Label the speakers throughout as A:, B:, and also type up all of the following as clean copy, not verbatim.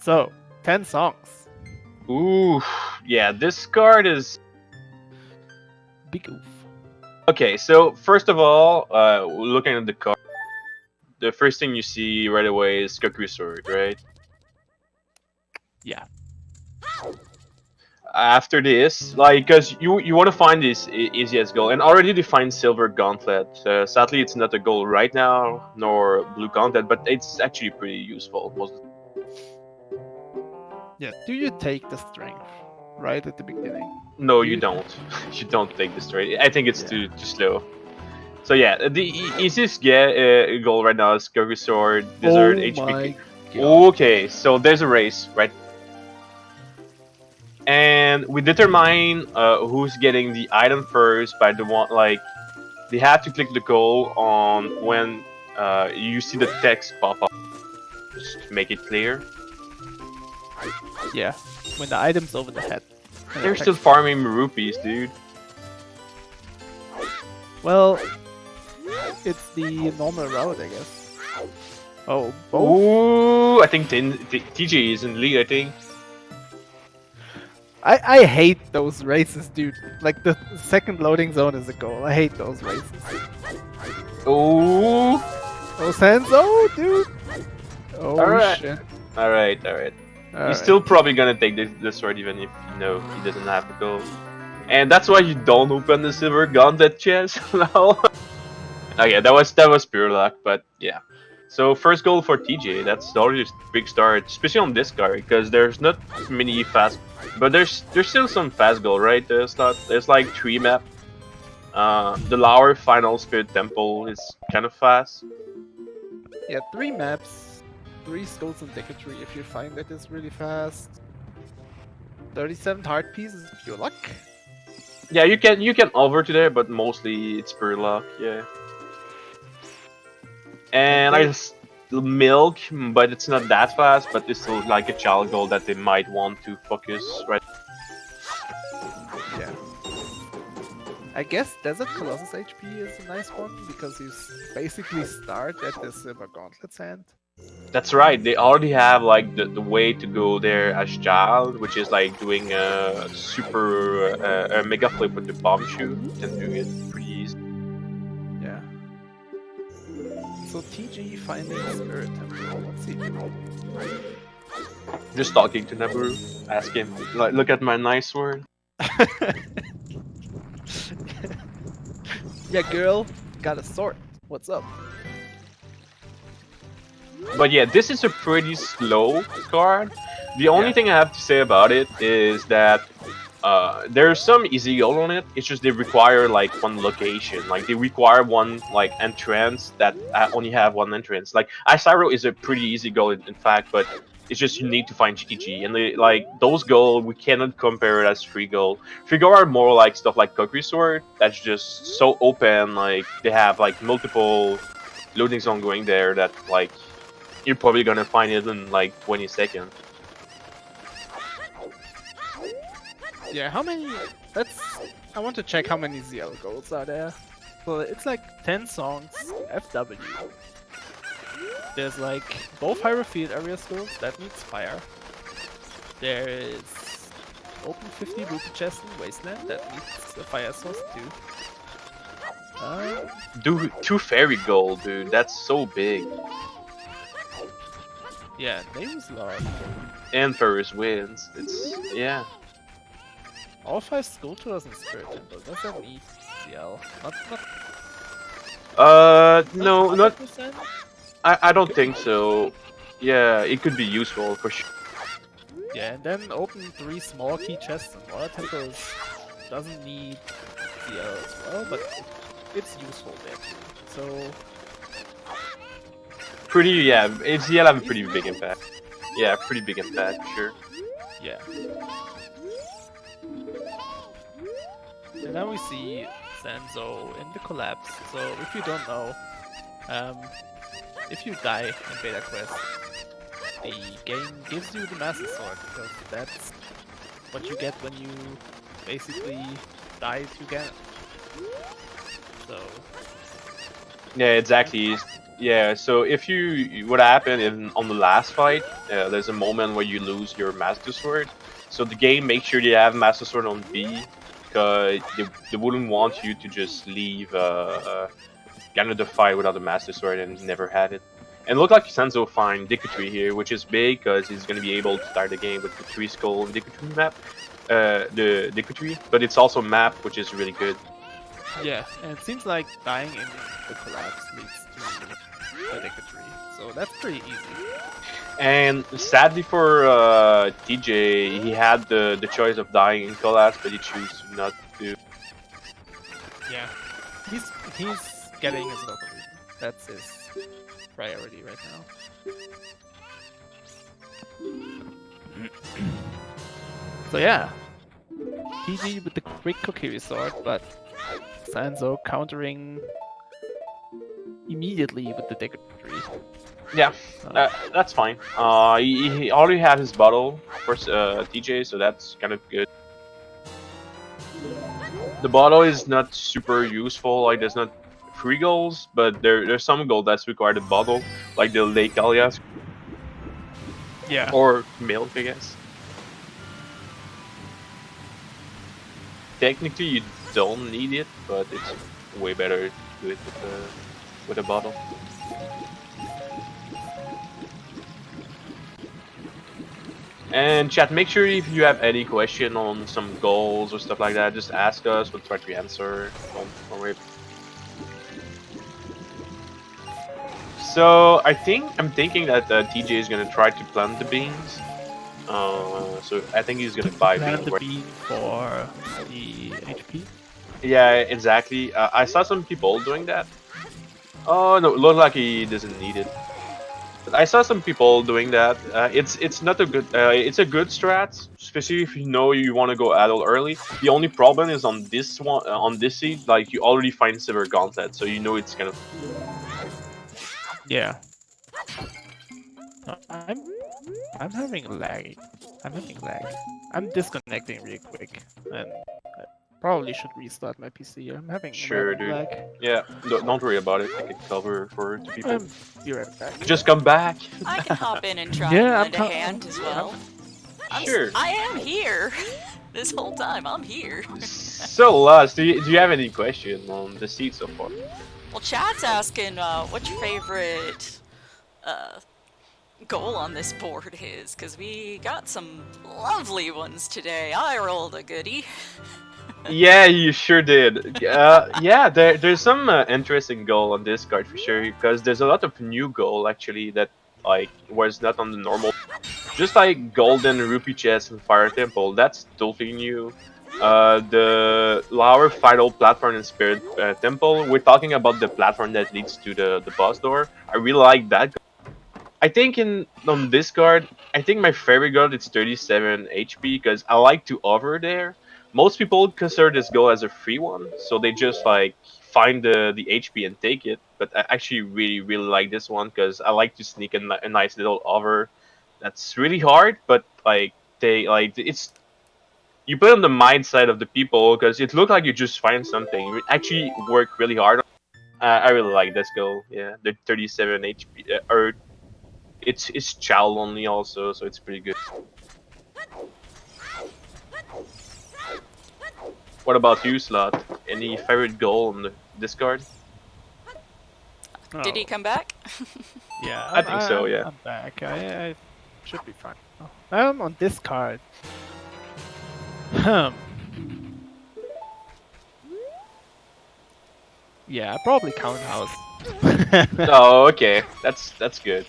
A: So, 10 songs.
B: Ooh, yeah, this card is...
A: Big oof.
B: Okay, so first of all, looking at the card, the first thing you see right away is Goku Sword, right?
A: Yeah.
B: After this, like, cause you want to find this easy as goal, and already defined Silver Gauntlet. Sadly, it's not a goal right now, nor Blue Gauntlet, but it's actually pretty useful.
A: Yeah. Do you take the strength right at the beginning?
B: No,
A: Do
B: you
A: you?
B: don't. You don't take this straight. I think it's
A: Yeah.
B: too slow. So yeah, the easiest goal right now is Goku Sword, Desert,
A: Oh
B: HP.
A: my god.
B: Okay, so there's a race, right? And we determine who's getting the item first by the one, like, they have to click the goal on when you see the text pop up, just to make it clear.
A: Yeah. When the item's over the head. And
B: They're
A: the
B: still
A: text-
B: farming rupees, dude.
A: Well, it's the normal route, I guess. Oh, both?
B: Ooh, I think TJ is in the lead, I think.
A: I hate those races, dude. Like, the second loading zone is a goal. I hate those races.
B: Ooh.
A: Oh, Sanzeau, dude! Oh,
B: Alright.
A: shit.
B: Alright. He's still probably gonna take the sword even if you know he doesn't have to go. And that's why you don't open the silver gauntlet chest. No. Okay, that was pure luck, but yeah. So first goal for TJ, that's already a big start, especially on this card, because there's not many fast, but there's still some fast goal, right? There's like 3 map. The lower final spirit temple is kind of fast.
A: Yeah, 3 maps, 3 skulls and Decatry if you find that is really fast. 37 heart pieces, pure luck.
B: Yeah, you can over to there, but mostly it's pure luck. Yeah. And I just milk, but it's not that fast, but it's still like a child goal that they might want to focus, right?
A: Yeah. I guess Desert Colossus HP is a nice one because you basically start at the Silver Gauntlet's end.
B: That's right. They already have like the way to go there as child, which is like doing a super a mega flip with the bomb shoe. You can do it pretty easy.
A: Yeah. So TG finding Spirit Temple. What's he doing?
B: Just talking to Naburu, ask him like, look at my nice sword.
A: Yeah, girl, got a sword. What's up?
B: But yeah, this is a pretty slow card. The only
A: Yeah.
B: thing I have to say about it is that there's some easy goal on it. It's just they require like one location. Like they require one like entrance that only have one entrance. Like Icyro is a pretty easy goal in fact, but it's just you need to find GTG. And they, like those goals, we cannot compare it as free goal. Free goal are more like stuff like Kokiri Sword. That's just so open. Like they have like multiple loading zone going there that like you're probably gonna find it in like 20 seconds.
A: Yeah, how many? I want to check how many ZL goals are there. So it's like 10 songs, FW. There's like both Hierophile area schools, that needs fire. There is open 50 rupee chest in Wasteland, that needs a fire source too.
B: Dude, 2 fairy gold, dude. That's so big.
A: Yeah, name's large.
B: And Ferris wins. It's yeah.
A: All 5 school tours in Spirit Temple, does that need ZL?
B: No, not.
A: 100%?
B: I don't think so. Yeah, it could be useful for sure.
A: Yeah, and then open 3 small key chests in Water Temples doesn't need ZL as well, but it's useful there too. So
B: Pretty, yeah. HCL have a pretty big impact. Yeah, pretty big impact, for sure.
A: yeah. And then we see Sanzeau in the collapse. So if you don't know, if you die in Beta Quest, the game gives you the Master Sword because that's what you get when you basically die to get it. So
B: Yeah, exactly. Yeah, so if what happened on the last fight, there's a moment where you lose your Master Sword. So the game makes sure they have Master Sword on B, because they wouldn't want you to just leave kind of the fight without the Master Sword and never had it. And it looked like Sanzeau find Deku here, which is big because he's going to be able to start the game with the 3 skull Deku map, the Deku, but it's also map, which is really good.
A: Yeah, and it seems like dying in the collapse leads to the Deku tree, so that's pretty easy.
B: And sadly for TJ, he had the choice of dying in collapse, but he chose not to.
A: Yeah, he's getting his local lead. That's his priority right now. So yeah, TG with the quick Kokiri sword, but Sanzeau countering immediately with the Deku tree.
B: Yeah, that's fine. He already had his bottle for TJ, so that's kind of good. The bottle is not super useful, like there's not 3 goals, but there's some goal that's required a bottle, like the Lake Alias.
A: Yeah.
B: Or milk, I guess. Technically, you don't need it, but it's way better to do it with a bottle. And chat, make sure if you have any question on some goals or stuff like that, just ask us. We'll try to answer. Don't worry. So I'm thinking that TJ is gonna try to plant the beans. So I think he's gonna buy
A: Plant
B: beans.
A: the bean for the HP.
B: Yeah, exactly. I saw some people doing that. Oh no, it looked like he doesn't need it. But I saw some people doing that. It's not a good. It's a good strat, especially if you know you want to go adult early. The only problem is on this one, on this seed, like you already find Silver Gauntlet, so you know it's gonna.
A: Yeah. I'm having lag. I'm having lag. I'm disconnecting real quick, and I probably should restart my PC. I'm having
B: Sure, dude.
A: lag.
B: Yeah, don't worry about it. I can cover for 2 people.
A: Be right back.
B: Just come back.
C: I can hop in and try
A: Yeah,
C: and lend a hand as well.
B: Sure.
C: I am here. This whole time, I'm here.
B: So, Lars, do you have any question on the seed so far?
C: Well, Chad's asking what your favorite goal on this board is, because we got some lovely ones today. I rolled a goodie.
B: Yeah, you sure did. Yeah, there's some interesting goal on this card for sure, because there's a lot of new goal actually that like was not on the normal. Just like Golden Rupee Chest and Fire Temple, that's totally new. The lower final platform in Spirit Temple, we're talking about the platform that leads to the boss door. I really like that. I think on this card, I think my favorite card is 37 HP because I like to hover there. Most people consider this goal as a free one, so they just like find the HP and take it. But I actually really like this one because I like to sneak a nice little hover. That's really hard, but like it's you put on the mind side of the people because it looked like you just find something. You actually work really hard. I really like this goal. Yeah, the 37 HP or it's child only also, so it's pretty good. What about you, Slot? Any favorite goal on this card?
C: Did he come back?
A: Yeah,
B: I think so, yeah.
A: I'm back. I should be fine. I'm on this card. Yeah, probably Count House.
B: Oh, okay. That's good.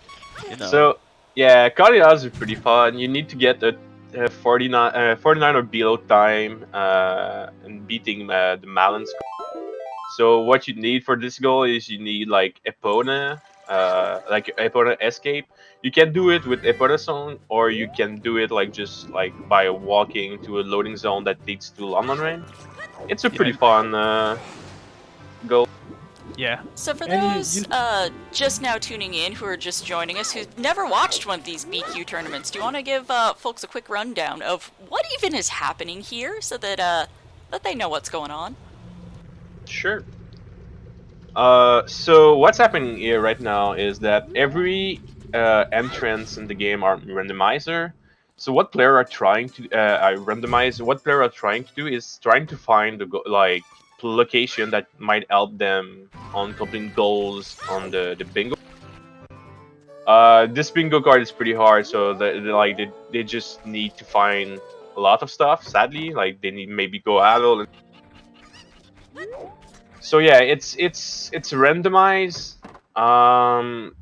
A: You know.
B: So, yeah, Cardias are pretty fun. You need to get a 49 or below time and beating the Malin score. So what you need for this goal is you need like Epona, like Epona Escape. You can do it with Epona Zone, or you can do it like just like by walking to a loading zone that leads to London Rain. It's a pretty fun goal.
A: Yeah.
C: So for those just now tuning in who are just joining us, who've never watched one of these BQ tournaments, do you want to give folks a quick rundown of what even is happening here so that that they know what's going on?
B: Sure. So what's happening here right now is that every entrance in the game are randomizer. So what player are trying to randomize? What player are trying to do is trying to find the like location that might help them on completing goals on the bingo. This bingo card is pretty hard, so they just need to find a lot of stuff. Sadly, like they need maybe go adult. So yeah, it's randomized.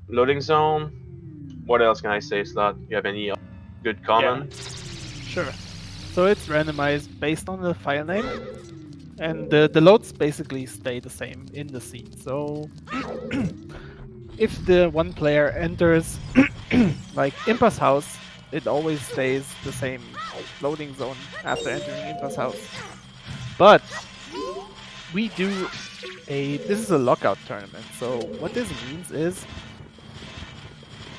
B: Loading zone. What else can I say, Slot? You have any good comment?
A: Sure. So it's randomized based on the file name, and the loads basically stay the same in the scene. So if the one player enters like Impa's house, it always stays the same loading zone after entering Impa's house. But we do this is a lockout tournament. So what this means is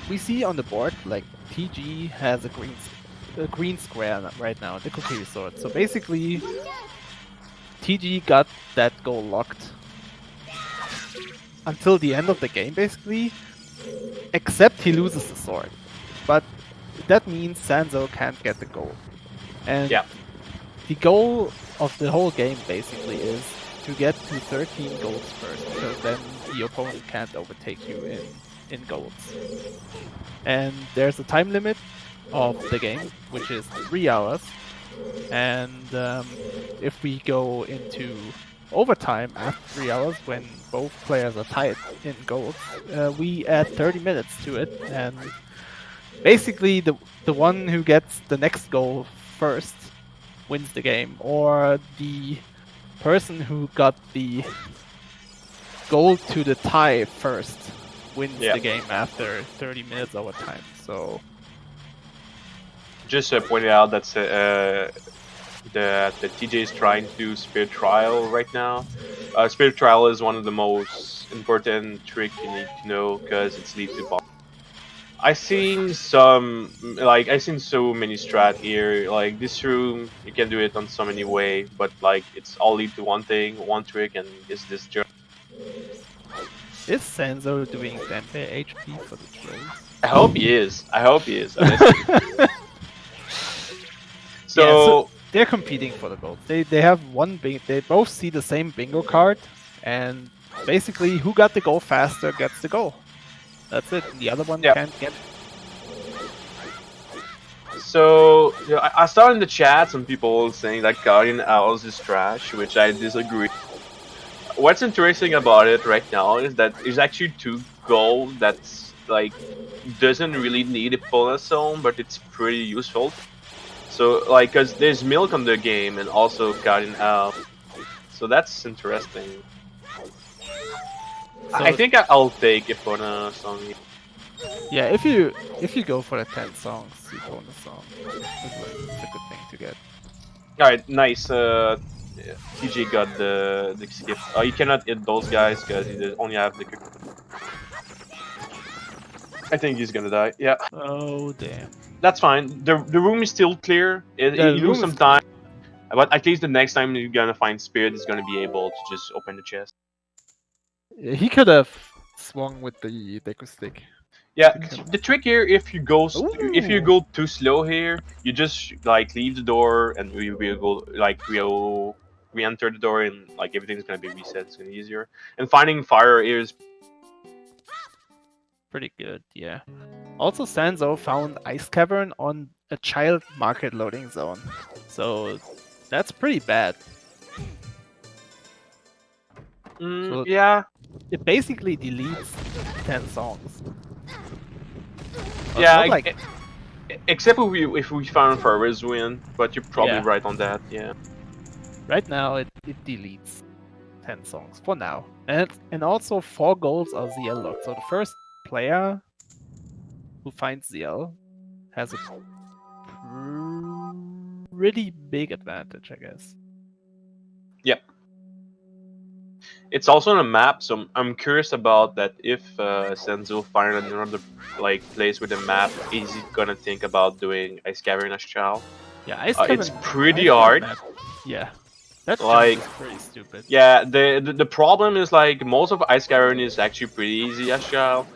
A: we see on the board like TG has a green square right now, the cookie resort. So basically TG got that goal locked until the end of the game, basically, except he loses the sword. But that means Sanzeau can't get the goal. And
B: Yeah.
A: the goal of the whole game basically is to get to 13 goals first, because then the opponent can't overtake you in goals. And there's a time limit of the game, which is 3 hours. And if we go into overtime after 3 hours, when both players are tied in goals, we add 30 minutes to it, and basically the one who gets the next goal first wins the game, or the person who got the goal to the tie first wins the game after 30 minutes overtime. So
B: just pointed out that the TJ is trying to do Spirit Trial right now. Spirit Trial is one of the most important trick you need to know because it's lead to bomb. I've seen so many strat here. Like this room, you can do it on so many ways, but like it's all lead to one thing, one trick, and it's this journey.
A: is Sanzeau doing Dante HP for the trolls?
B: I hope he is. I hope he is.
A: So they're competing for the gold. They have one they both see the same bingo card, and basically who got the goal faster gets the goal. That's it. The other one can't get it.
B: So I saw in the chat some people saying that Guardian Owls is trash, which I disagree. What's interesting about it right now is that there's actually 2 goals that's like doesn't really need a bonus zone, but it's pretty useful. So like, cause there's milk on the game and also Guardian Owl, so that's interesting. So I think I'll take a bonus song.
A: Yeah, if you go for the 10 songs, the bonus song, it's a good thing to get.
B: All right, nice. TJ got the skip. You cannot hit those guys because you only have the. I think he's gonna die. Yeah.
A: Oh damn.
B: That's fine. The room is still clear. You lose some time, but at least the next time you're gonna find Spirit is gonna be able to just open the chest.
A: He could have swung with the Deku stick.
B: Yeah, the trick here, if you go too slow here, you just like leave the door and we will go like we'll re-enter the door and like everything's gonna be reset. It's gonna be easier. And finding fire is
A: pretty good, yeah. Also, Sanzeau found Ice Cavern on a child market loading zone, so that's pretty bad.
B: So yeah.
A: It basically deletes 10 songs.
B: Yeah, except if we found Farah's win, but you're probably right on that, yeah.
A: Right now, it deletes 10 songs, for now. And also 4 goals are ZL locked, so the first player who finds ZL has a pretty big advantage, I guess.
B: Yep. It's also on a map, so I'm curious about that. If Sanzeau find another like place with a map, is he gonna think about doing Ice Cavern as Chow?
A: Yeah, Ice Cavern.
B: It's pretty hard.
A: Yeah. That
B: Like,
A: jump is pretty stupid.
B: yeah, the problem is like most of Ice Cavern is actually pretty easy as well.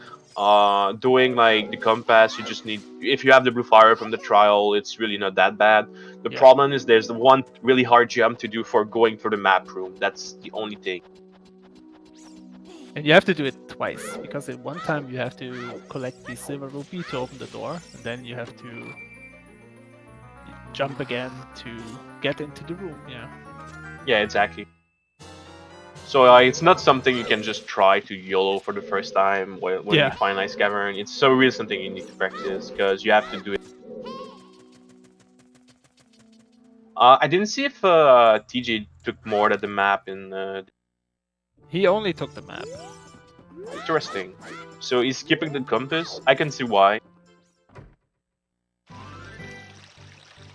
B: Doing like the compass, you just need if you have the blue fire from the trial, it's really not that bad. The
A: Yeah.
B: problem is there's one really hard jump to do for going through the map room. That's the only thing.
A: And you have to do it twice, because at one time you have to collect the silver rupee to open the door, and then you have to jump again to get into the room, yeah.
B: Yeah, exactly. So it's not something you can just try to YOLO for the first time when you
A: Yeah.
B: find Ice Cavern. It's so really something you need to practice because you have to do it. I didn't see if TJ took more of the map in
A: He only took the map.
B: interesting. So he's skipping the compass. I can see why.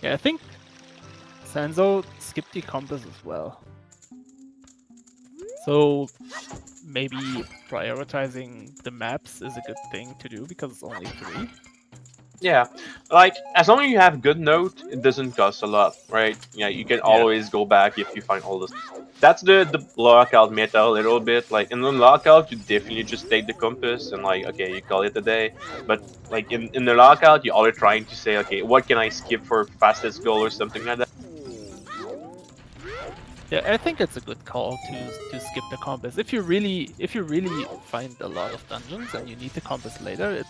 A: Yeah, I think Sanzeau skipped the compass as well. So maybe prioritizing the maps is a good thing to do because it's only 3.
B: Yeah, like as long as you have good note, it doesn't cost a lot, right? Yeah, you can
A: Yeah.
B: always go back if you find all this. That's the lockout meta a little bit. Like in the lockout, you definitely just take the compass and like okay, you call it a day. But like in the lockout, you're always trying to say okay, what can I skip for fastest goal or something like that.
A: Yeah, I think it's a good call to skip the compass. If you really find a lot of dungeons and you need the compass later, it's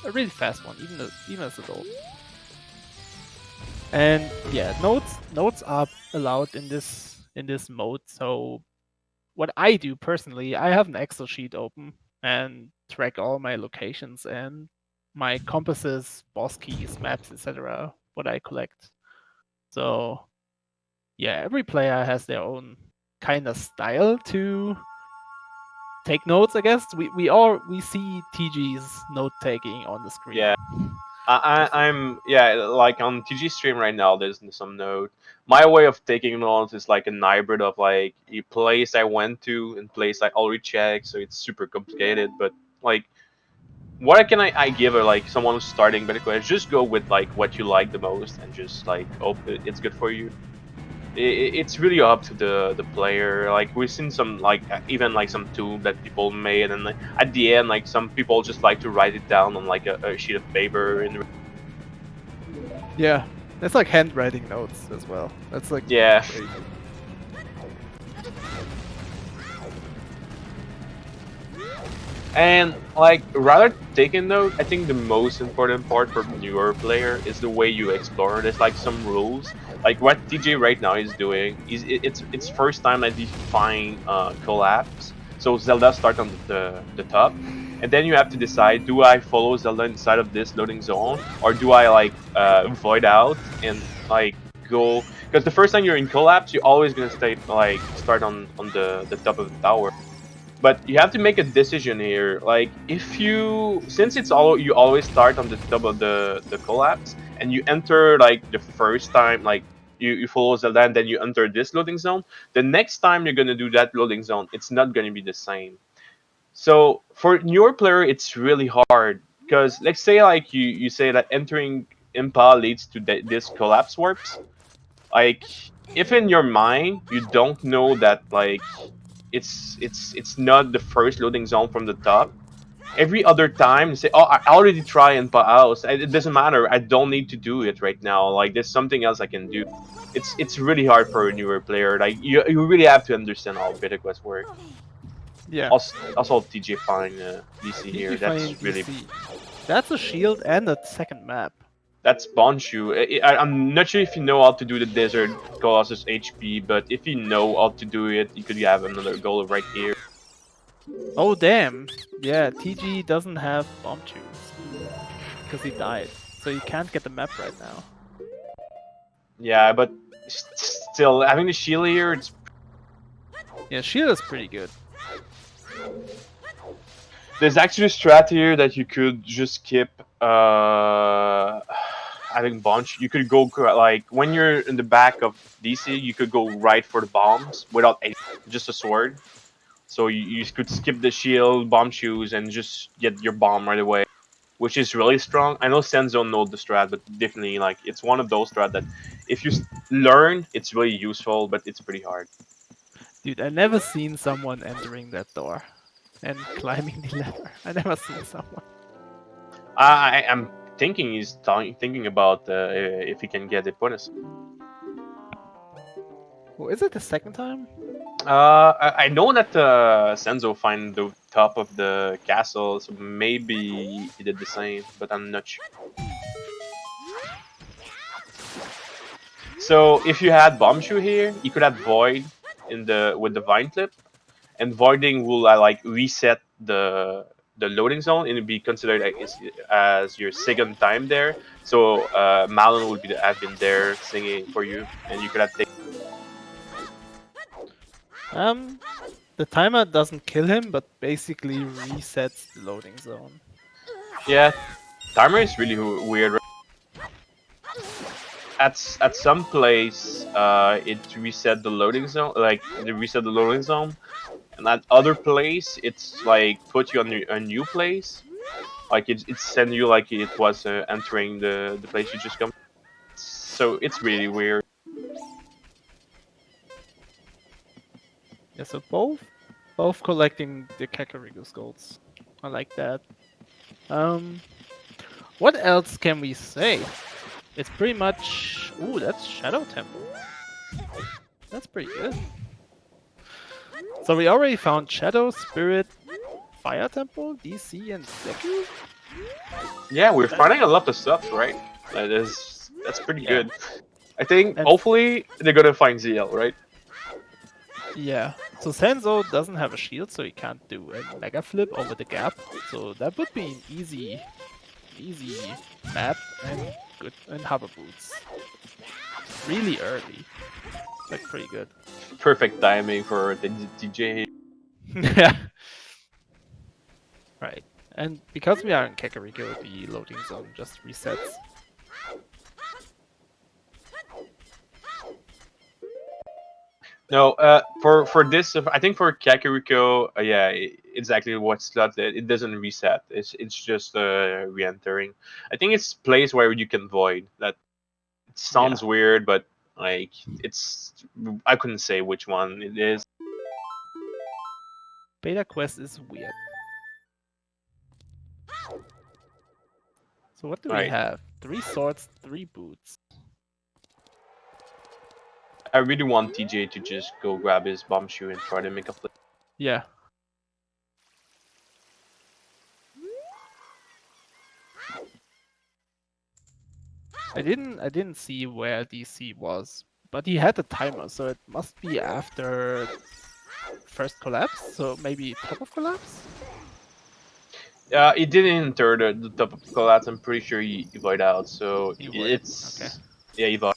A: a really fast one, even as adult. And yeah, notes are allowed in this mode. So what I do personally, I have an Excel sheet open and track all my locations and my compasses, boss keys, maps, etc. What I collect. So yeah, every player has their own kind of style to take notes. I guess we see TG's note taking on the screen.
B: Yeah. I'm yeah, like on TG stream right now. There's some note. My way of taking notes is like an hybrid of like a place I went to and place I already checked, so it's super complicated. But like, what can I give her like someone who's starting Bitcoin? Just go with like what you like the most and just like hope it's good for you. It's really up to the player. Like we've seen some like even like some tool that people made, and like, at the end, like some people just like to write it down on like a sheet of paper and
A: Yeah, that's like handwriting notes as well. That's like
B: yeah.
A: crazy.
B: And like rather taking note, I think the most important part for newer player is the way you explore. There's like some rules. Like what TJ right now is doing is it's first time that he find collapse. So Zelda start on the top, and then you have to decide: do I follow Zelda inside of this loading zone, or do I like void out and like go? Because the first time you're in collapse, you're always gonna stay like start on the top of the tower. But you have to make a decision here. Like if you, since it's all you always start on the top of the collapse, and you enter like the first time, like you follow the land, then you enter this loading zone. The next time you're gonna do that loading zone, it's not gonna be the same. So for newer player, it's really hard because let's say like you say that entering Impa leads to this collapse warps. Like if in your mind you don't know that like it's not the first loading zone from the top. Every other time you say, "Oh, I already try and put out. It doesn't matter. I don't need to do it right now. Like there's something else I can do." It's really hard for a newer player. Like you really have to understand how beta quests work.
A: Yeah.
B: Also TJ fine DC here.
A: TG
B: That's
A: finding
B: really
A: DC. That's a shield and a second map.
B: that's Bonshu. I'm not sure if you know how to do the Desert Colossus HP, but if you know how to do it, you could have another goal right here.
A: Oh damn! Yeah, TG doesn't have bomb tubes because he died, so you can't get the map right now.
B: Yeah, but still having the shield here, it's
A: Yeah, shield is pretty good.
B: there's actually a strat here that you could just skip. I think bunch. You could go like when you're in the back of DC, you could go right for the bombs without any, just a sword. So you could skip the shield, bomb shoes, and just get your bomb right away which is really strong. I know Sanzeau know the strat, but definitely like it's one of those strat that if you learn, it's really useful, but it's pretty hard.
A: Dude, I never seen someone entering that door and climbing the ladder. I never seen someone.
B: I am thinking thinking about if he can get a bonus.
A: Oh, is it the second time?
B: I know that Sanzeau find the top of the castle, so maybe he did the same, but I'm not sure. So if you had Bombshoe here, you could have Void in the with the Vine Clip, and Voiding will like reset the loading zone, and it'd be considered as your second time there. So Malon would have been there singing for you, and you could have taken.
A: The timer doesn't kill him, but basically resets the loading zone.
B: Yeah, timer is really weird. At some place, it reset the loading zone, like it reset the loading zone, and at other place, it's like put you on a new place, like it send you like it was entering the place you just come. So it's really weird.
A: Yeah, so both collecting the Kakariko skulls. I like that. What else can we say? It's pretty much. Ooh, that's Shadow Temple. That's pretty good. So we already found Shadow, Spirit, Fire Temple, DC, and Deku.
B: Yeah, we're finding a lot of stuff, right? That's pretty
A: Yeah.
B: good. I think
A: And-
B: hopefully they're gonna find ZL, right?
A: Yeah. So Sanzeau doesn't have a shield, so he can't do a Mega Flip over the gap. So that would be an easy map and good and hover boots. Really early. Like pretty good.
B: Perfect timing for the DJ.
A: Yeah. Right. And because we are in Kakariko, the loading zone just resets.
B: No, for this, I think for Kakariko, yeah, exactly what slot it doesn't reset. It's just re-entering. I think it's place where you can void. That it sounds weird, but like it's I couldn't say which one it is.
A: Beta Quest is weird. So what do we
B: Right.
A: have? 3 swords, 3 boots.
B: I really want TJ to just go grab his bomb shoe and try to make a flip.
A: Yeah. I didn't see where DC was, but he had a timer, so it must be after first collapse, so maybe top of collapse?
B: It didn't enter the top of collapse. I'm pretty sure he void out. So
A: He voided.
B: it's
A: Okay.
B: yeah, he void.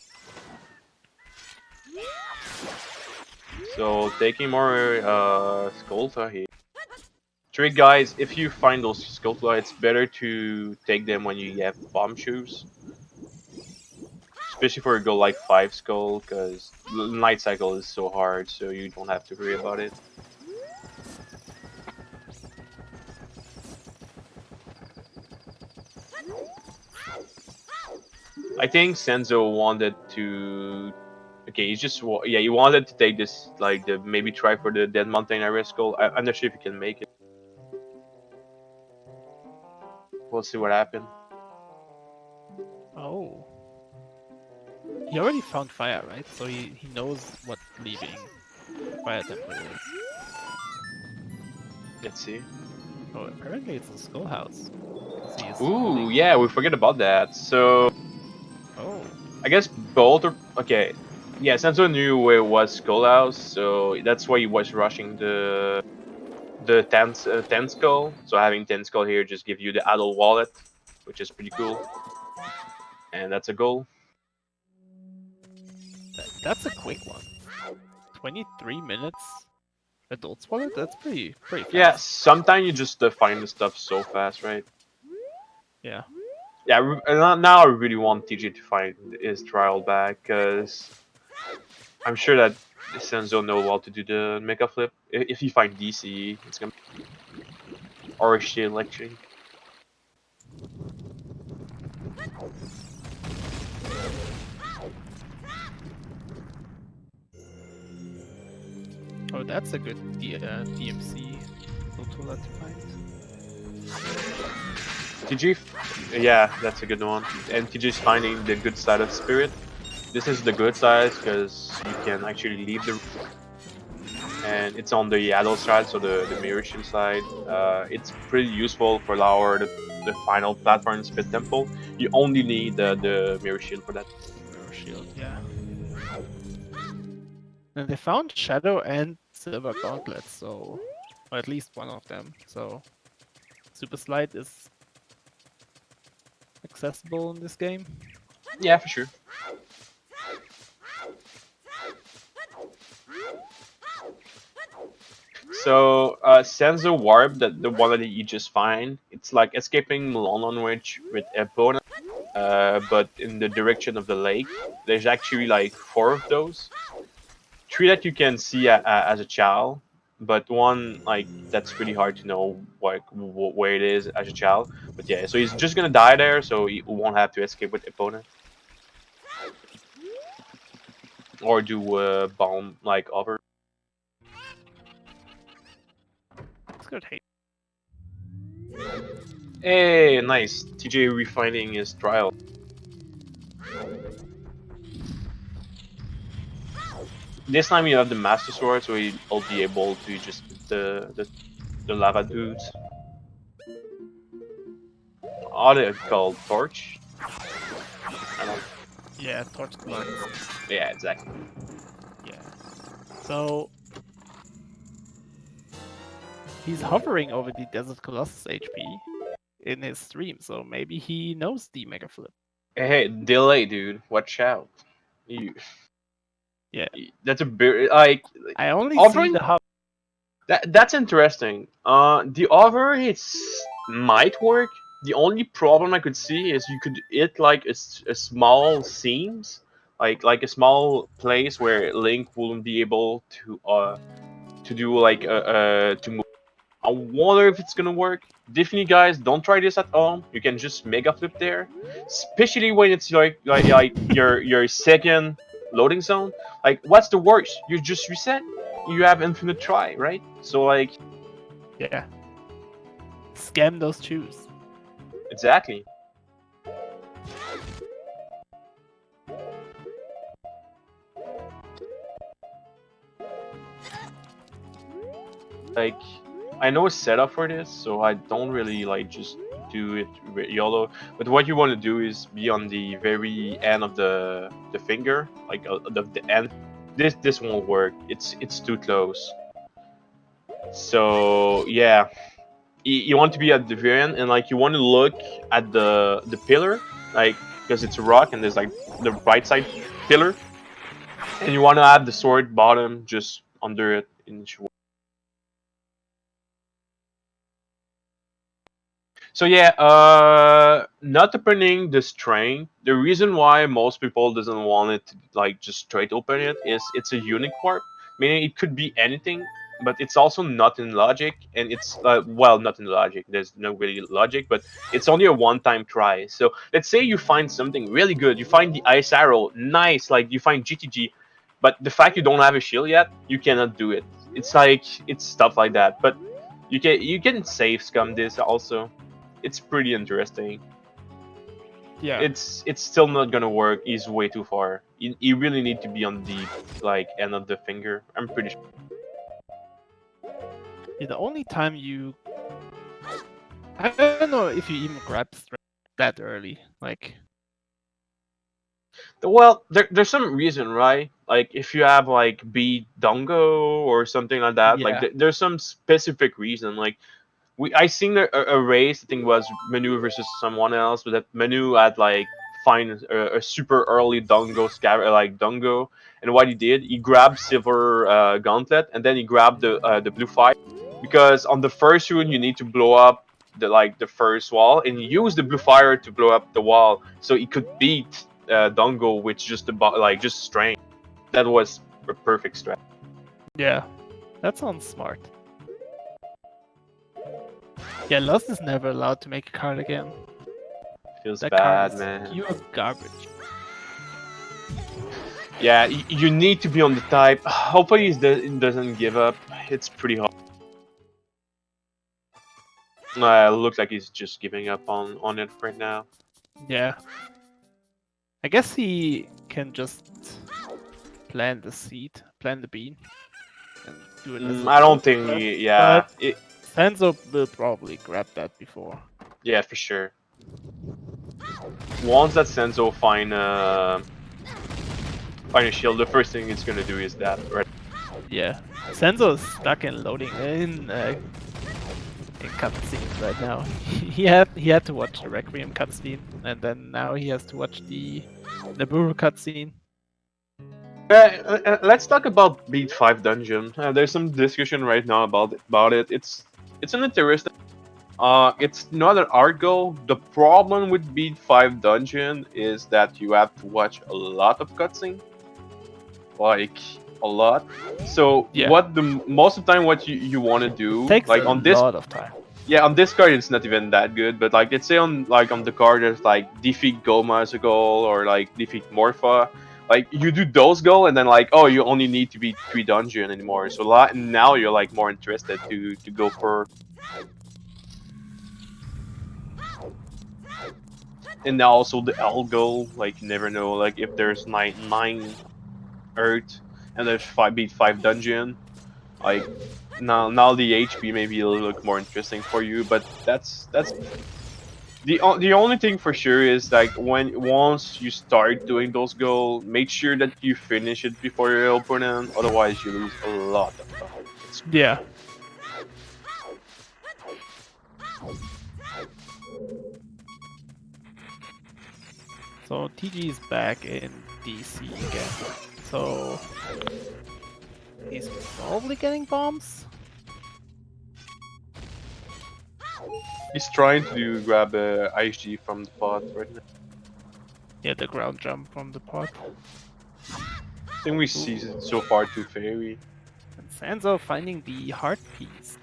B: So taking more Skulltula here. Trick guys, if you find those Skulltula, it's better to take them when you have bomb shoes. Especially for a go like 5 skull, because night cycle is so hard, so you don't have to worry about it. I think Sanzeau wanted to. Okay, he's just yeah. He wanted to take this like the maybe try for the Dead Mountain area skull. I'm not sure if he can make it. We'll see what happens.
A: Oh. He already found fire, right? So he knows what leaving Fire Temple is.
B: Let's see.
A: Oh, apparently it's a skull house. 'Cause he is
B: Ooh,
A: holding-
B: yeah, we forget about that. So
A: Oh.
B: I guess both are okay. Yeah, Sanzo knew where it was Skullhouse, so that's why he was rushing the 10 skull. So having 10 skull here just give you the adult wallet, which is pretty cool. And that's a goal.
A: That's a quick one. 23 minutes adults wallet? That's pretty fast.
B: Yeah, sometimes you just find the stuff so fast, right?
A: Yeah.
B: Yeah, now I really want TJ to find his trial back, because I'm sure that Sanzo know how to do the mecha flip. If you find DC, it's gonna or shield lecturing.
A: that's a good DMC tool to find.
B: TG, yeah, that's a good one. And TG's finding the good side of Spirit. This is the good side because you can actually leave the, and it's on the adult side, so the mirror shield side. It's pretty useful for the final platform in Spit Temple. You only need the mirror shield for that.
A: Mirror Shield, yeah. And they found Shadow and Silver Gauntlets, so or at least one of them. So Super Slide is accessible in this game.
B: Yeah, for sure. So Sanzeau Warp, the one that you just find, it's like escaping London with Epona, but in the direction of the lake. There's actually like 4 of those. 3 that you can see as a child, but one like that's pretty hard to know like where it is as a child. But yeah, so he's just gonna die there, so he won't have to escape with Epona. Or do bomb like over.
A: It's good. Hey,
B: Hey, nice. TJ refining his trial. This time you have the Master Sword, so he'll be able to just the lava dudes. Are they called Torch? I don't.
A: yeah, Torch Blunt.
B: Yeah, exactly.
A: Yeah. So he's hovering over the Desert Colossus HP in his stream, so maybe he knows the Mega Flip.
B: Hey, delay, dude. Watch out. You.
A: Yeah.
B: That's a bit like
A: I only see
B: offering.
A: the hover.
B: That's interesting. The over hits might work. The only problem I could see is you could hit like a small seams, like a small place where Link wouldn't be able to do like to move. I wonder if it's gonna work. Definitely, guys, don't try this at home. You can just mega flip there, especially when it's like your second loading zone. Like, what's the worst? You just reset. You have infinite try, right? So like,
A: Yeah. Scam those shoes.
B: exactly. Like, I know a setup for this, so I don't really like just do it YOLO. But what you want to do is be on the very end of the finger, like the end. This won't work. It's too close. So yeah, you want to be at the very end, and like you want to look at the pillar, like because it's a rock and there's like the right side pillar, and you want to have the sword bottom just under it in. So yeah, not opening this train. The reason why most people doesn't want it to like just straight open it is it's a unique warp, meaning it could be anything, but it's also not in logic, and it's well, not in logic. There's no really logic, but it's only a one-time try. So let's say you find something really good. You find the ice arrow, nice. Like you find GTG, but the fact you don't have a shield yet, you cannot do it. It's like it's stuff like that, but you can save scum this also. It's pretty interesting.
A: Yeah.
B: It's still not gonna work. He's way too far. You really need to be on the like end of the finger. I'm pretty sure.
A: Yeah, the only time you... I don't know if you even grab strength that early. Like,
B: Well, there's some reason, right? Like if you have like B Dongo or something like that. Like
A: yeah.
B: there's some specific reason. Like I seen a race. I think it was Manu versus someone else, but that Manu had like find a super early Dongo like Dongo, and what he did, he grabbed Silver Gauntlet, and then he grabbed the blue fire, because on the first rune you need to blow up the first wall, and he used the blue fire to blow up the wall, so he could beat Dongo with just just strength. That was a perfect strat.
A: Yeah. That sounds smart. Yeah, Lost is never allowed to make a card again.
B: Feels
A: That
B: bad,
A: card is
B: man.
A: pure garbage.
B: Yeah, you need to be on the type. Hopefully it doesn't give up. It's pretty hard. Looks like he's just giving up on it right now.
A: Yeah. I guess he can just plant the seed, plant the bean, and do it as a
B: I don't
A: build
B: think
A: grab.
B: yeah,
A: But Sanzeau will probably grab that before.
B: yeah, for sure. Once that Sanzeau find a shield, the first thing it's gonna do is that, right?
A: Yeah. Sanzeau is stuck in loading in cutscene right now. he had to watch the Requiem cutscene, and then now he has to watch the Naburu cutscene.
B: Let's talk about Beat 5 Dungeon. There's some discussion right now about it. It's an interesting. It's not an art goal. The problem with Beat 5 Dungeon is that you have to watch a lot of cutscene, like a lot. So
A: Yeah.
B: what the most of the time what you want to do,
A: Takes
B: like
A: a
B: on this,
A: lot of time.
B: yeah, on this card it's not even that good. But like let's say on the card there's like defeat Goma as a goal or like defeat Morpha. Like you do those goal and then like oh you only need to beat 3 dungeon anymore. So now you're like more interested to go for. And now also the L goal, like you never know, like if there's nine Earth and there's beat 5 dungeon, like now the HP maybe will look more interesting for you, but that's the only thing for sure is like once you start doing those goals, make sure that you finish it before your opponent, otherwise you lose a lot of time.
A: Yeah. So TG is back in DC again. So he's probably getting bombs.
B: He's trying to grab a IHG from the pot right now.
A: Yeah, the ground jump from the pot.
B: I think we see it so far to Fairy.
A: And Sanzeau finding the heart piece.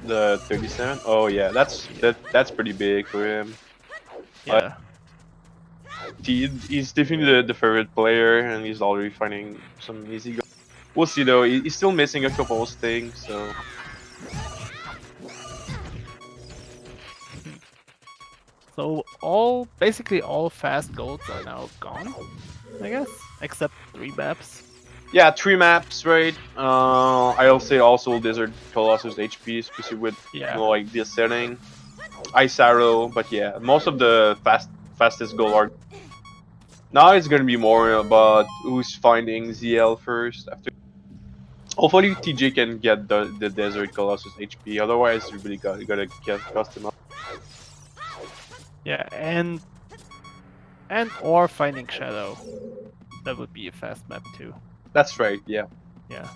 B: The 37? Oh yeah, that's pretty big for him.
A: Yeah.
B: He's definitely the favorite player, and he's already finding some easy goals. We'll see though. He's still missing a couple of things, so.
A: So basically all fast golds are now gone, I guess, except 3 maps.
B: Yeah, 3 maps, right? I'll say also Desert Colossus HP, especially with like this setting. Ice Arrow, but yeah, most of the fastest goal are. Now it's gonna be more about who's finding ZL first. After, hopefully TJ can get the Desert Colossus HP. Otherwise, you really gotta get custom up.
A: Yeah, and or finding Shadow. That would be a fast map too.
B: That's right. Yeah.
A: Yeah.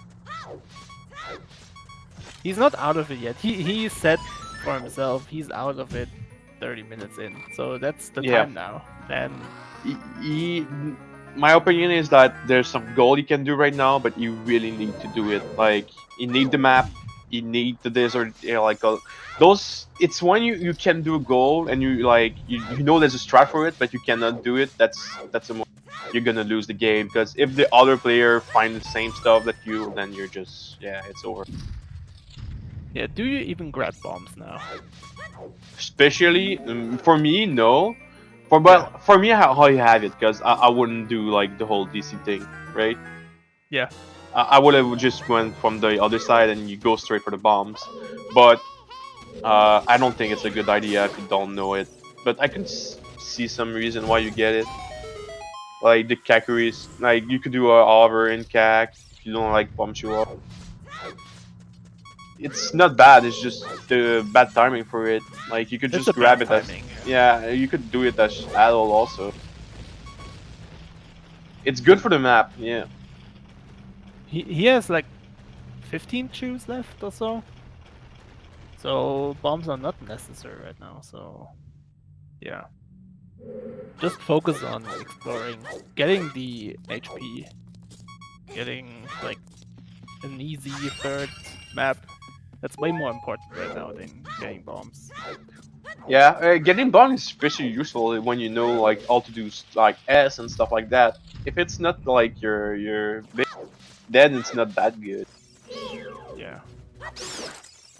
A: He's not out of it yet. He said for himself he's out of it 30 minutes in. So that's the time now. And
B: my opinion is that there's some goal you can do right now, but you really need to do it. Like you need the map, you need the desert, like those. It's when you can do a goal and you like you know there's a strat for it, but you cannot do it. That's a you're gonna lose the game because if the other player finds the same stuff that you, then you're just it's over.
A: Yeah, do you even grab bombs now?
B: Especially for me, no. For me, how you have it, because I wouldn't do like the whole DC thing, right?
A: Yeah.
B: I would have just went from the other side and you go straight for the bombs. But I don't think it's a good idea if you don't know it. But I can see some reason why you get it. Like the Kakuris, like you could do a hover in Kak if you don't like bomb show up. It's not bad, it's just the bad timing for it. Like you could just grab it as you could do it as Adol also. It's good for the map, yeah.
A: He has like 15 chews left or so. So bombs are not necessary right now, so yeah. Just focus on exploring, getting the HP, getting like an easy third map. That's way more important right now than getting bombs.
B: Yeah, getting bond is especially useful when you know like how to do like S and stuff like that. If it's not like your big, then it's not that good.
A: Yeah.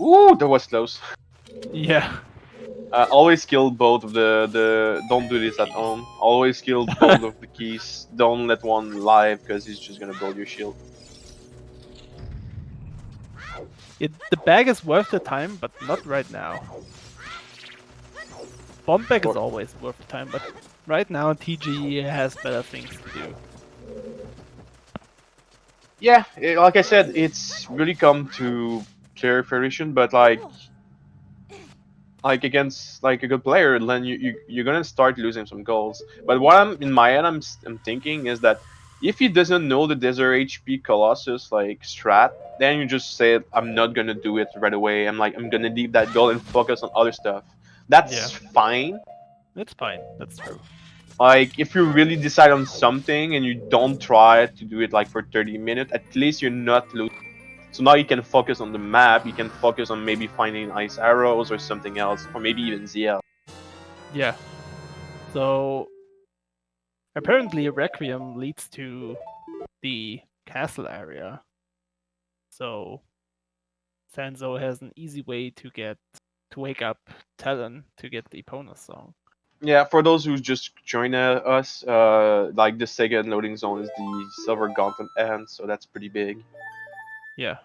B: Ooh, that was close.
A: Yeah.
B: Always kill both of the. Don't do this at home. Always kill both of the keys. Don't let one live because he's just gonna build your shield.
A: The bag is worth the time, but not right now. Bomb bag is
B: Or-
A: always worth the time, but right now TG has better things to do.
B: Yeah, like I said, it's really come to player variation, but like against like a good player, then you're gonna start losing some goals. But what I'm in my head, I'm thinking is that if he doesn't know the Desert HP Colossus like strat, then you just say I'm not gonna do it right away. I'm gonna leave that goal and focus on other stuff.
A: Yeah,
B: That's fine.
A: it's fine. That's true.
B: Like if you really decide on something and you don't try to do it like for 30 minutes, at least you're not losing. So now you can focus on the map. You can focus on maybe finding ice arrows or something else, or maybe even ZL.
A: Yeah. So apparently Requiem leads to the castle area. So Sanzeau has an easy way to wake up Talon to get the bonus song.
B: Yeah, for those who just join us, like the Sega loading zone is the Silver Gauntlet end, so that's pretty big.
A: Yeah.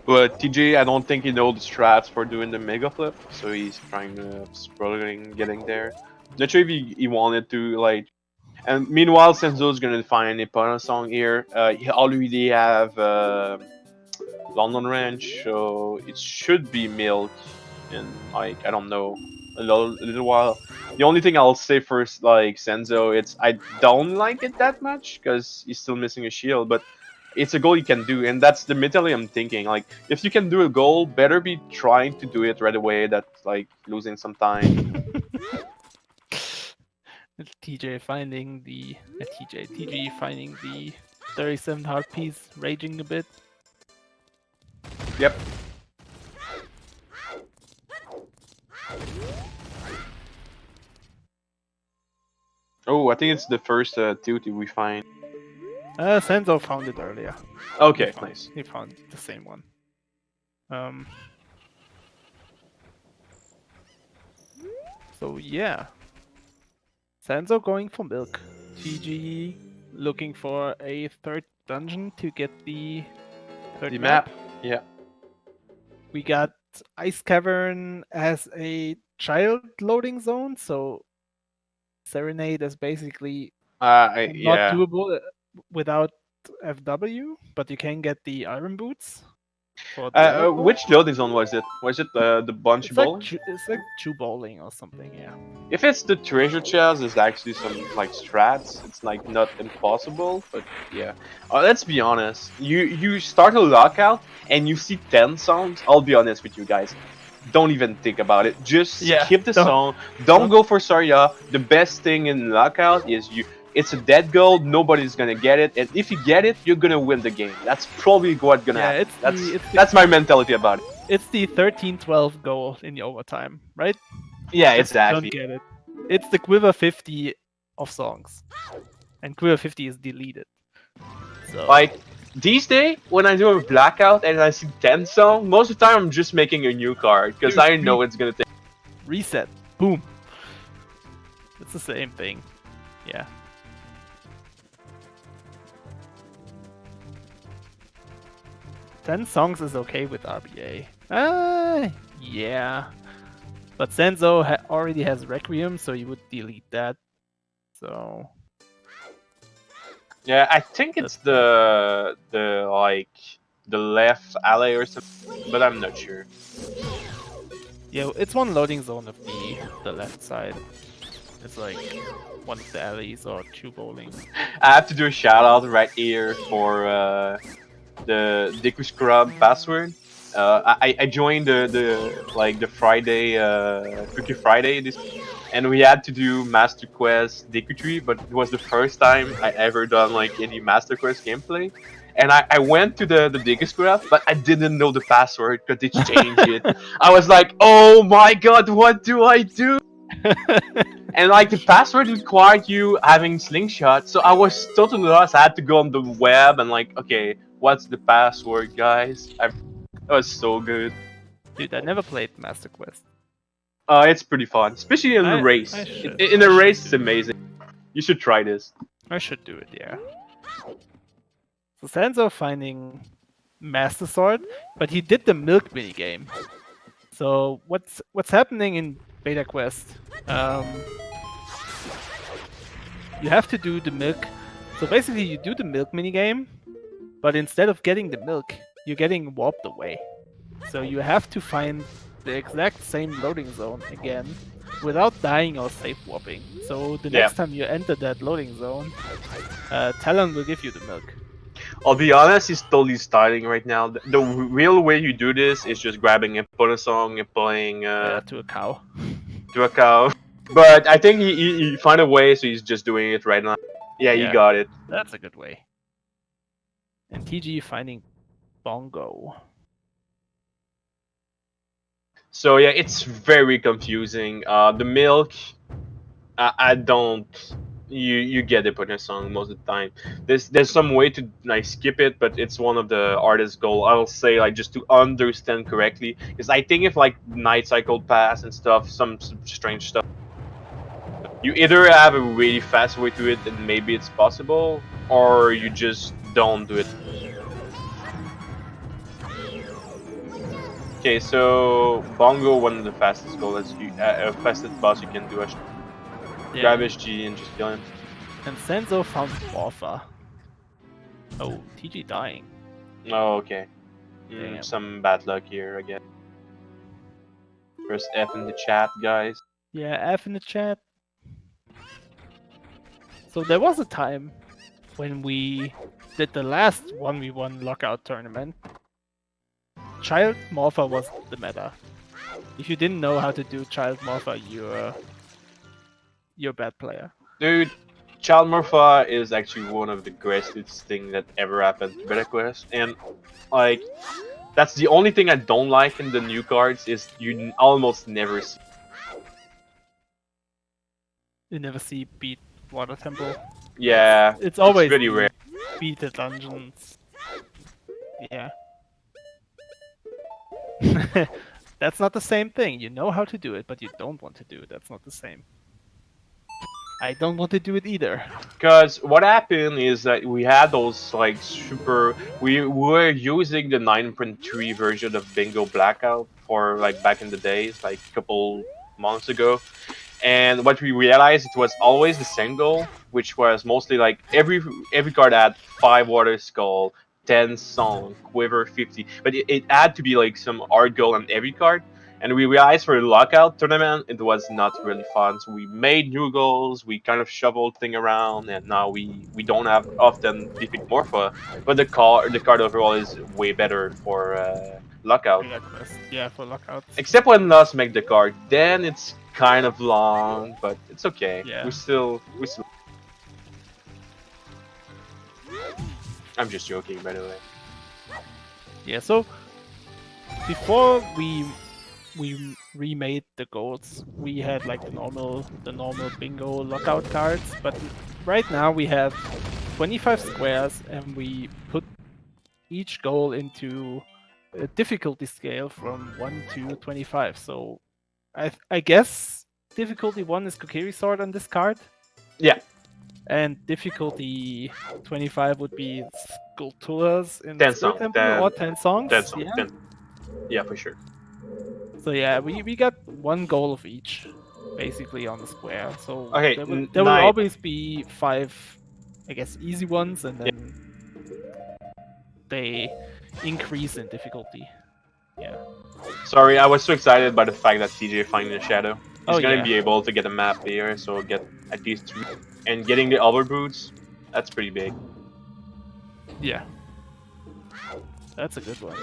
B: But TJ, I don't think he knows the strats for doing the Mega Flip, so he's trying to struggling getting there. Not sure if he wanted to like. And meanwhile, Senzo's gonna find a bonus song here. He already have London Ranch, so it should be Milk in like I don't know a little while. The only thing I'll say first, like Senzo, it's I don't like it that much because he's still missing a shield, but it's a goal you can do, and that's the mentality I'm thinking. Like if you can do a goal, better be trying to do it right away. That's like losing some time.
A: It's TG finding the 37 heart piece, raging a bit.
B: Yep. Oh, I think it's the first duty we find.
A: Sanzo found it earlier.
B: Okay, nice.
A: He found the same one. Um. So yeah, Sanzo going for milk. TG looking for a third dungeon to get the third
B: The
A: map.
B: map. Yeah.
A: We got Ice Cavern as a child loading zone, so Serenade is basically not
B: Yeah.
A: doable without FW, but you can get the Iron Boots for the yellow gold.
B: Which loading zone was it? Was it the Bunchy Bowling?
A: It's like Chew Bowling or something, yeah.
B: If it's the treasure chest, there's actually some like strats. It's like not impossible, but yeah. Let's be honest. You start a lockout and you see 10 songs. I'll be honest with you guys. Don't even think about it. Just skip the song. Don't go for Sarya. The best thing in lockout is you. It's a dead goal. Nobody's gonna get it, and if you get it, you're gonna win the game. That's probably what's gonna happen. That's my mentality about it.
A: It's the 13-12 goal in the overtime, right?
B: Yeah,
A: Just
B: exactly.
A: Don't get it. It's the Quiver 50 of songs, and Quiver 50 is deleted. So
B: like these days, when I do a blackout and I see 10 songs, most of the time I'm just making a new card because I know it's gonna take.
A: Reset. Boom. It's the same thing. Yeah. Ten songs is okay with RBA. Yeah. But Sanzo already has Requiem, so you would delete that. So
B: Yeah, I think it's the like the left alley or something, but I'm not sure.
A: yeah, it's one loading zone of the left side. It's like one of the alleys or two bowling.
B: I have to do a shout out right here for the Deku Scrub password. I joined the Friday Cookie Friday this, and we had to do Master Quest Deku Tree, but it was the first time I ever done like any Master Quest gameplay, And I went to the biggest graph, but I didn't know the password because they changed it. I was like, oh my god, what do I do? And like the password required you having slingshot, so I was totally lost. I had to go on the web and like, okay, what's the password, guys? That was so good.
A: Dude, I never played Master Quest.
B: It's pretty fun, especially in a
A: I
B: race.
A: should.
B: In
A: I
B: a
A: should
B: race, it's
A: do it.
B: amazing. You should try this.
A: I should do it, yeah. So Sanzeau finding Master Sword, but he did the milk minigame. So what's happening in Beta Quest? You have to do the milk. So basically, you do the milk minigame, but instead of getting the milk, you're getting warped away. So you have to find the exact same loading zone again, without dying or safe warping. So the next time you enter that loading zone, Talon will give you the milk.
B: I'll be honest, he's totally styling right now. The real way you do this is just grabbing a song and playing
A: To a cow.
B: to a cow. But I think he found a way, so he's just doing it right now. Yeah, you got it.
A: That's a good way. And TG finding Bongo.
B: So yeah, it's very confusing. The milk, I don't. You get it on a song most of the time. There's some way to like skip it, but it's one of the artist's goal. I'll say like just to understand correctly, because I think if like night cycle pass and stuff, some strange stuff. You either have a really fast way to it, and maybe it's possible, or you just don't do it. Okay, so Bongo, one of the fastest goals, fastest boss you can do. Grab SG and just kill him.
A: And Sanzeau found Morpha. Oh, TG dying.
B: Oh, okay.
A: Damn.
B: Some bad luck here, I guess. Press F in the chat, guys.
A: Yeah, F in the chat. So there was a time when we did the last 1v1 Lockout tournament. Child Morpha was the meta. If you didn't know how to do Child Morpha, you're a bad player.
B: Dude, Child Morpha is actually one of the greatest things that ever happened to Beta Quest, and like that's the only thing I don't like in the new cards is you almost never see.
A: You never see beat Water Temple.
B: Yeah,
A: it's always
B: really rare.
A: Beat the dungeons. Yeah. That's not the same thing. You know how to do it, but you don't want to do it. That's not the same. I don't want to do it either.
B: Because what happened is that we had those like super. We were using the 9.3 version of Bingo Blackout for like back in the days, like a couple months ago. And what we realized, it was always the same goal, which was mostly like every card had 5 Water Skull, 10 Song, Quiver 50, but it had to be like some art goal on every card. And we realized for the Lockout tournament, it was not really fun. So we made new goals, we kind of shoveled thing around, and now we don't have often defeat Morpha, but the card overall is way better for Lockout.
A: Yeah, for Lockout.
B: Except when Lost make the card, then it's kind of long, but it's okay.
A: Yeah.
B: We still. I'm just joking, by the way.
A: Yeah. So before we remade the goals, we had like the normal bingo lockout cards, but right now we have 25 squares and we put each goal into a difficulty scale from 1 to 25. So I guess difficulty 1 is Kokiri Sword on this card.
B: Yeah.
A: And difficulty 25 would be Sculptures in
B: 10
A: Spirit Temple, or 10 songs.
B: 10 songs.
A: Yeah.
B: 10. Yeah, for sure.
A: So yeah, we got 1 goal of each, basically, on the square. So
B: okay,
A: there will always be 5, I guess, easy ones, and then they increase in difficulty. Yeah.
B: Sorry, I was so excited by the fact that TJ finding the shadow. He's gonna
A: yeah.
B: be able to get a map here, so get at least 3. And getting the Elder Boots, that's pretty big.
A: Yeah. That's a good one.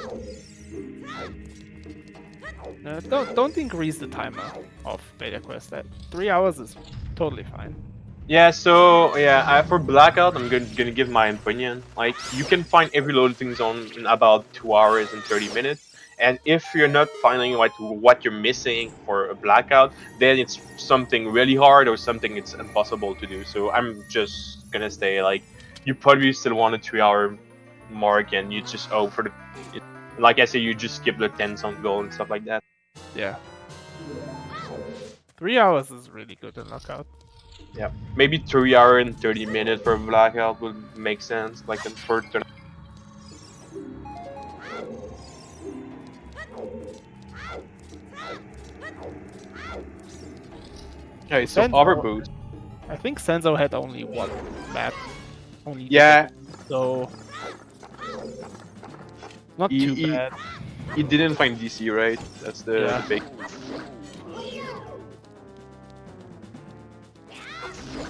A: Don't increase the timer of Beta Quest. That 3 hours is totally fine.
B: Yeah, so yeah, for Blackout, I'm gonna give my opinion. Like, you can find every loading zone in about 2 hours and 30 minutes, and if you're not finding like what you're missing for a Blackout, then it's something really hard or something it's impossible to do. So I'm just gonna say like, you probably still want a 3 hour mark, and you just for the, like I say, you just skip the 10 zone goal and stuff like that.
A: Yeah. 3 hours is really good in Lockout.
B: Yeah, maybe 3 hour and 30 minutes for Blackout would make sense, like in for tournament. Okay, so
A: Sanzeau,
B: Overboot.
A: I think Sanzeau had only one map, only
B: Yeah,
A: so not
B: he,
A: too
B: he
A: bad.
B: he didn't find DC, right? That's the
A: Yeah.
B: big.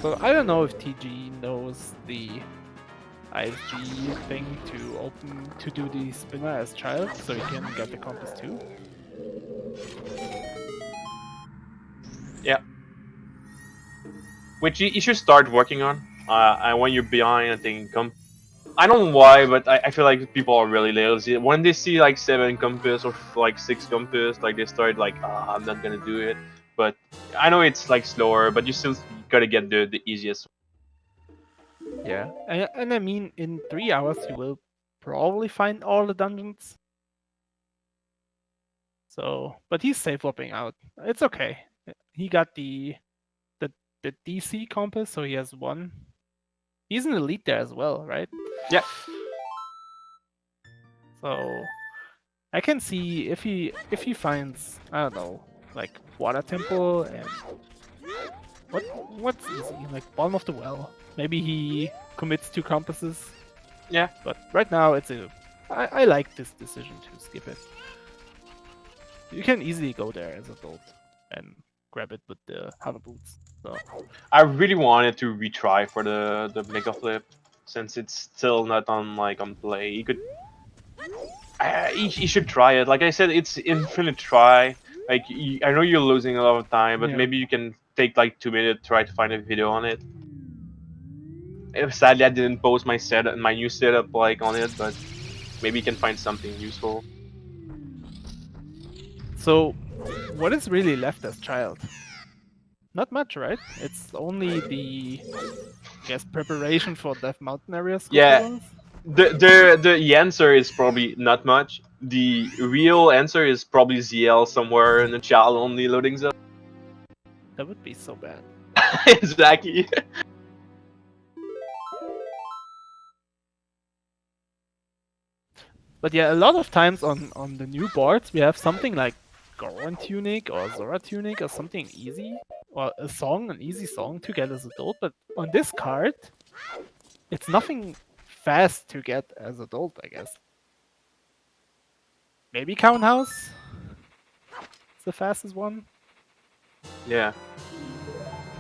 A: So I don't know if TG knows the ISG thing to do the spinner as child, so he can get the compass too.
B: Yeah, which you should start working on. And when you're behind, I think I don't know why, but I feel like people are really lazy. When they see like 7 compass or like 6 compass, like they start like, I'm not gonna do it. But I know it's like slower, but you still gotta get the easiest.
A: Yeah, and I mean, in 3 hours you will probably find all the dungeons. So, but he's safe swapping out. It's okay. He got the the DC compass, so he has one. He's an elite there as well, right?
B: Yeah.
A: So I can see if he finds, I don't know, like water temple and what's easy, like bottom of the well. Maybe he commits 2 compasses.
B: Yeah.
A: But right now I like this decision to skip it. You can easily go there as adult and grab it with the hover boots. So
B: I really wanted to retry for the Mega Flip, since it's still not on like on play. You could, you should try it. Like I said, it's infinite try. Like, I know you're losing a lot of time, but
A: yeah.
B: maybe you can take like 2 minutes, try to find a video on it. Sadly, I didn't post my new setup like on it, but maybe you can find something useful.
A: So what is really left as child? Not much, right? It's only the, I guess, preparation for Death Mountain areas.
B: Yeah, the answer is probably not much. The real answer is probably ZL somewhere in the child only loading zone.
A: That would be so bad.
B: Exactly.
A: But yeah, a lot of times on the new boards we have something like Goron Tunic or Zora Tunic or something easy, or an easy song to get as adult. But on this card, it's nothing fast to get as adult, I guess. Maybe Count House. It's the fastest one.
B: Yeah.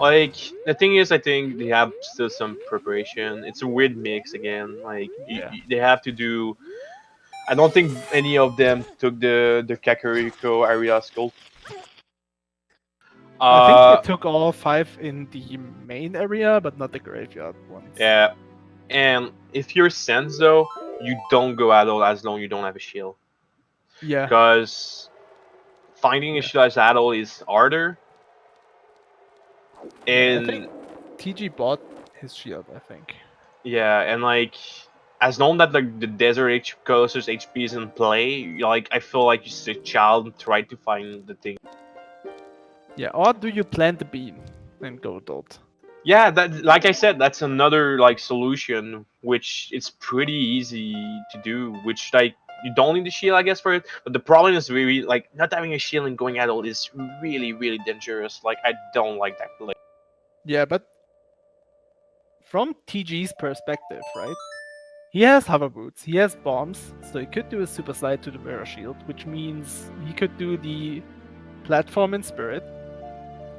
B: Like, the thing is, I think they have still some preparation. It's a weird mix again. Like,
A: Yeah.
B: they have to do. I don't think any of them took the Kakariko area sculpt.
A: I think they
B: Uh,
A: took all 5 in the main area, but not the graveyard ones.
B: yeah. And if you're Sanzeau, you don't go at all as long you don't have a shield.
A: Yeah.
B: Because finding a
A: Yeah.
B: shield as adult is harder.
A: Yeah. I
B: And
A: think TG bought his shield, I think.
B: yeah, and like, as long that like the desert coaster's HP is in play, like I feel like you sit child and try to find the thing.
A: Yeah, or do you plant the bean and go adult?
B: Yeah, that, like I said, that's another like solution, which it's pretty easy to do. Which, like, you don't need the shield, I guess, for it. But the problem is really like not having a shield and going adult is really dangerous. Like, I don't like that play.
A: Yeah, but from TG's perspective, right? He has hover boots, he has bombs, so he could do a super slide to the mirror shield, which means he could do the platform in spirit.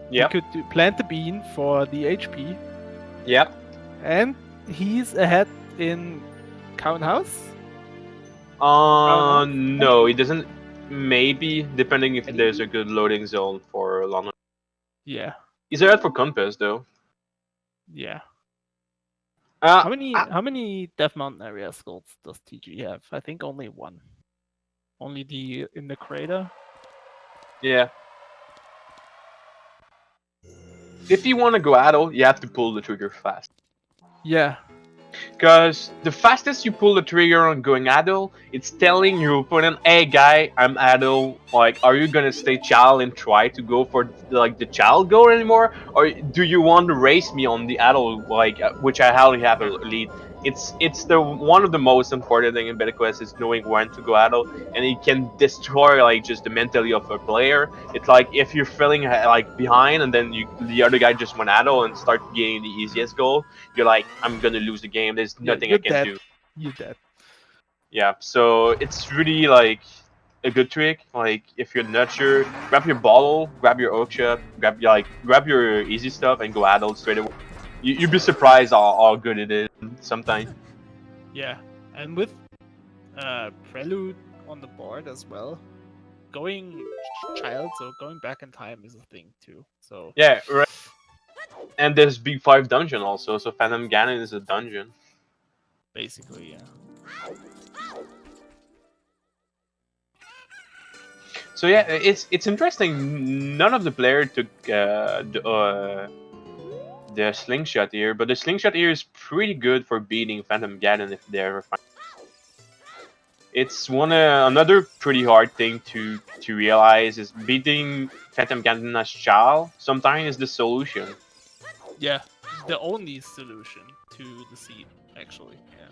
B: Yep.
A: He could plant the bean for the HP,
B: Yep.
A: and he's ahead in Count House.
B: No, it doesn't. Maybe, depending if there's a good loading zone for London.
A: Yeah.
B: Is there that for compass though?
A: Yeah.
B: Uh,
A: How many Death Mountain area skulls does TG have? I think only one. Only the in the crater.
B: yeah. If you want to go idle, you have to pull the trigger fast.
A: Yeah.
B: Because the fastest you pull the trigger on going idle, it's telling your opponent, "Hey guy, I'm idle. Like, are you gonna stay child and try to go for like the child goal anymore, or do you want to race me on the idle like which I hardly have a lead?" It's the one of the most important thing in Beta Quest is knowing when to go idle, and it can destroy like just the mentality of a player. It's like if you're feeling like behind, and then the other guy just went idle and start getting the easiest goal, you're like, I'm gonna lose the game. There's
A: Yeah.
B: nothing I
A: You're
B: can
A: dead.
B: do.
A: You're dead.
B: Yeah, so it's really like a good trick. Like if you're not sure, grab your bottle, grab your oak shot, grab your easy stuff and go adult straight away. You'd be surprised how good it is sometimes.
A: Yeah. And with Prelude on the board as well, going child, so going back in time is a thing too. So
B: Yeah, right. And there's Big Five dungeon also, so Phantom Ganon is a dungeon.
A: basically, yeah.
B: So yeah, it's interesting. None of the player took the slingshot here, but the slingshot here is pretty good for beating Phantom Ganon if they ever find. It's another pretty hard thing to realize is beating Phantom Ganon as child sometimes is the solution.
A: Yeah. The only solution to the seed, actually. Yeah.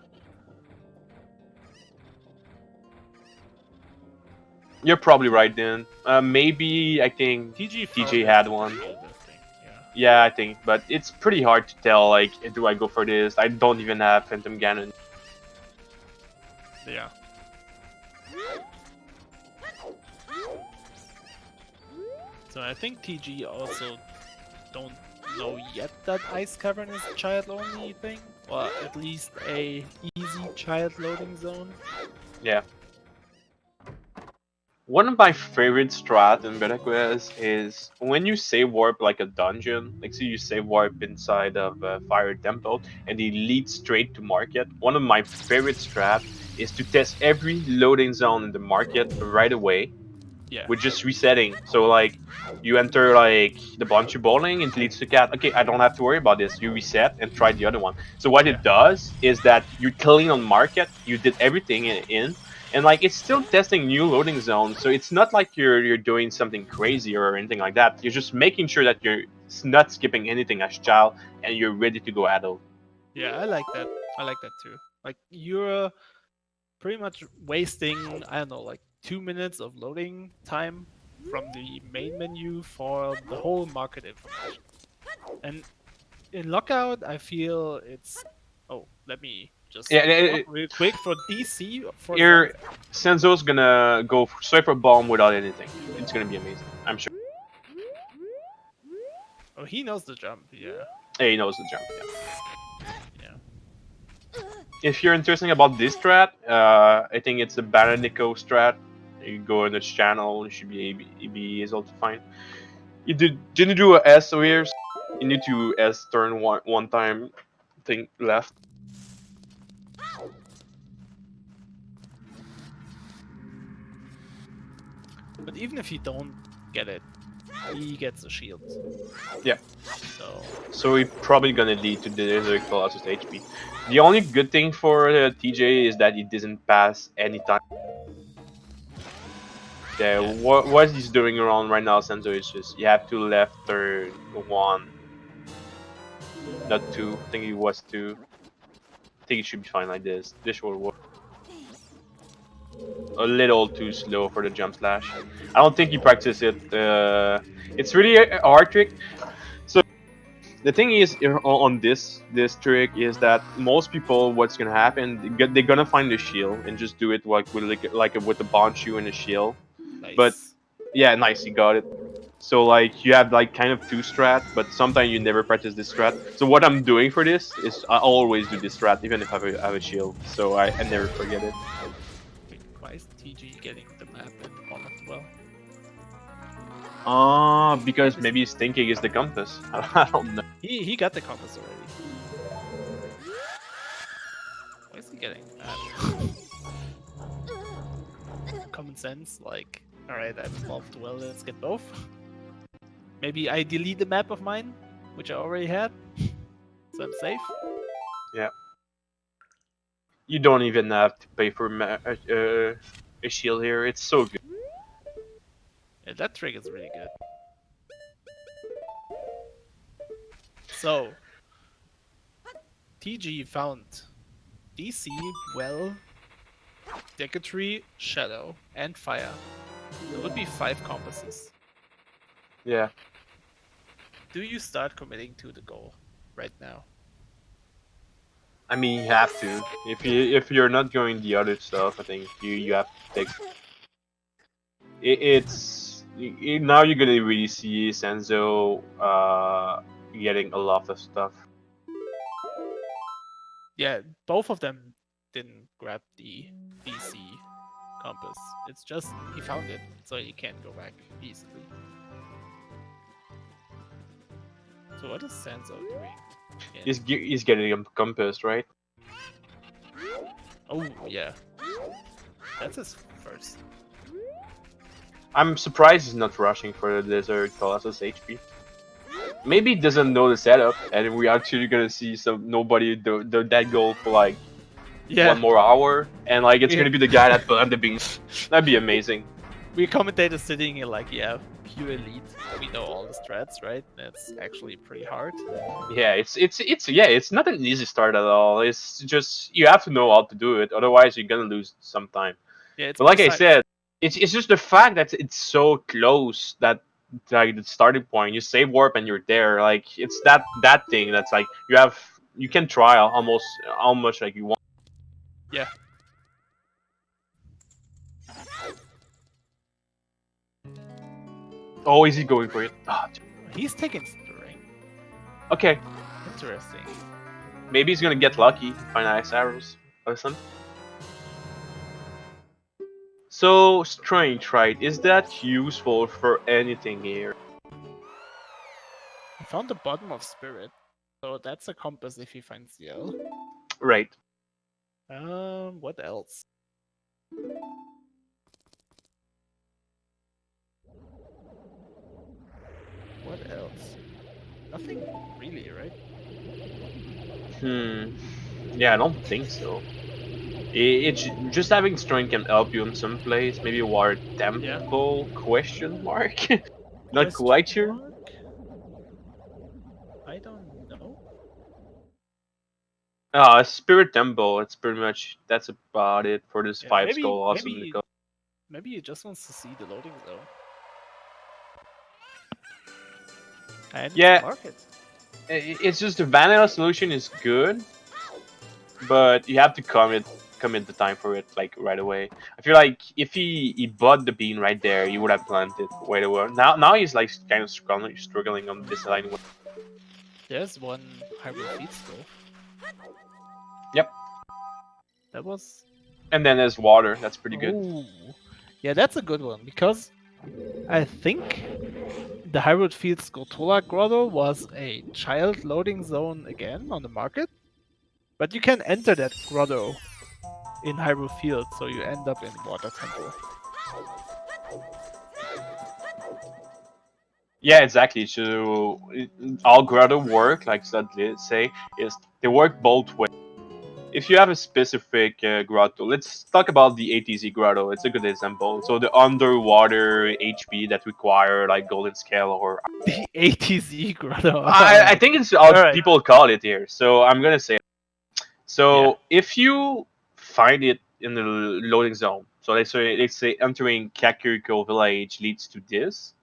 B: You're probably right, then. Maybe I think
A: TG
B: TJ
A: found it
B: had
A: with the
B: one.
A: shield, I think. Yeah.
B: Yeah, I think, but it's pretty hard to tell. Like, do I go for this? I don't even have Phantom Ganon.
A: Yeah. So I think TG also don't know yet that Ice Cavern is a child only thing, or at least a easy child loading zone.
B: Yeah. One of my favorite strat in Beta Quest is when you save warp like a dungeon, like say you save warp inside of a Fire Temple and it leads straight to market. One of my favorite strat is to test every loading zone in the market right away
A: Yeah.
B: with just resetting. So like you enter like the Bunchu Bowling and it leads to cat. Okay, I don't have to worry about this. You reset and try the other one. So what
A: Yeah.
B: it does is that you clean on market, you did everything in, and like it's still testing new loading zones. So it's not like you're doing something crazy or anything like that. You're just making sure that you're not skipping anything as child and you're ready to go adult.
A: Yeah, I like that. I like that too. Like you're pretty much wasting, I don't know, like 2 minutes of loading time from the main menu for the whole market information. And in Lockout, I feel it's. Oh, let me just
B: Yeah,
A: look real quick for DC for
B: here
A: Zenith.
B: Sanzeau's gonna go straight for bomb without anything. It's gonna be amazing. I'm sure.
A: Oh, he knows the jump. Yeah,
B: Hey, he knows the jump. Yeah.
A: yeah,
B: If you're interested about this strat, I think it's the Baranico strat. You go in this channel, you should be able to find. Didn't do a S here. You need to S turn one time. Thing left.
A: but even if you don't get it, he gets a shield.
B: Yeah.
A: So
B: So we're probably gonna lead to the Desert Colossus HP. The only good thing for TJ is that he doesn't pass any time. Yeah,
A: yeah,
B: what he's doing around right now, Sanzeau, is just you have to left turn one, not two. I think it was two. I think it should be fine like this. This will work. A little too slow for the jump slash. I don't think he practiced it. It's really a hard trick. So the thing is on this trick is that most people, what's gonna happen? They're gonna find the shield and just do it like with the Bonshu and the shield. But
A: nice.
B: yeah, nice, you got it. So like you have like kind of two strat, but sometimes you never practice this strat. So what I'm doing for this is I always do this strat, even if I have a shield. So I never forget it.
A: Wait, why is TG getting the map in on as well?
B: Because maybe his thinking is the compass. I don't know.
A: He got the compass already. Why is he getting that? Common sense, like, alright, I've evolved well, let's get both. Maybe I delete the map of mine, which I already had, so I'm safe.
B: Yeah. You don't even have to pay for a shield here. It's so good.
A: Yeah, that trick is really good. So, TG found DC, Well, Decatry, Shadow, and Fire. There would be 5 compasses.
B: Yeah.
A: Do you start committing to the goal right now?
B: I mean, you have to. If you're not going the other stuff, I think you have to take. Now you're gonna really see Sanzeau getting a lot of stuff.
A: Yeah, both of them didn't grab the DC compass. It's just he found it, so he can't go back easily. So what is Sanzo doing?
B: He's getting a compass, right?
A: Oh yeah, that's his first.
B: I'm surprised he's not rushing for the Desert Colossus HP. Maybe he doesn't know the setup, and we are actually gonna see nobody do that goal for like 1 more hour, and like it's gonna be the guy that burned the beans. That'd be amazing.
A: We commentators sitting here like, yeah, pure elite. We know all the strats, right? That's actually pretty hard.
B: Yeah, it's not an easy start at all. It's just you have to know how to do it, otherwise you're gonna lose some time.
A: Yeah, it's
B: but like I said, it's just the fact that it's so close that like the starting point, you save warp and you're there. Like it's that thing that's like you can try almost how much like you want.
A: Yeah.
B: Oh, is he going for it? Oh,
A: he's taking stirring.
B: Okay.
A: Interesting.
B: Maybe he's gonna get lucky, find ice arrows or something. So strange, right? Is that useful for anything here?
A: I found the bottom of spirit, so that's a compass if he finds Yell.
B: Right.
A: What else? What else? Nothing really, right?
B: Yeah, I don't think so. It's just having strength can help you in some place. Maybe water temple? Question mark? Not quite sure.
A: I don't know.
B: Spirit temple. It's pretty much that's about it for this 5 skull. Also,
A: maybe he just wants to see the loading zone. And
B: yeah,
A: market.
B: It's just the vanilla solution is good, but you have to commit the time for it like right away. I feel like if he bought the bean right there, he would have planted right away. Now he's like kind of struggling on this line.
A: There's one hybrid feed skull.
B: Yep.
A: That was.
B: And then there's water. That's pretty good.
A: Ooh. Yeah, that's a good one because I think the Hyrule Field Scotola Grotto was a child loading zone again on the market, but you can enter that grotto in Hyrule Field, so you end up in Water Temple.
B: Yeah, exactly. So all grotto work, like let's say, is they work both ways. If you have a specific grotto, let's talk about the ATZ grotto. It's a good example. So the underwater HP that require like golden scale or
A: the ATZ grotto.
B: I think it's how people call it here. So I'm gonna say. So if you find it in the loading zone, so let's say entering Kakuriko village leads to this,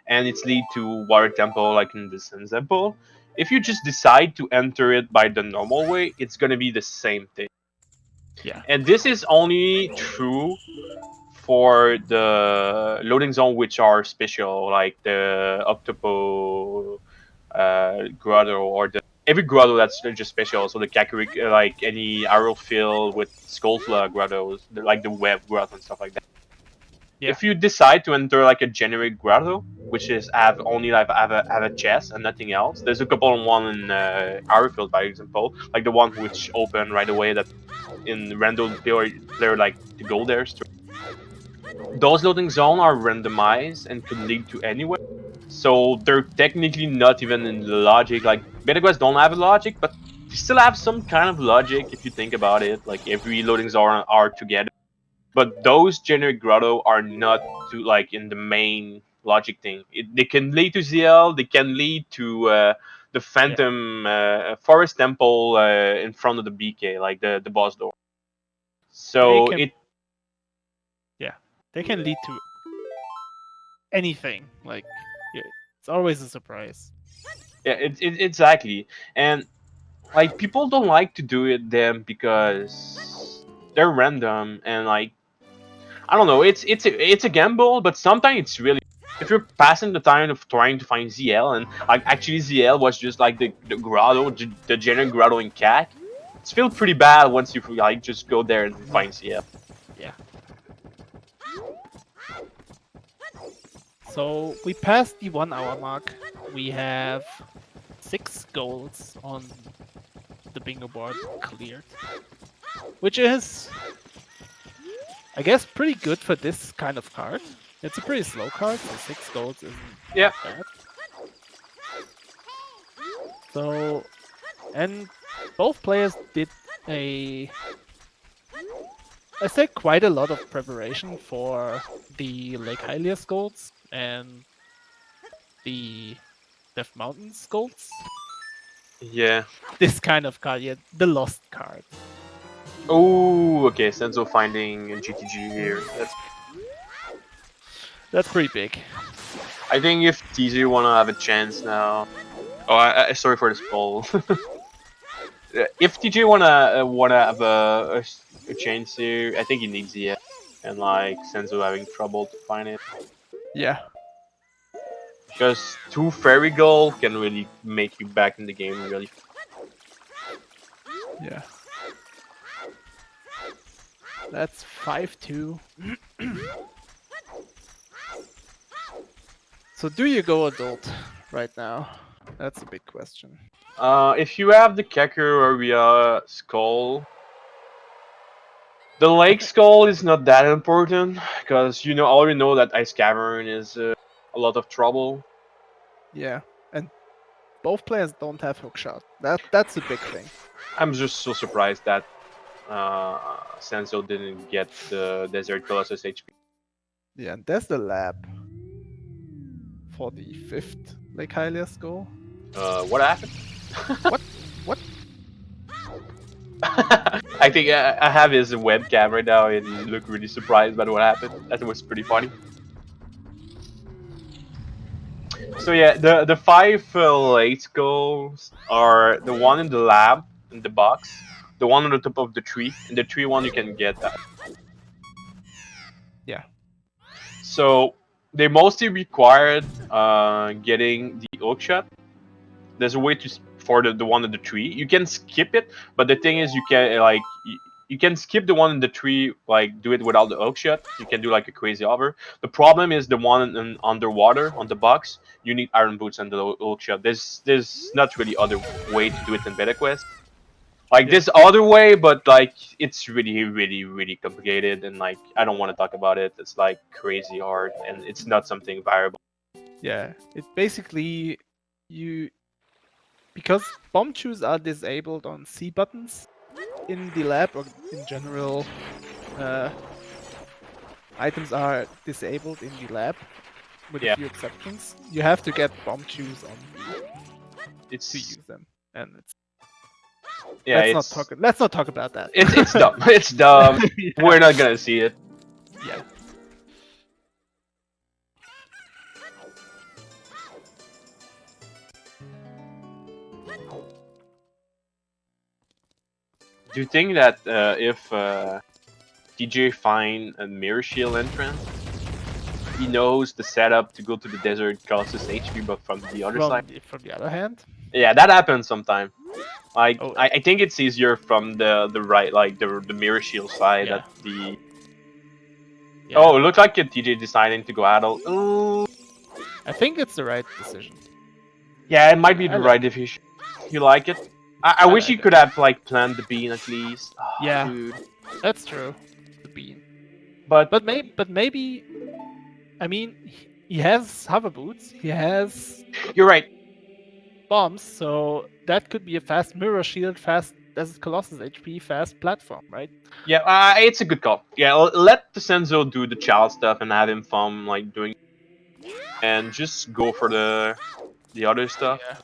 B: and it's lead to water temple like in this example. If you just decide to enter it by the normal way, it's gonna be the same thing.
A: Yeah.
B: And this is only true for the loading zone which are special, like the Octopo grotto or every grotto that's just special. So the Kakariko, like any arrow fill with Skullfla grottos, like the web grotto and stuff like that.
A: Yeah.
B: If you decide to enter like a generic grotto, which is have only like have a chest and nothing else, there's a couple of one in our field, by example, like the one which open right away that in random player like to go there. Those loading zones are randomized and could lead to anywhere. So they're technically not even in the logic. Like beta quests don't have a logic, but they still have some kind of logic if you think about it. Like every loading zone are together. But those generic grotto are not to like in the main logic thing. They can lead to ZL. They can lead to the Phantom Forest Temple in front of the BK, like the boss door.
A: They
B: So
A: can. Yeah, they can lead to anything. Like, yeah, it's always a surprise.
B: yeah, exactly. And like people don't like to do it them because they're random and like I don't know. It's a gamble, but sometimes it's really if you're passing the time of trying to find ZL and like actually ZL was just like the grotto, the generic grotto in CAC. It's feel pretty bad once you like just go there and find ZL.
A: Yeah. So we passed the 1 hour mark. We have 6 goals on the bingo board cleared, which is, I guess, pretty good for this kind of card. It's a pretty slow card, so 6 goals isn't
B: Yeah.
A: bad. So, and both players did a, I say, quite a lot of preparation for the Lake Hylias goals and the Death Mountains goals.
B: Yeah.
A: This kind of card, yeah, the lost card.
B: Oh, okay. Sanzeau finding GTG here.
A: That's pretty big.
B: I think if TJ wanna have a chance now. Oh, sorry for the spoil. If TJ wanna have a chance here, I think he needs the and like Sanzeau having trouble to find it
A: Yeah.
B: because 2 fairy gold can really make you back in the game really.
A: Yeah. That's 5-2. So do you go adult right now? That's a big question.
B: If you have the Kecker area skull, the lake skull is not that important because you know already know that Ice Cavern is a lot of trouble.
A: Yeah. And both players don't have hookshot. That's a big thing.
B: I'm just so surprised that Sanzo didn't get the Desert Colossus HP.
A: Yeah, and there's the lab for the 5th Lake Hylias goal.
B: What happened?
A: What? What?
B: I think I have his webcam right now, and he looked really surprised by what happened. That was pretty funny. So yeah, the 5 late goals are the one in the lab in the box, the one on the top of the tree, and the tree one you can get that.
A: Yeah.
B: So they mostly required getting the oak shot. There's a way to for the one in the tree. You can skip it, but the thing is you can like you can skip the one in the tree, like do it without the oak shot. You can do like a crazy hover. The problem is the one in underwater on the box. You need iron boots and the oak shot. There's not really other way to do it in beta quest. Like
A: Yeah.
B: this other way, but like it's really complicated, and like I don't want to talk about it. It's like crazy hard, and it's not something viable.
A: Yeah. It basically you because bomb chews are disabled on C buttons in the lab or in general items are disabled in the lab with
B: Yeah.
A: a few exceptions. You have to get bomb chews on you
B: It's
A: to use them. And it's
B: yeah,
A: let's not talk about that.
B: it's dumb. It's dumb.
A: Yeah.
B: We're not gonna see it.
A: Yeah.
B: Do you think that if DJ find a mirror shield entrance, he knows the setup to go to the desert Colossus HP, but from the other side?
A: From the other hand,
B: Yeah, that happens sometime. Like
A: Oh.
B: I think it's easier from the right, like the mirror shield side
A: Yeah.
B: that the
A: Yeah.
B: Oh, it looks like a TJ deciding to go adult. Ooh.
A: I think it's the right decision.
B: Yeah, it might be
A: I
B: the
A: like
B: right decision. You like it? I wish
A: like
B: you
A: it.
B: could have like planned the bean at least. Oh,
A: Yeah.
B: dude.
A: That's true. The bean.
B: But
A: But maybe. I mean, he has hover boots. He has
B: you're right.
A: bombs, so that could be a fast mirror shield, fast Desert Colossus HP, fast platform, right?
B: Yeah, it's a good call. Yeah, let the Sanzeau do the child stuff and have him fun like doing, and just go for the other stuff.
A: Yeah.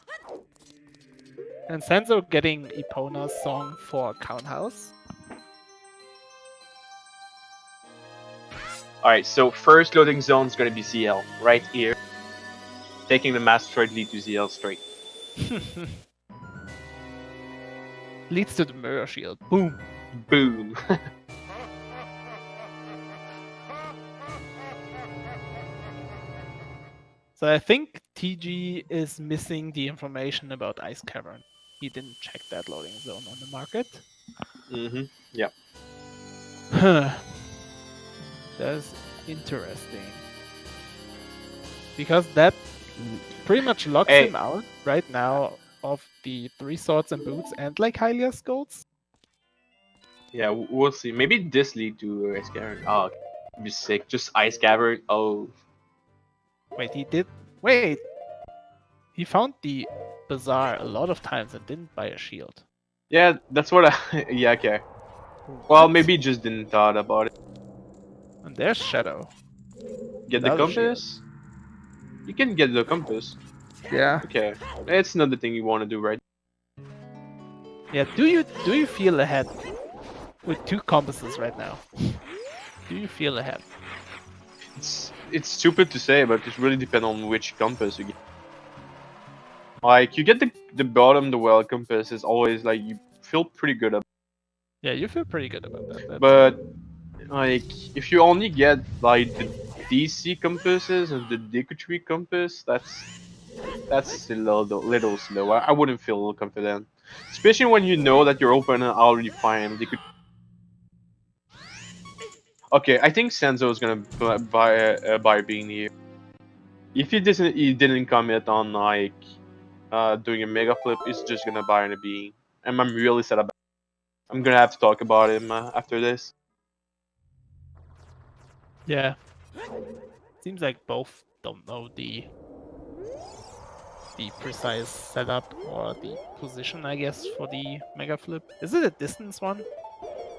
A: And Sanzo getting Epona's song for Count House.
B: All right, so first loading zone is gonna be ZL right here, taking the Masteroid lead to ZL straight.
A: Leads to the mirror shield. Boom.
B: Boom.
A: So I think TG is missing the information about Ice Cavern. He didn't check that loading zone on the market.
B: Yep.
A: That's interesting. Because that pretty much locks
B: Hey.
A: him out right now of the 3 swords and boots and like Hylia's golds.
B: Yeah, we'll see. Maybe this lead to Ice Cavern. Oh, it'd be sick. Just Ice Cavern. Oh.
A: Wait, he did. Wait! He found the bazaar a lot of times and didn't buy a shield.
B: Yeah, that's what I. Yeah, okay. Well, maybe he just didn't thought about it.
A: And there's Shadow.
B: Get the
A: Without a shield.
B: compass. You can get the compass.
A: Yeah.
B: Okay, it's another thing you want to do, right?
A: Yeah, do you feel ahead with 2 compasses right now? Do you feel ahead?
B: It's stupid to say, but it really depends on which compass you get. Like you get the bottom, the well compass is always like you feel pretty good about.
A: Yeah, you feel pretty good about that. That's
B: But like if you only get like the DC compasses and the Deku compass, that's a little slow. I wouldn't feel confident, especially when you know that your opponent already find Deku. Okay, I think Sanzo is gonna buy being here. If he didn't commit on like doing a mega flip, he's just gonna buy a being, and I'm really sad about. I'm gonna have to talk about him after this.
A: Yeah. Seems like both don't know the precise setup or the position, I guess, for the mega flip. Is it a distance one?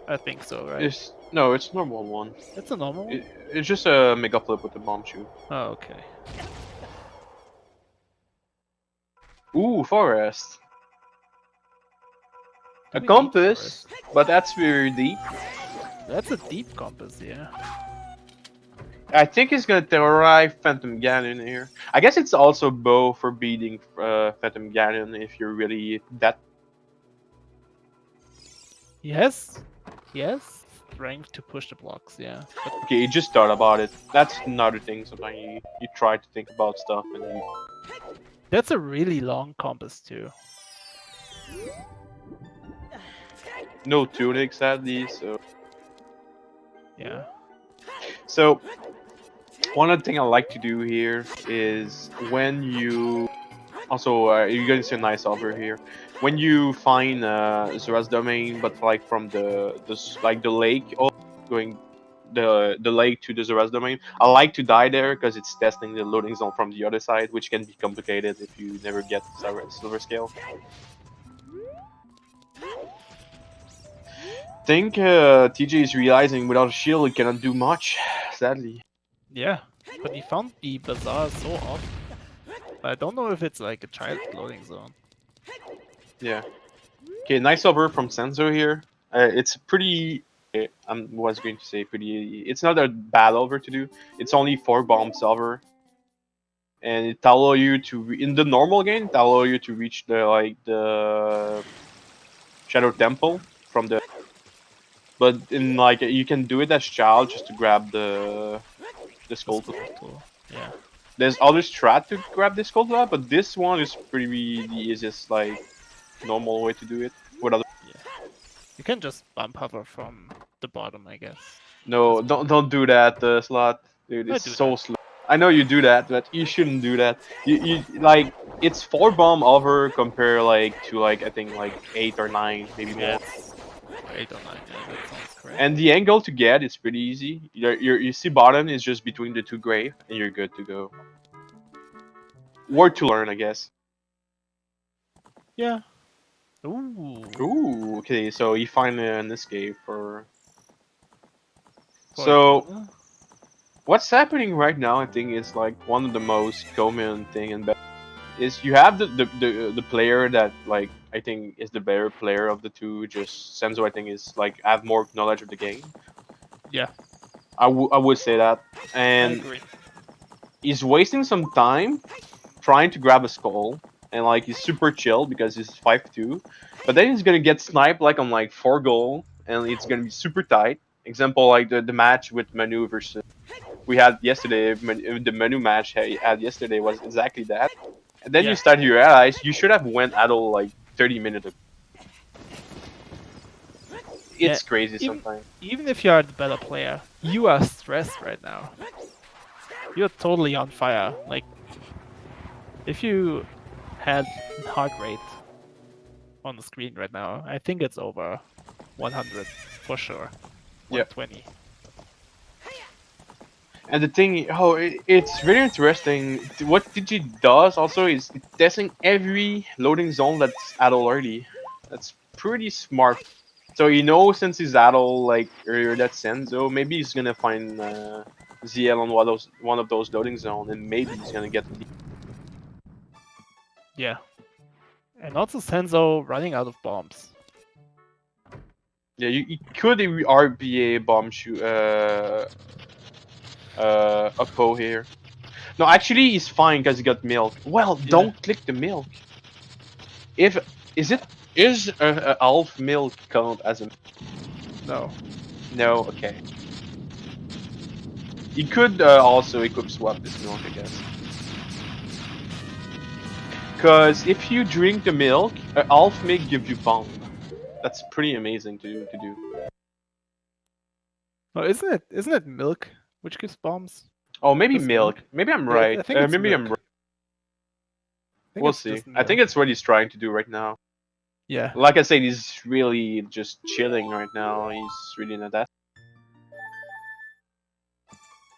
A: I think so, right?
B: It's normal one.
A: It's a normal one?
B: It's just a mega flip with a bomb shoot.
A: Oh, okay.
B: Ooh, forest. A
A: Doing deep
B: compass,
A: forest.
B: but that's very deep.
A: That's a deep compass, yeah.
B: I think he's gonna terrorize Phantom Ganon here. I guess it's also bow for beating Phantom Ganon if you're really that.
A: He has strength to push the blocks, yeah. But
B: Okay, you just thought about it. That's another thing. Sometimes you try to think about stuff and you.
A: that's a really long compass too.
B: No tunic, sadly.
A: Yeah.
B: So one other thing I like to do here is when you also you're gonna see a nice offer here. When you find Zora's domain, but like from the lake, or going the lake to the Zora's domain, I like to die there because it's testing the loading zone from the other side, which can be complicated if you never get silver scale. Think TJ is realizing without a shield he cannot do much, sadly.
A: Yeah. But he found the bazaar so off. But I don't know if it's like a child loading zone.
B: Yeah. Okay, nice over from Sanzeau here. It's pretty. I was going to say pretty. It's not a bad over to do. It's only 4 bombs over, and it allow you to in the normal game. It allow you to reach the Shadow Temple from the. But in like you can do it as child just to grab the skull.
A: Yeah.
B: There's other strat to grab this skull, but this one is pretty the easiest like normal way to do it. Without
A: You can just bump hover from the bottom, I guess.
B: No, don't do that, Slot. Dude,
A: I
B: it's
A: do
B: so
A: that.
B: slow. I know you do that, but you shouldn't do that. You like it's 4 bomb over compare like to like I think like 8 or 9, maybe
A: Yeah,
B: more.
A: it's 8 or 9. Yeah, that sounds correct.
B: And the angle to get is pretty easy. You see bottom is just between the 2 grave, and you're good to go. Word to learn, I guess.
A: Yeah. Ooh.
B: Ooh, okay, so you find an escape for.
A: For a
B: So
A: corner.
B: what's happening right now, I think, is like one of the most common thing in best is you have the player that like I think is the better player of the two. Just Sanzeau, I think, is like have more knowledge of the game.
A: Yeah,
B: I would say that,
A: I
B: and
A: agree.
B: he's wasting some time trying to grab a skull, and like he's super chill because he's 5'2", but then he's gonna get sniped like on like 4 goal, and it's gonna be super tight. Example like the match with Manu versus we had yesterday. The Manu match I had yesterday was exactly that. And then you
A: Yeah.
B: start to realize you should have went idle like 30 minutes ago.
A: Yeah.
B: It's crazy
A: Even
B: sometimes.
A: even if you are the better player, you are stressed right now. You're totally on fire. Like, if you had heart rate on the screen right now, I think it's over 100 for sure.
B: Yeah.
A: 120.
B: And the thing, it's very interesting. What DG does also is testing every loading zone that's idle already. That's pretty smart. So since he's idle like earlier that Sanzeau, maybe he's gonna find ZL on one of those loading zone, and maybe he's gonna get the.
A: Yeah. And also Sanzeau running out of bombs.
B: Yeah, you could RBA bomb shoot Oppo here. No, actually, he's fine because he got milk. Well,
A: Yeah.
B: don't click the milk. If is it is a half milk count as a
A: No.
B: no? Okay. You could also equip swap this milk, I guess. Because if you drink the milk, half milk gives you bomb. That's pretty amazing to do.
A: No, isn't it milk which gives bombs?
B: Oh, maybe
A: Just
B: milk.
A: milk?
B: Maybe I'm
A: Yeah,
B: right.
A: I think it's
B: Maybe I'm
A: milk.
B: right.
A: I think
B: We'll
A: it's
B: see.
A: just
B: I think
A: milk.
B: it's what he's trying to do right now.
A: Yeah.
B: Like I said, he's really just chilling right now. He's really not that.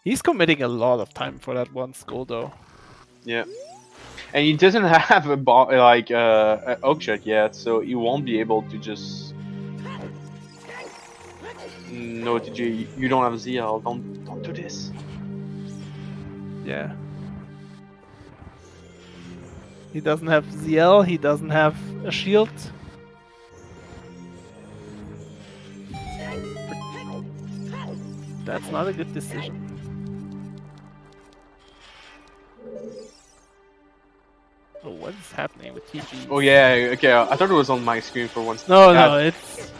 A: He's committing a lot of time for that one skull though.
B: Yeah. And he doesn't have a oak shot yet, so he won't be able to just. No, TJ, you don't have ZL. Don't do this.
A: Yeah. He doesn't have ZL, he doesn't have a shield. That's not a good decision. Oh, what is happening with TG?
B: Oh yeah, okay. I thought it was on my screen for once.
A: No,
B: Yeah.
A: no, it's...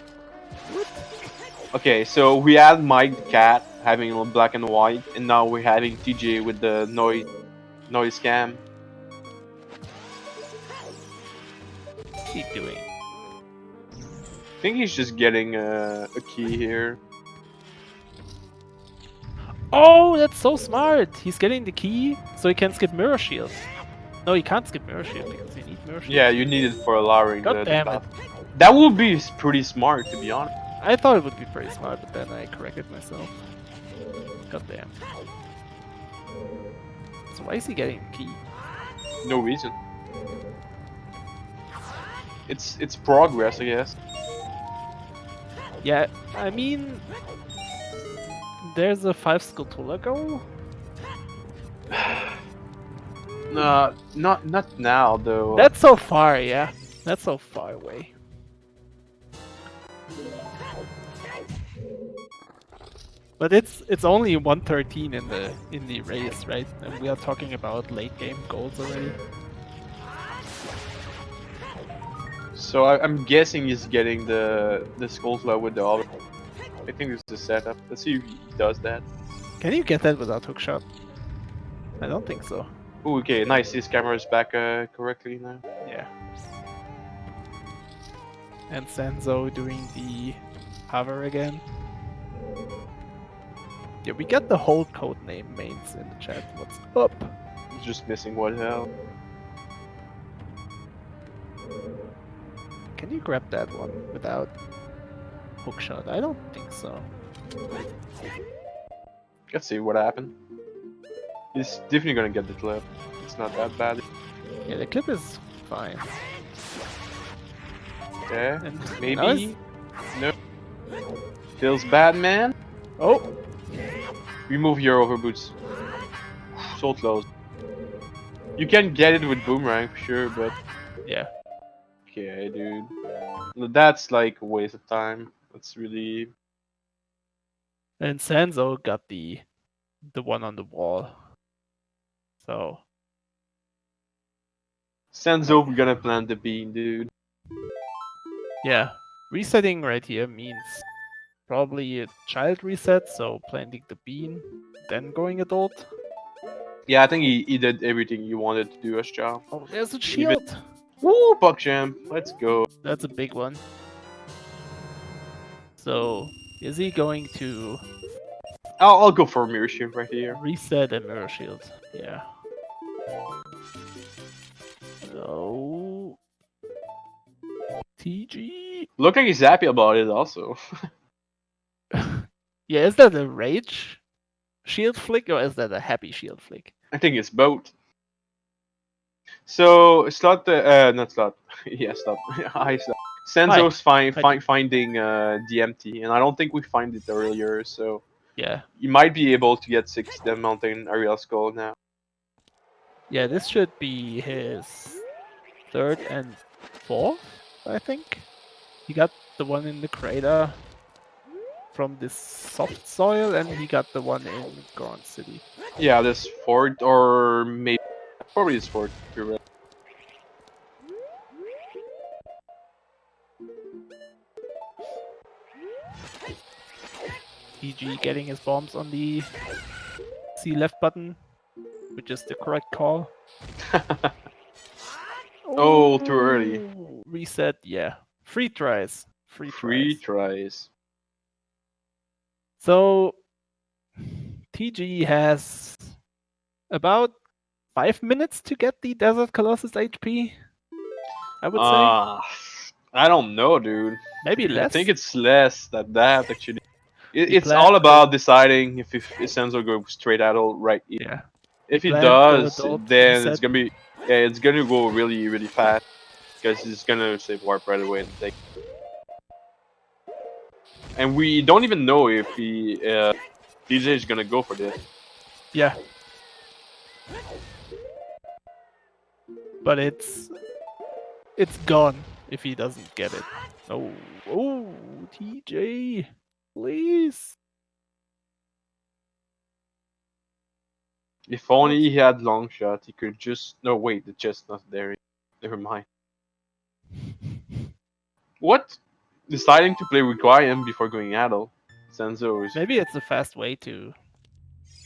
B: Okay, so we had Mike the cat having a black and white, and now we're having TJ with the noise cam.
A: What's he doing?
B: I think he's just getting a key here.
A: Oh, that's so smart! He's getting the key so he can skip Mirror Shield. No, he can't skip Mirror Shield because you need Mirror Shield.
B: Yeah, you need it for allowing
A: God
B: the
A: damn
B: path.
A: it.
B: That would be pretty smart, to be honest.
A: I thought it would be pretty smart, but then I corrected myself. God damn. So why is he getting the key?
B: No reason. It's progress, I guess.
A: Yeah, I mean... There's a 5 Skulltula goal?
B: No, not now though.
A: That's so far, yeah. That's so far away. But it's only 113 in the race, right? And we are talking about late game goals already.
B: So I'm guessing he's getting the skull flow with the other. I think this is the setup. Let's see if he does that.
A: Can you get that without hookshot? I don't think so.
B: Ooh, okay, nice. His camera is back correctly now.
A: Yeah. And Sanzeau doing the hover again. Yeah, we got the whole codename mains in the chat. What's up?
B: It's just missing what hell.
A: Can you grab that one without hookshot? I don't think so.
B: Let's see what happened. He's definitely gonna get the clip. It's not that bad.
A: Yeah, the clip is fine.
B: Okay.
A: And now
B: Maybe. No. Feels bad, man.
A: Oh!
B: Remove your overboots. So close. You can get it with boomerang for sure, but
A: Yeah.
B: okay, dude. That's like a waste of time. That's really.
A: And Sanzeau got the one on the wall. So
B: Sanzeau gonna plant the bean, dude.
A: yeah. Resetting right here means probably a child reset, so planting the bean, then going adult.
B: Yeah, I think he did everything you wanted to do as job.
A: Oh, there's a
B: Even-
A: shield!
B: Woo, PogChamp. Let's go.
A: That's a big one. So, is he going to
B: I'll go for a mirror shield right here.
A: reset a mirror shield? Yeah. Oh. TG.
B: Look like he's happy about it also.
A: Yeah, is that a rage shield flick or is that a happy shield flick?
B: I think it's both. So slot not slot. Yeah, slot. Hi slot. Sanzo's finding the empty, and I don't think we find it earlier, so
A: Yeah.
B: you might be able to get 6 the mountain Ariel skull now.
A: Yeah, this should be his third and fourth, I think. He got the one in the crater from this soft soil, and he got the one in Grand City.
B: Yeah, this fort or maybe probably this fort. You're right.
A: TG getting his bombs on the C left button, which is the correct call.
B: Oh, too early.
A: Reset, yeah. Free tries.
B: Free tries.
A: So, TG has about 5 minutes to get the Desert Colossus HP, I would say.
B: I don't know, dude.
A: Maybe
B: I
A: less.
B: think it's less than that actually.
A: He
B: It's
A: planned
B: all
A: to-
B: about deciding if Senzo go straight adult right.
A: Yeah.
B: If he
A: planned to go
B: does,
A: adult,
B: then
A: reset.
B: it's gonna be it's gonna go really really fast because he's gonna save warp right away and take. And we don't even know if he DJ is gonna go for this.
A: Yeah. But it's gone if he doesn't get it. Oh, TJ, please.
B: If only he had long shot, he could just. No, wait, the chest's not there. Never mind. What? Deciding to play Requiem before going adult. Sanzo is.
A: Maybe it's a fast way to.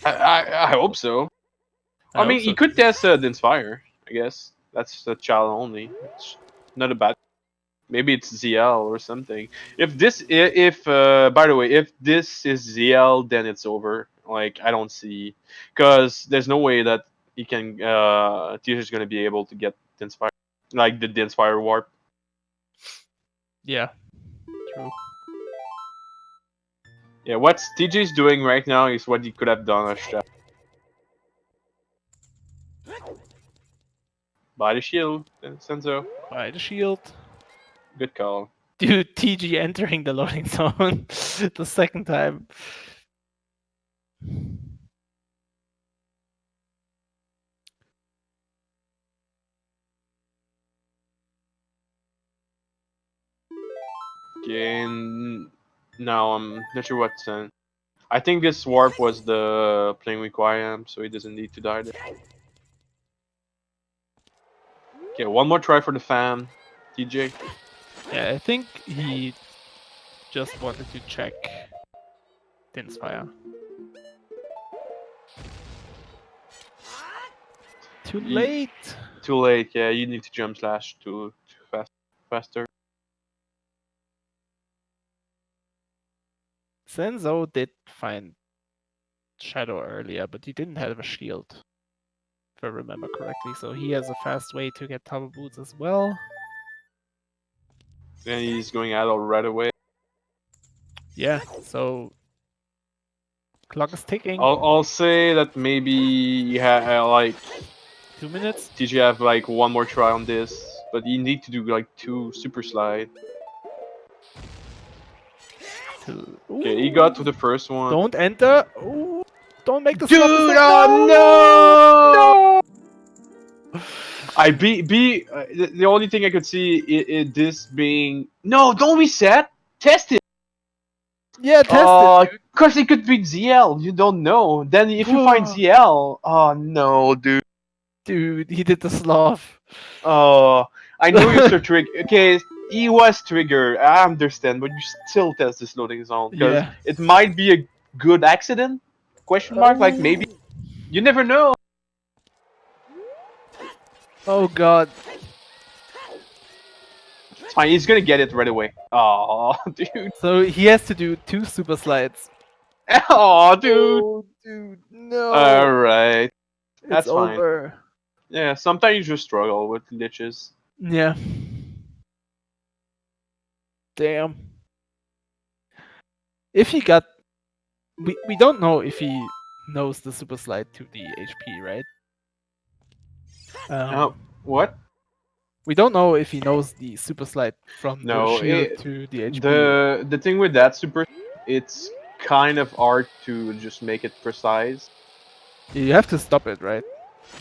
B: I hope so. I mean, he could test the Inspire, I guess. That's a child only. It's not a bad. Maybe it's ZL or something. If this, if by the way, if this is ZL, then it's over. Like I don't see, because there's no way that he can. Teacher's gonna be able to get the Inspire, like the Inspire warp.
A: Yeah. True.
B: Yeah, what TJ's doing right now is what he could have done as Chef. Buy the shield, Sanzo.
A: Buy the shield.
B: Good call.
A: Dude, TG entering the loading zone the second time.
B: Okay, and now I'm not sure what's I think this warp was the playing Requiem, so he doesn't need to die there. Okay, one more try for the fam, TJ.
A: Yeah, I think he just wanted to check Din's fire. Too late.
B: Too late. Yeah, you need to jump slash too faster.
A: Sanzeau did find Shadow earlier, but he didn't have a shield, if I remember correctly. So he has a fast way to get double boots as well.
B: And he's going out right away.
A: Yeah, so clock is ticking.
B: I'll say that maybe you have like
A: 2 minutes.
B: TJ have like one more try on this, but you need to do like 2 super slide. Okay, he got to the first one.
A: Don't enter. Ooh, don't make the
B: Dude,
A: slot mistake.
B: oh
A: No!
B: I the only thing I could see is this being no, don't reset. Test it.
A: Yeah, test it.
B: Cause it could be ZL. You don't know. Then if you find
A: Whoa.
B: ZL, oh no, dude.
A: Dude, he did the sloth.
B: Oh, I know you're trigger. Okay, he was triggered. I understand, but you still test this loading zone because
A: Yeah.
B: it might be a good accident. Question mark? Like maybe you never know.
A: Oh god.
B: It's fine. He's gonna get it right away. Oh, dude.
A: So he has to do 2 super slides.
B: Oh, dude.
A: Oh, dude, no.
B: All right. That's
A: it's
B: fine.
A: over.
B: Yeah, sometimes you just struggle with glitches.
A: Yeah. Damn. If he got... We don't know if he knows the super slide to the HP, right?
B: What?
A: We don't know if he knows the super slide from
B: No,
A: the shield to the HP.
B: The thing with that super, it's kind of hard to just make it precise.
A: You have to stop it, right?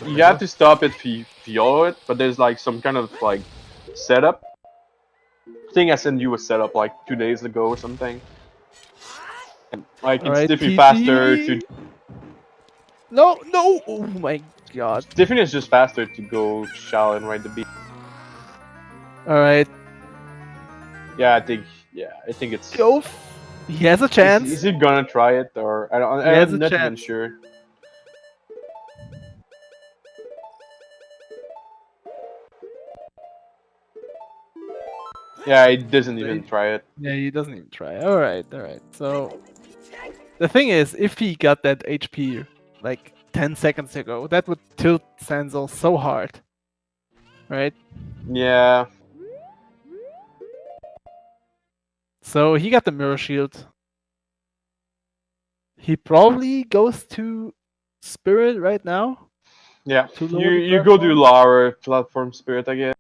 B: You have to stop it if you feel it, but there's like some kind of like setup. I think I sent you a setup like 2 days ago or something. And, like it's definitely faster to.
A: No! Oh my god.
B: Definitely it's just faster to go shallow and ride the beat.
A: Alright.
B: Yeah, I think it's.
A: Go! He has a chance.
B: Is he gonna try it or I'm not even sure. Yeah, he doesn't even try it.
A: Yeah, he doesn't even try. Alright. So the thing is, if he got that HP like 10 seconds ago, that would tilt Sanzeau so hard. Right?
B: Yeah.
A: So he got the mirror shield. He probably goes to Spirit right now.
B: Yeah. You go do lower platform Spirit, I guess.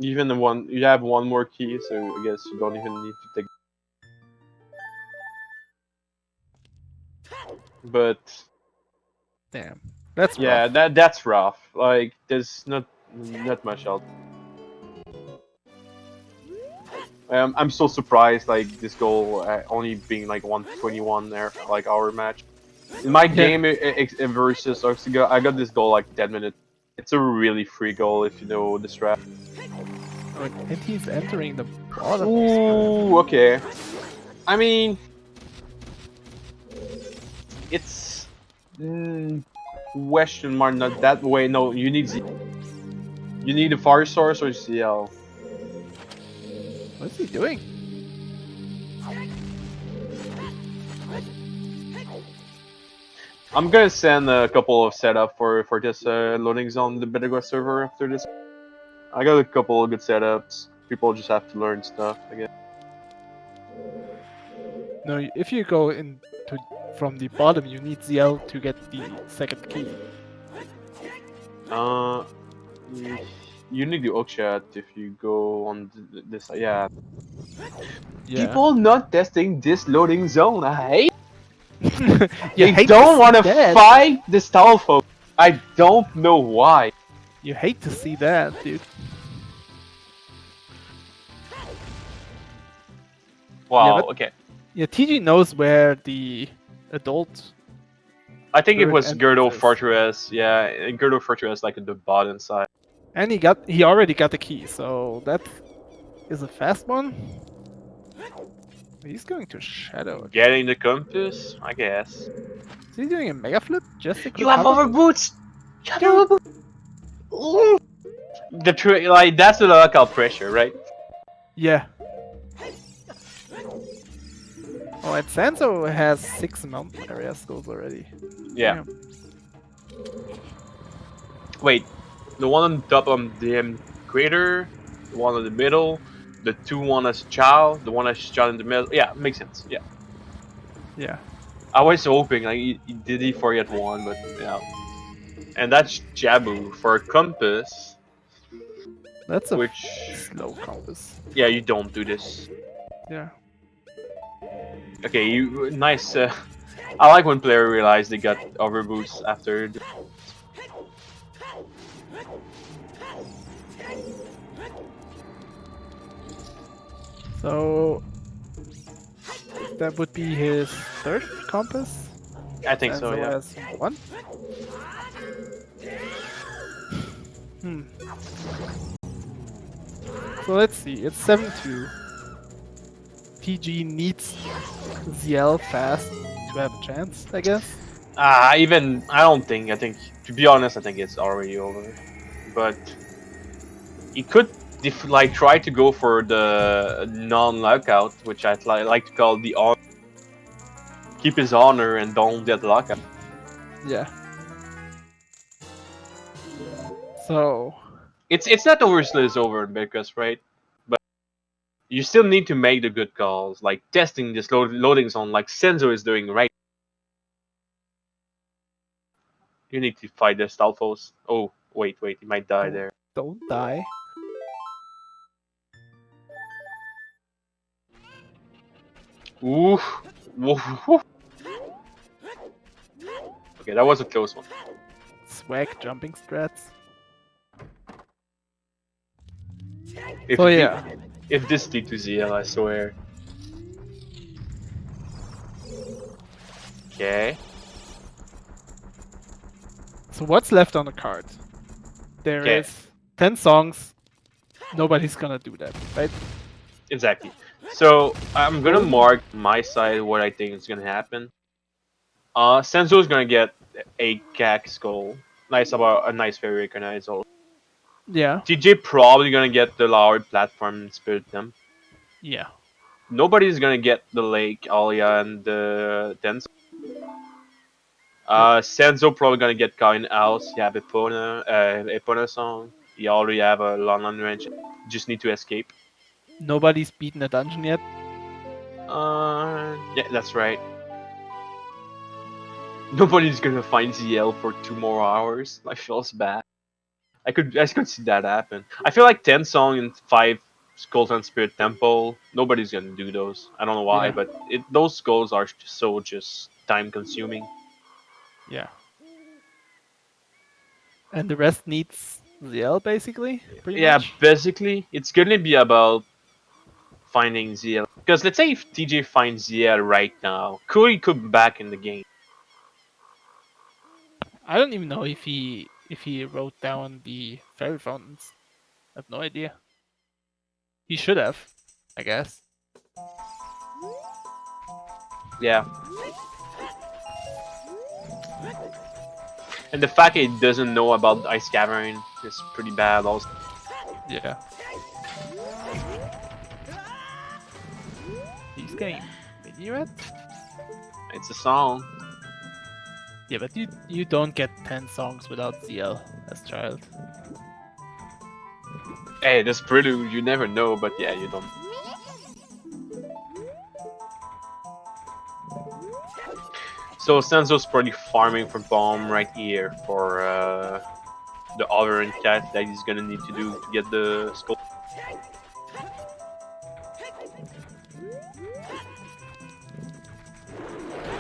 B: Even you have one more key, so I guess you don't even need to take. But
A: damn, that's
B: yeah,
A: rough.
B: that's rough. Like there's not much else. I'm so surprised, like this goal only being like 121 there, like our match. In my game versus Oxiga, I got this goal like 10 minutes. It's a really free goal if you know the strat.
A: And he's entering the bottom.
B: Ooh, okay. I mean, it's question mark, not that way. No, you need you need a fire source or CL.
A: What's he doing?
B: I'm gonna send a couple of setup for this loading zone, the Bedego server after this. I got a couple of good setups. People just have to learn stuff, I guess.
A: No, if you go from the bottom, you need ZL to get the second key.
B: You need the Oakshot if you go on this. Yeah.
A: Yeah.
B: People not testing this loading zone. I hate.
A: You
B: they don't want to fight the style folk. I don't know why.
A: You hate to see that, dude.
B: Wow.
A: Yeah,
B: okay.
A: Yeah, TG knows where the adult.
B: I think it was Gerdo Fortress. Yeah, Gerdo Fortress, like at the bottom side.
A: And he already got the key, so that is a fast one. He's going to Shadow.
B: Getting the compass, I guess.
A: Is he doing a mega flip? Just to
B: you have over boots. You have over boots. Like that's the lockout pressure, right?
A: Yeah. Oh, and Sanzeau has 6 mountain area skulls already.
B: Yeah.
A: Damn.
B: Wait, the one on top of the crater, the one in the middle, the two one as child, the one as child in the middle. Yeah, makes sense. Yeah.
A: Yeah.
B: I was hoping like did he forget one, but yeah. And that's Jabu for compass,
A: That's a
B: which
A: slow compass.
B: yeah, you don't do this.
A: Yeah.
B: Okay, you nice. I like when player realize they got overboots after.
A: So that would be his third compass.
B: I think so.
A: Sanzeau
B: Yeah.
A: has 1. Hmm. So let's see. It's 7-2. TG needs ZL fast to have a chance, I guess.
B: Even I don't think. I think to be honest, I think it's already over. But he could like try to go for the non-lockout, which I like to call the honor. Keep his honor and don't get lockout.
A: Yeah. So
B: It's not over till it's over because right, but you still need to make the good calls, like testing this loading zone, like Sanzeau is doing right. You need to fight the Stalfos. Oh wait, he might die there.
A: don't die.
B: Ooh, woof. Okay, that was a close one.
A: Swag jumping strats.
B: If
A: So yeah.
B: if this lead to ZL, I swear. Okay.
A: So what's left on the card? There
B: Okay.
A: is 10 songs. Nobody's gonna do that, right?
B: Exactly. So I'm gonna mark my side what I think is gonna happen. Sanzo is gonna get a CAC skull. Nice about a nice very recognized also.
A: Yeah.
B: TJ probably gonna get the lowered platform and spirit them.
A: Yeah.
B: Nobody's gonna get the lake, Alia, and the Tenso. Sanzo probably gonna get Kain House. You have Epona song. You already have a long range. Just need to escape.
A: Nobody's beaten a dungeon yet.
B: Yeah, that's right. Nobody's gonna find ZL for 2 more hours. I feels bad. I could see that happen. I feel like 10 song and 5 skulls and spirit temple. Nobody's gonna do those. I don't know why,
A: Yeah.
B: but those skulls are so just time consuming.
A: Yeah. And the rest needs ZL basically, pretty
B: Yeah,
A: much.
B: basically, it's gonna be about finding ZL. Because let's say if TJ finds ZL right now, could he come back in the game?
A: I don't even know if he wrote down the fairy fountains. I have no idea. He should have, I guess.
B: Yeah. And the fact he doesn't know about the Ice Cavern is pretty bad also.
A: Yeah. He's getting Minuet?
B: It's a song.
A: Yeah, but you don't get 10 songs without ZL as child.
B: Hey, this prelude, you never know, but yeah, you don't. So Sanzo's probably farming for bomb right here for the other cat that he's gonna need to do to get the skull.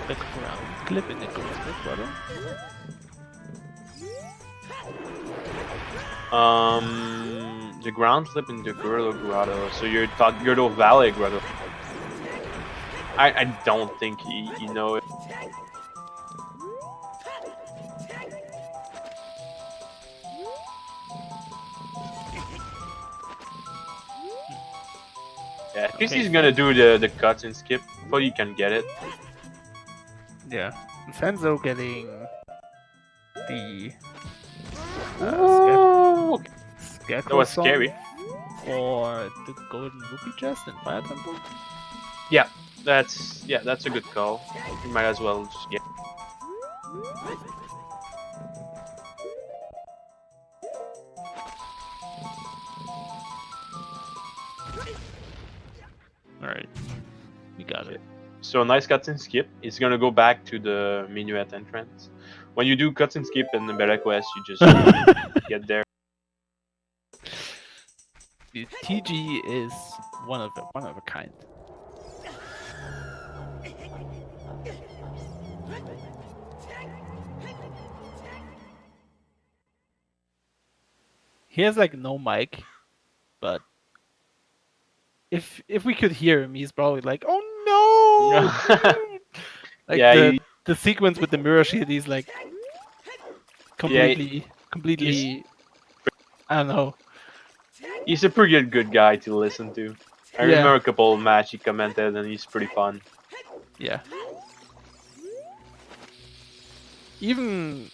A: The ground clip in the Goldsmith brother.
B: The ground flip in the Gorilla Grotto. So you're the Valley Grotto. I don't think you know it. Yeah, at least
A: Okay.
B: he's gonna do the cuts and skip, but you can get it.
A: Yeah. And Sanzeau getting the
B: Ooh, okay.
A: Scarecrow
B: That was
A: song
B: scary.
A: for the Golden Rupee chest in Fire Temple.
B: Yeah, That's that's a good call. You might as well just get.
A: Alright. We got it.
B: So a nice cutscene skip is gonna go back to the minuet entrance. When you do cutscene skip in the Beta Quest, you just get there.
A: The TG is one of a kind. He has like no mic, but if we could hear him, he's probably like, "Oh no!" Like
B: Yeah,
A: the sequence with the mirror sheet, he's like completely. I don't know.
B: he's a pretty good guy to listen to. I
A: Yeah.
B: remember a couple of match he commented, and he's pretty fun.
A: Yeah. Even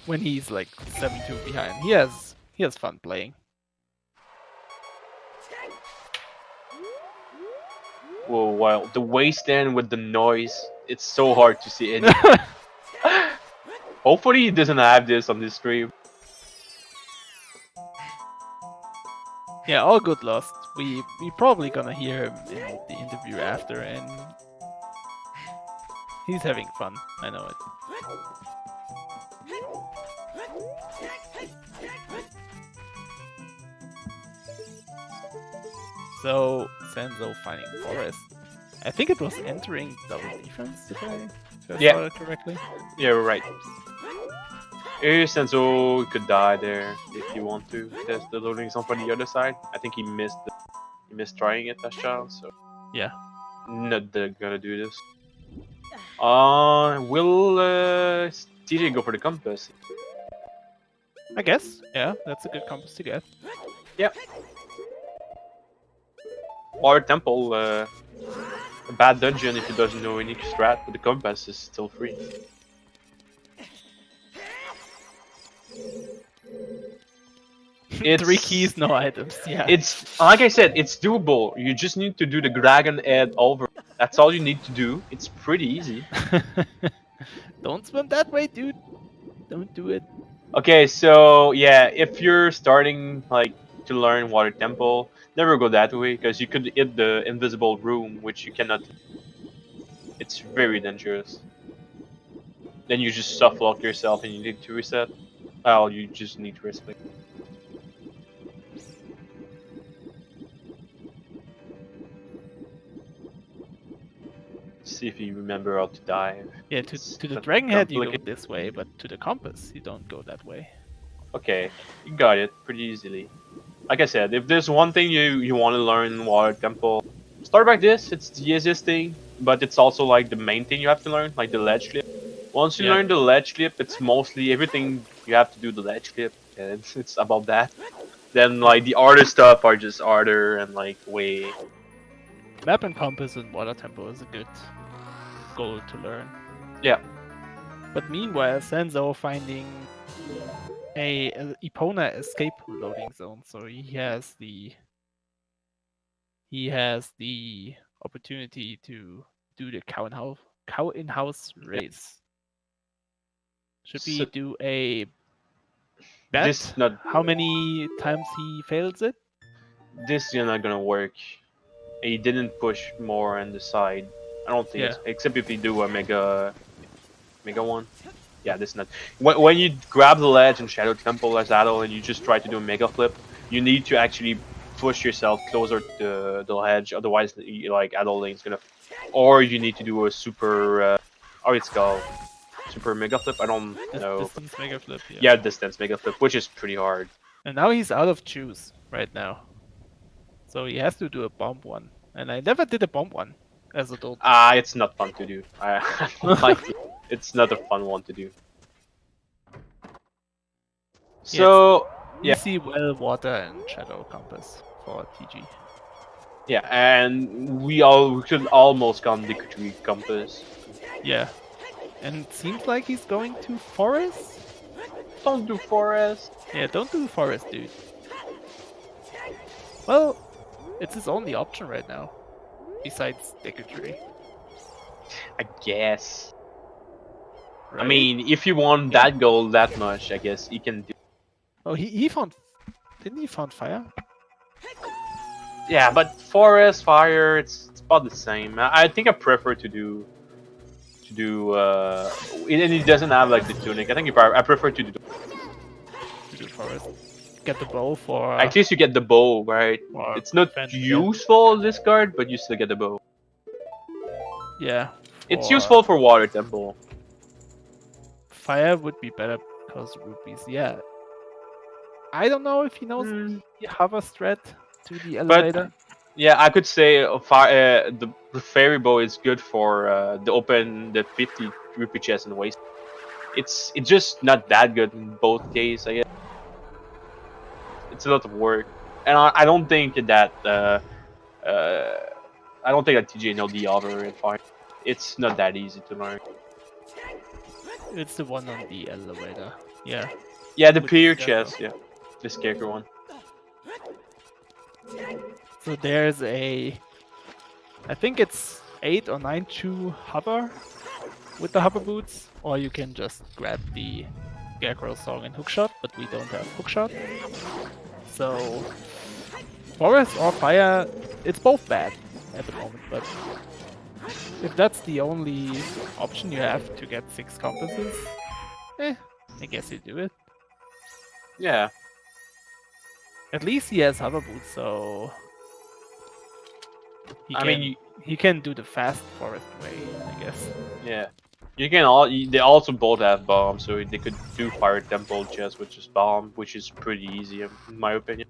A: when he's like 7-2 behind, he has fun playing.
B: Whoa, wow, the wasteland with the noise, it's so hard to see it. Hopefully he doesn't have this on this stream.
A: Yeah, all good lost. We probably gonna hear him in the interview after, and he's having fun. I know it. So Sanzeau finding Forest. I think it was entering double defense, if I saw it correctly.
B: Yeah, we're right. Here's Sanzeau could die there if you want to. There's the loading zone on the other side. I think he missed trying it that child, so
A: Yeah.
B: not gonna do this. Will TJ go for the compass?
A: I guess. Yeah, that's a good compass to get.
B: Yep. Or temple, a bad dungeon if he doesn't know any strat, but the compass is still free.
A: It's 3 keys, no items. Yeah.
B: It's like I said, it's doable. You just need to do the dragon head over. That's all you need to do. It's pretty easy.
A: Don't swim that way, dude. Don't do it.
B: Okay, so yeah, if you're starting like to learn Water Temple, never go that way because you could hit the invisible room, which you cannot. It's very dangerous. Then you just soft lock yourself and you need to reset. Well, you just need to reset. See if you remember how to dive.
A: Yeah, to the dragon head you go this way, but to the compass you don't go that way.
B: Okay, you got it pretty easily. Like I said, if there's one thing you want to learn in Water Temple, start like this. It's the easiest thing, but it's also like the main thing you have to learn, like the ledge clip. Once you learn the ledge clip, it's mostly everything you have to do the ledge clip. And it's about that. Then like the harder stuff are just harder and like way.
A: Map and compass in Water Temple is a good goal to learn.
B: Yeah.
A: But meanwhile, Sanzeau finding a Epona escape loading zone, so he has the opportunity to do the cow in-house race. Should we do a bet? How many times he fails it?
B: This is not gonna work. He didn't push more on the side. I don't think it's, except if you do a mega one. Yeah, this is not. When you grab the ledge in Shadow Temple as Adol and you just try to do a mega flip, you need to actually push yourself closer to the ledge. Otherwise, like Adol Lane's gonna, or you need to do a super. Oh, it's called super mega flip. I don't know.
A: Distance mega flip.
B: Yeah, distance mega flip, which is pretty hard.
A: And now he's out of juice right now, so he has to do a bomb one. And I never did a bomb one as adult.
B: It's not fun to do. I don't like it. It's not a fun one to do. So
A: you see well water and shadow compass for TG.
B: Yeah, and we could almost come the tree compass.
A: Yeah, and it seems like he's going to forest.
B: Don't do forest.
A: Yeah, don't do forest, dude. Well, it's his only option right now, besides Deku Tree.
B: I guess. I
A: Right?
B: mean, if you want
A: Yeah.
B: that goal that much, I guess you can do.
A: Oh, he found. Didn't he found fire?
B: Yeah, but forest fire, it's about the same. I think I prefer to do. And it doesn't have like the tunic. I think I prefer to do.
A: To do forest. Get the bow for.
B: At least you get the bow, right?
A: For
B: It's not
A: defense again.
B: useful this card, but you still get the bow.
A: Yeah.
B: It's
A: For
B: useful for water temple.
A: fire would be better because rupees. Yeah. I don't know if he knows
B: Hmm.
A: the hover strat to the
B: But
A: elevator.
B: yeah, I could say the fairy bow is good for the 50 rupee chest and waste. It's just not that good in both cases. I guess it's a lot of work, and I don't think that uh, I don't think that TJ know the other and fire. It's not that easy to learn.
A: It's the one on the elevator. Yeah.
B: Yeah, the
A: With the
B: peer
A: scarecrow.
B: chest. Yeah, the scarecrow one.
A: So there's a. I think it's 8 or 9 to hover with the hover boots, or you can just grab the scarecrow song and hookshot, but we don't have hookshot. So forest or fire, it's both bad at the moment, but if that's the only option you have to get 6 compasses, I guess you do it.
B: Yeah,
A: At least he has hover boots, so
B: I mean,
A: he can do the fast forest way, I guess.
B: yeah. You can all. They also both have bomb, so they could do fire temple chest, which is bomb, which is pretty easy in my opinion.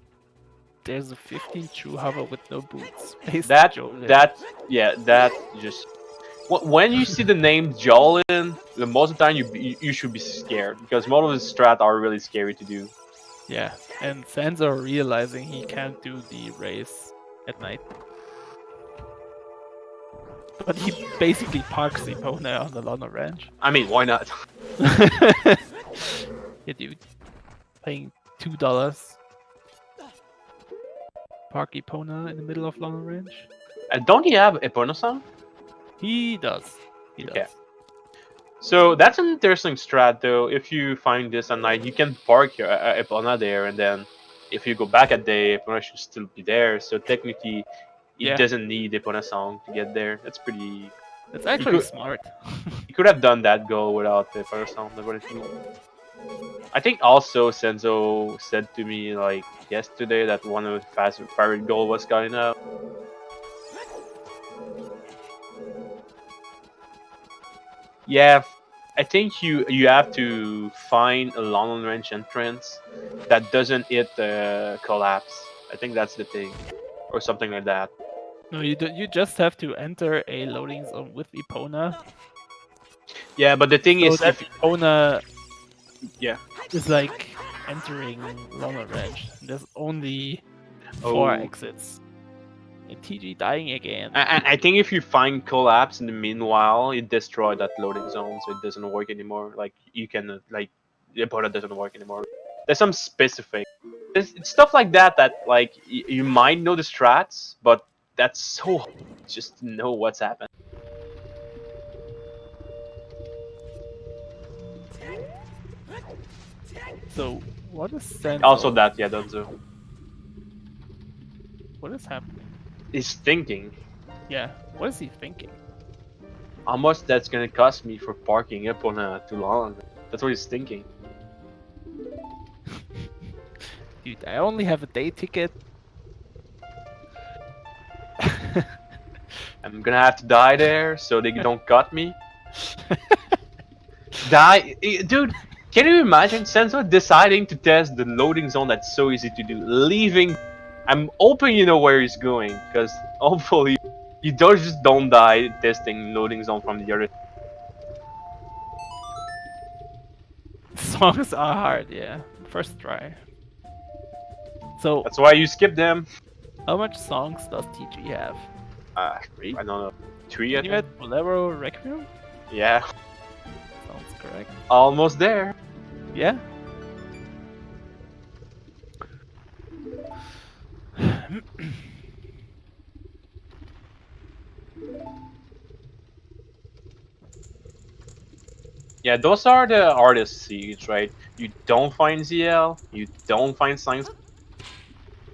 A: There's a 15 true hover with no boots. Based
B: That
A: Jolin.
B: that just when you see the name Jolin, the most of the time you should be scared because most of the strat are really scary to do.
A: Yeah, and Sanzeau realizing he can't do the race at night. But he basically parks the Epona on the Lana Ranch.
B: I mean, why not?
A: Yeah, dude. Paying $2. Park Epona in the middle of Lana Ranch.
B: Don't you have Epona song?
A: He does. He
B: Okay.
A: does.
B: So that's an interesting strat though. If you find this at night, you can park your Epona there, and then if you go back at day, Epona should still be there. So technically, it
A: Yeah.
B: doesn't need Epona song to get there. That's pretty.
A: That's actually smart.
B: You could have done that goal without the Epona song. That would have. I think also Sanzeau said to me like yesterday that one of the fast pirate goal was coming up. Yeah, I think you have to find a long range entrance that doesn't hit the collapse. I think that's the thing, or something like that.
A: No, you just have to enter a loading zone with Epona.
B: Yeah, but the thing
A: So
B: is,
A: that
B: if
A: Epona
B: yeah,
A: is like entering Lana Ranch. There's only 4
B: Oh.
A: exits. And TG dying again.
B: I think if you find collapse in the meanwhile, it destroyed that loading zone, so it doesn't work anymore. Like you can like the opponent doesn't work anymore. There's some specific, it's stuff like that that like you might know the strats, but that's so hard just to know what's happened.
A: So what is Sanzeau?
B: Also that, yeah, Dunzo.
A: What is happening?
B: He's thinking
A: Yeah, what is he thinking?
B: how much that's gonna cost me for parking up on too long. That's what he's thinking.
A: Dude, I only have a day ticket.
B: I'm gonna have to die there so they don't cut me. Dude. Can you imagine Sanzeau deciding to test the loading zone that's so easy to do, leaving? I'm hoping you know where he's going, because hopefully you don't die testing loading zone from the other.
A: Songs are hard, yeah. First try. So
B: That's why you skip them.
A: how much songs does TG have?
B: I don't know. 3, I
A: You
B: think.
A: had Bolero Requiem?
B: Yeah,
A: Sounds correct.
B: almost there.
A: Yeah?
B: Yeah, those are the artist seeds, right? You don't find ZL, you don't find Science. I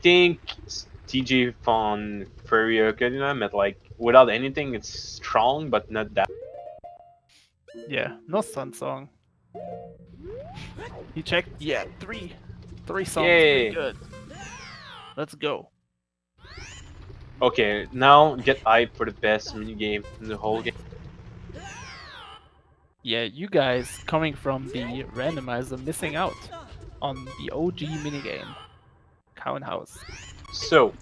B: think TJ von Furrier met like without anything, it's strong, but not that.
A: Yeah, no Sun Song. He checked. Yeah, three songs. Pretty
B: Yay!
A: good. Let's go.
B: Okay, now get hyped for the best minigame in the whole game.
A: Yeah, you guys coming from the randomizer missing out on the OG minigame. Cow and House.
B: So,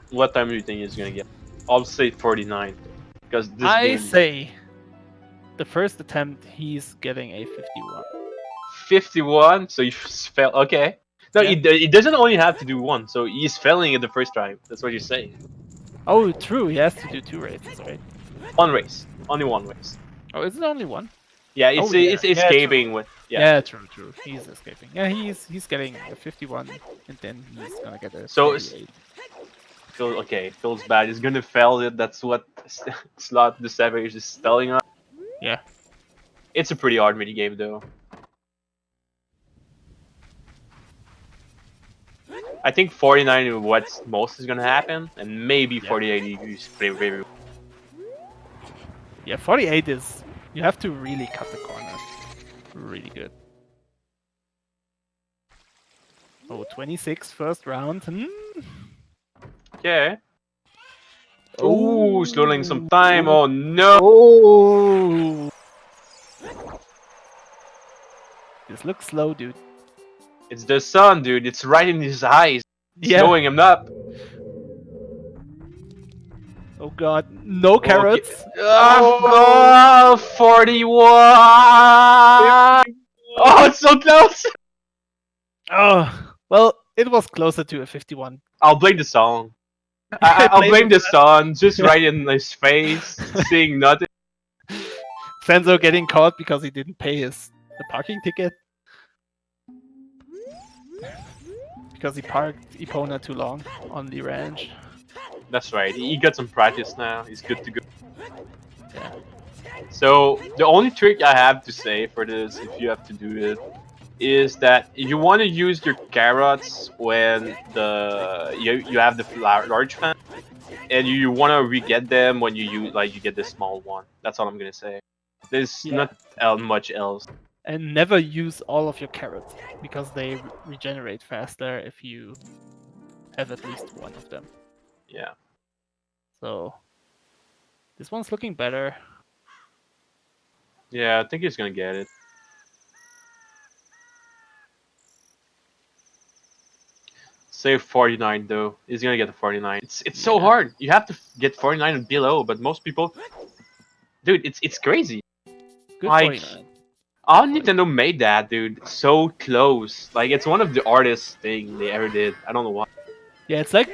B: what time do you think he's gonna get? I'll say 49, because this
A: I
B: game
A: say the first attempt he's getting a 51.
B: 51. So you fell. Okay. No,
A: Yeah.
B: he doesn't only have to do one, so he's failing it the first time. That's what you're saying.
A: Oh, true. He has to do 2 races, right?
B: One race, only one race.
A: Oh, is it only one?
B: Yeah, it's
A: Oh, yeah.
B: it's
A: Yeah,
B: escaping with
A: Yeah, true. He's escaping. Yeah, he's getting a 51, and then he's gonna get a
B: So
A: 48.
B: Feels bad. He's gonna fail it. That's what Slot the Savage is telling us.
A: Yeah.
B: It's a pretty hard mini game though. I think 49 is what most is gonna happen, and maybe 48 is very.
A: Yeah, 48 is... You have to really cut the corner. Really good. Oh, 26 first round.
B: Okay. Oh, slowing some time. Oh no.
A: Oh! This looks slow, dude.
B: It's the sun, dude. It's right in his eyes.
A: Yeah.
B: Slowing him up.
A: Oh god, no carrots.
B: Oh, 41. Oh, it's so close.
A: Oh, well, it was closer to a 51.
B: I'll blame the song. I'll blame the sun. Just right in his face, seeing nothing.
A: Sanzeau getting caught because he didn't pay the parking ticket. Because he parked Epona too long on the ranch.
B: That's right. He got some practice now. He's good to go.
A: Yeah.
B: So the only trick I have to say for this, if you have to do it, is that you want to use your carrots when you have the large fan, and you want to re-get them when you get the small one. That's all I'm gonna say. There's not much else.
A: And never use all of your carrots, because they regenerate faster if you have at least one of them.
B: Yeah.
A: So, this one's looking better.
B: Yeah, I think he's gonna get it. Say 49 though. He's gonna get the 49. It's so hard. You have to get 49 and below, but most people, dude, it's crazy.
A: Good
B: Like,
A: 49.
B: how Nintendo made that, dude, so close. Like, it's one of the hardest thing they ever did. I don't know why.
A: Yeah, it's like...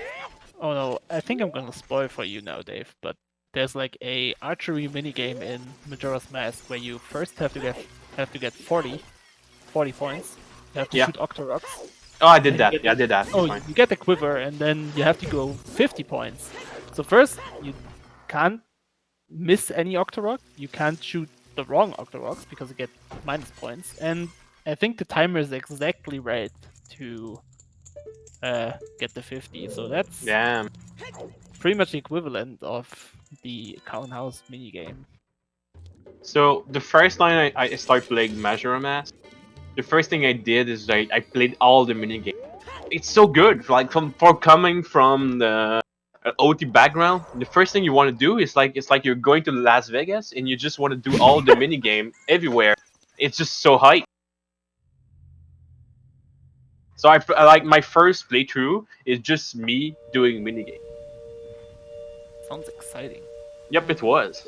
A: Oh no, I think I'm gonna spoil for you now, Dave, but there's like a archery minigame in Majora's Mask where you first have to get 40 points. You have to shoot Octoroks.
B: Oh, I did that. Yeah, I did that.
A: Oh, you get the quiver, and then you have to go 50 points. So first, you can't miss any Octorok. You can't shoot the wrong Octoroks because you get minus points. And I think the timer is exactly right to get the 50. So that's pretty much the equivalent of the Cow House minigame.
B: So the first time I started playing Majora's Mask, the first thing I did is I played all the minigames. It's so good. Like for coming from the OT background, the first thing you want to do is it's like you're going to Las Vegas and you just want to do all the minigame everywhere. It's just so hype. So I like my first playthrough is just me doing minigame.
A: Sounds exciting.
B: Yep, it was.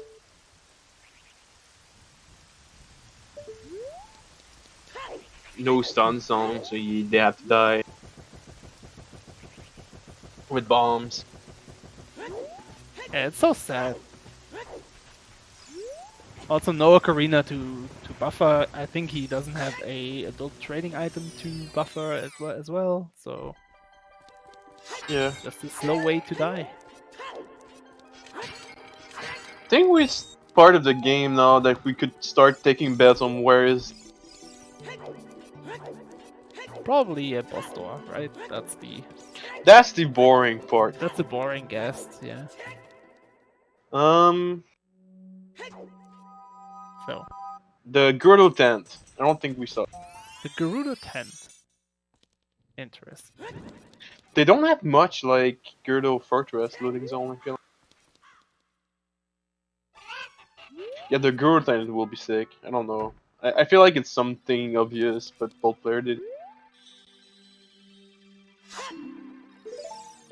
B: No stun zone, so they have to die with bombs.
A: Yeah, it's so sad. Also, no Ocarina to buffer. I think he doesn't have a adult trading item to buffer as well. So
B: Yeah,
A: just a slow way to die.
B: Thing with part of the game now that we could start taking bets on where is.
A: Probably a boss door, right?
B: That's the boring part.
A: That's a boring guess, yeah.
B: Um,
A: So,
B: the Girdle tent. I don't think we saw.
A: the Gerudo tent. Interesting.
B: They don't have much like Girdle Fortress loading zone. I feel. Yeah, the Girdle tent will be sick. I don't know. I feel like it's something obvious, but both player did.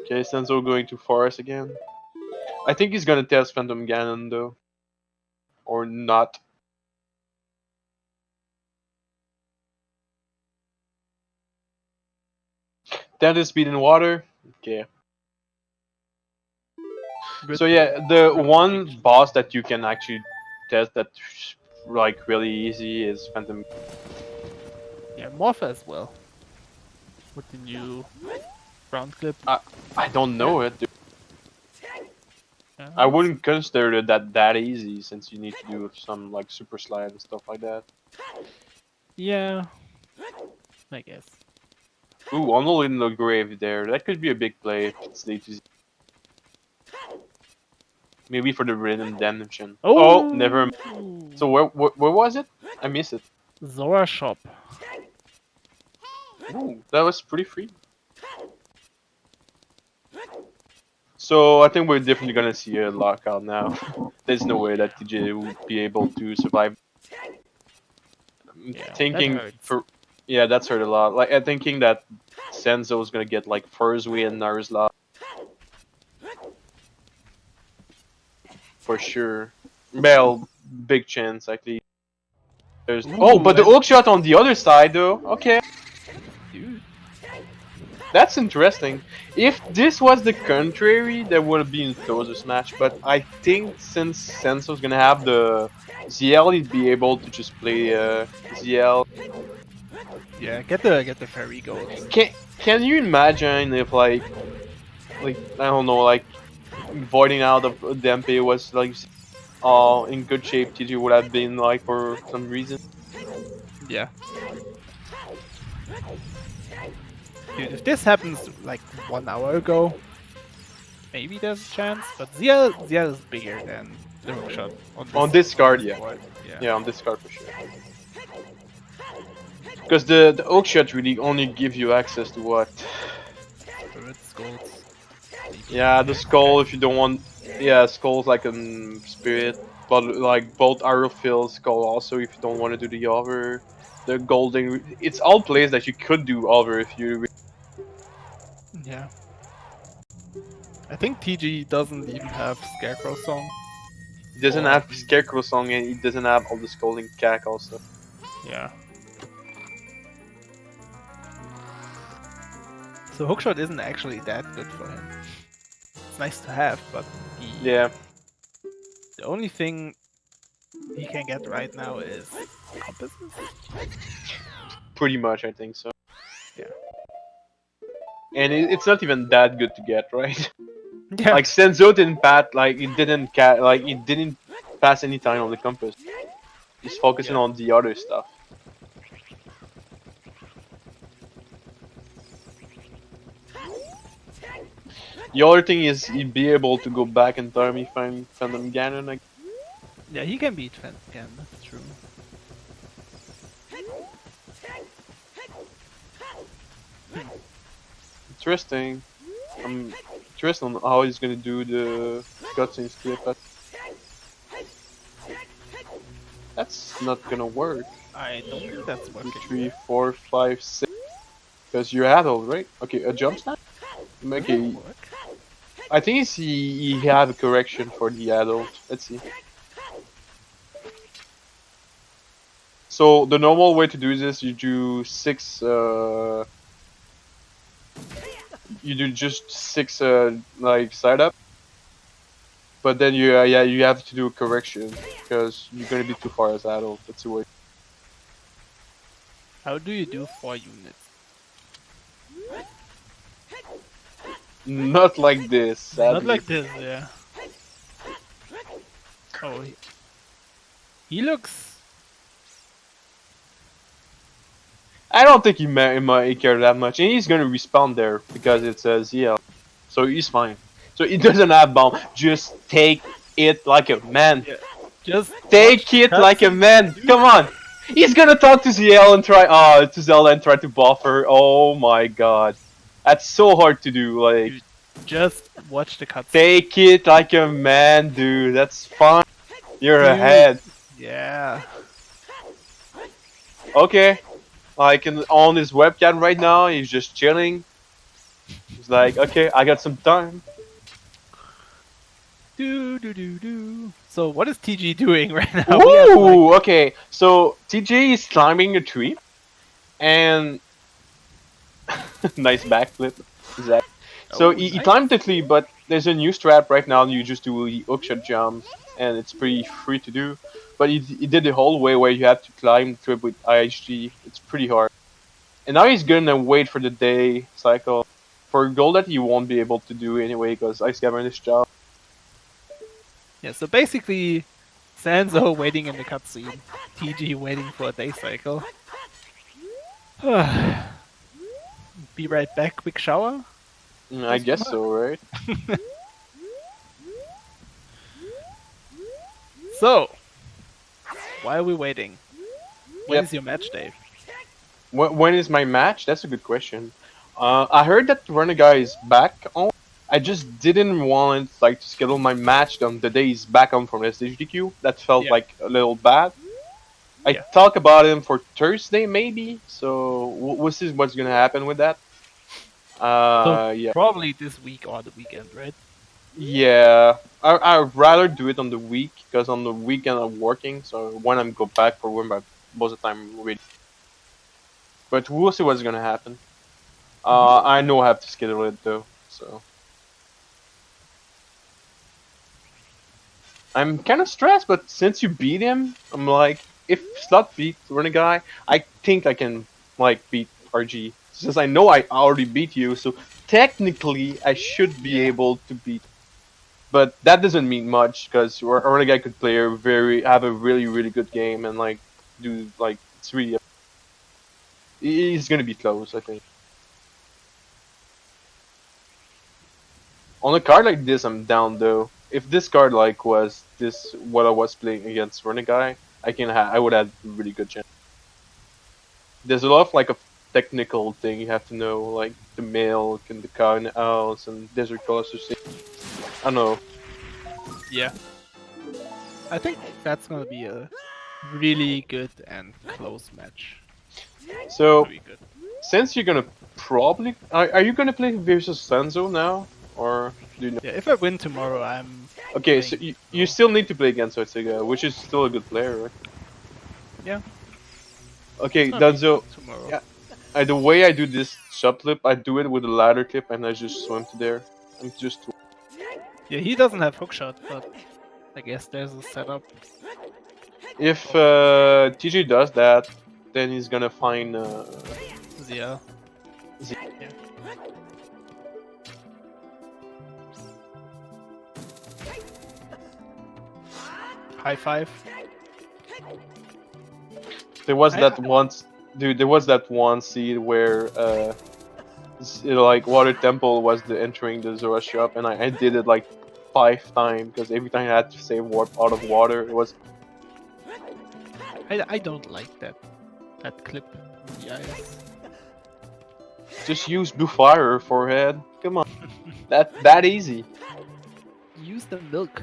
B: Okay, Sanzeau going to forest again. I think he's gonna test Phantom Ganon though, or not. That is speed in water. Okay. So yeah, the one boss that you can actually test that's like really easy is Phantom.
A: Yeah, Morph as well. With the new round clip.
B: I don't know it. Dude.
A: Yeah,
B: I wouldn't consider it that easy since you need to do some like super slide and stuff like that.
A: Yeah, I guess.
B: Ooh, Arnold in the grave there. That could be a big play if it's late to. Maybe for the random damnation. Oh, never mind. So where was it? I missed it.
A: Zora shop.
B: Ooh, that was pretty free. So I think we're definitely gonna see a lockout now. There's no way that TJ will be able to survive. I'm thinking for yeah, that's hurt a lot. Like I'm thinking that Sanzeau is gonna get like first win Narizla. For sure. Well, big chance actually. There's but the hook shot on the other side though. Okay.
A: Dude.
B: That's interesting. If this was the contrary, there would have been a closer match. But I think since Sanzeau's gonna have the ZL, he'd be able to just play ZL.
A: Yeah, get the fairy gold.
B: Can you imagine if like I don't know, like voiding out of Dempe was like in good shape? TG would have been like for some reason.
A: Yeah. Dude, if this happens like 1 hour ago, maybe there's a chance. But ZL is bigger than the hookshot
B: on this card, yeah. Yeah, on this card for sure. Because the hookshot really only gives you access to what?
A: Skulls.
B: Yeah, the skull if you don't want. Yeah, skulls like a spirit, but like both arrow fill skull also if you don't want to do the other. The golden, it's all plays that you could do other if you.
A: Yeah. I think TG doesn't even have Scarecrow song.
B: He doesn't have Scarecrow song and he doesn't have all the scolding cack also.
A: Yeah. So hookshot isn't actually that good for him. It's nice to have, but
B: yeah.
A: The only thing he can get right now is compasses.
B: Pretty much, I think so.
A: Yeah.
B: And it's not even that good to get, right?
A: Yeah.
B: Like Sanzeau didn't he didn't pass any time on the compass. He's focusing on the other stuff. The other thing is he'd be able to go back in time if I'm Phantom Ganon. Like.
A: Yeah, he can beat Phantom Ganon, that's true.
B: Interesting. I'm interested on how he's gonna do the cutscene skip. But that's not gonna work.
A: I don't think that's working.
B: 2, 3, 4, 5, 6. Because you're adult, right? Okay, a jump snap? Okay. I think he had a correction for the adult. Let's see. So the normal way to do this, you do 6. You do just 6 like side up. But then you have to do a correction because you're gonna be too far as adult. That's the way.
A: How do you do 4 units?
B: Not like this, sadly.
A: Not like this, yeah. Oh, He looks.
B: I don't think he might care that much, and he's gonna respawn there because it's a ZL, so he's fine. So he doesn't have bomb. Just take it like a man.
A: Yeah. Just
B: Take
A: watch the
B: it like a
A: cutscene.
B: man. Come on. He's gonna talk to ZL and try. To Zelda and try to buffer. Oh my god, that's so hard to do. Like,
A: Dude, just watch the cutscene.
B: take it like a man, dude. That's fine. You're
A: Dude.
B: ahead.
A: Yeah.
B: Okay. Like on his webcam right now, he's just chilling. He's like, okay, I got some time.
A: Do. So what is TG doing right now? We have,
B: Ooh, okay. So TJ is climbing a tree, and nice backflip. Zach. So
A: Oh,
B: he
A: nice.
B: climbed the tree, but there's a new strat right now. You just do the hookshot jump, and it's pretty free to do. But he did the whole way where you have to climb the trip with IHG. It's pretty hard. And now he's gonna wait for the day cycle for a goal that he won't be able to do anyway because Ice Cavern is job.
A: Yeah, so basically, Sanzeau waiting in the cutscene, TG waiting for a day cycle. Be right back, quick shower.
B: I guess so, right?
A: So, why are we waiting? When
B: Yep.
A: is your match, Dave?
B: When is my match? That's a good question. I heard that Renegai is back on. I just didn't want like to schedule my match on the day he's back on from SHDQ. That felt
A: Yeah.
B: like a little bad. I
A: Yeah.
B: talk about him for Thursday maybe. So we'll see what's gonna happen with that. Yeah.
A: Probably this week or the weekend, right?
B: Yeah, I'd rather do it on the week because on the weekend I'm working. So when I'm go back for work, most of the time I'm ready. But we'll see what's gonna happen. I know I have to schedule it though, so I'm kind of stressed. But since you beat him, I'm like, if Slot beat Renegai, I think I can like beat RG. Since I know I already beat you, so technically I should be
A: Yeah.
B: able to beat. But that doesn't mean much because Renegai could play have a really good game and like do like it's really. He's gonna be close, I think. On a card like this, I'm down though. If this card like was this what I was playing against Renegai, I would have a really good chance. There's a lot of like a technical thing you have to know, like the milk and the cow in the house and desert colors. I don't know.
A: Yeah. I think that's gonna be a really good and close match.
B: So
A: Really good.
B: since you're gonna probably are you gonna play versus Sanzeau now or do you know?
A: Yeah, if I win tomorrow, I'm.
B: Okay, so
A: playing
B: you still need to play against Ortega, which is still a good player, right?
A: Yeah.
B: Okay,
A: It's gonna be
B: Danzo,
A: fun tomorrow.
B: yeah. The way I do this shot clip, I do it with a ladder clip and I just swim to there. I'm just
A: Yeah, he doesn't have hookshot, but I guess there's a setup.
B: if TJ does that, then he's gonna find
A: Yeah.
B: Z-
A: Yeah. High five.
B: there was
A: I-
B: that once dude, there was that one scene where like Water Temple was the entering the Zora shop and I did it like 5 times because every time I had to save warp out of water it was
A: I don't like that clip in the eyes.
B: just use blue fire forehead. Come on. that easy.
A: Use the milk.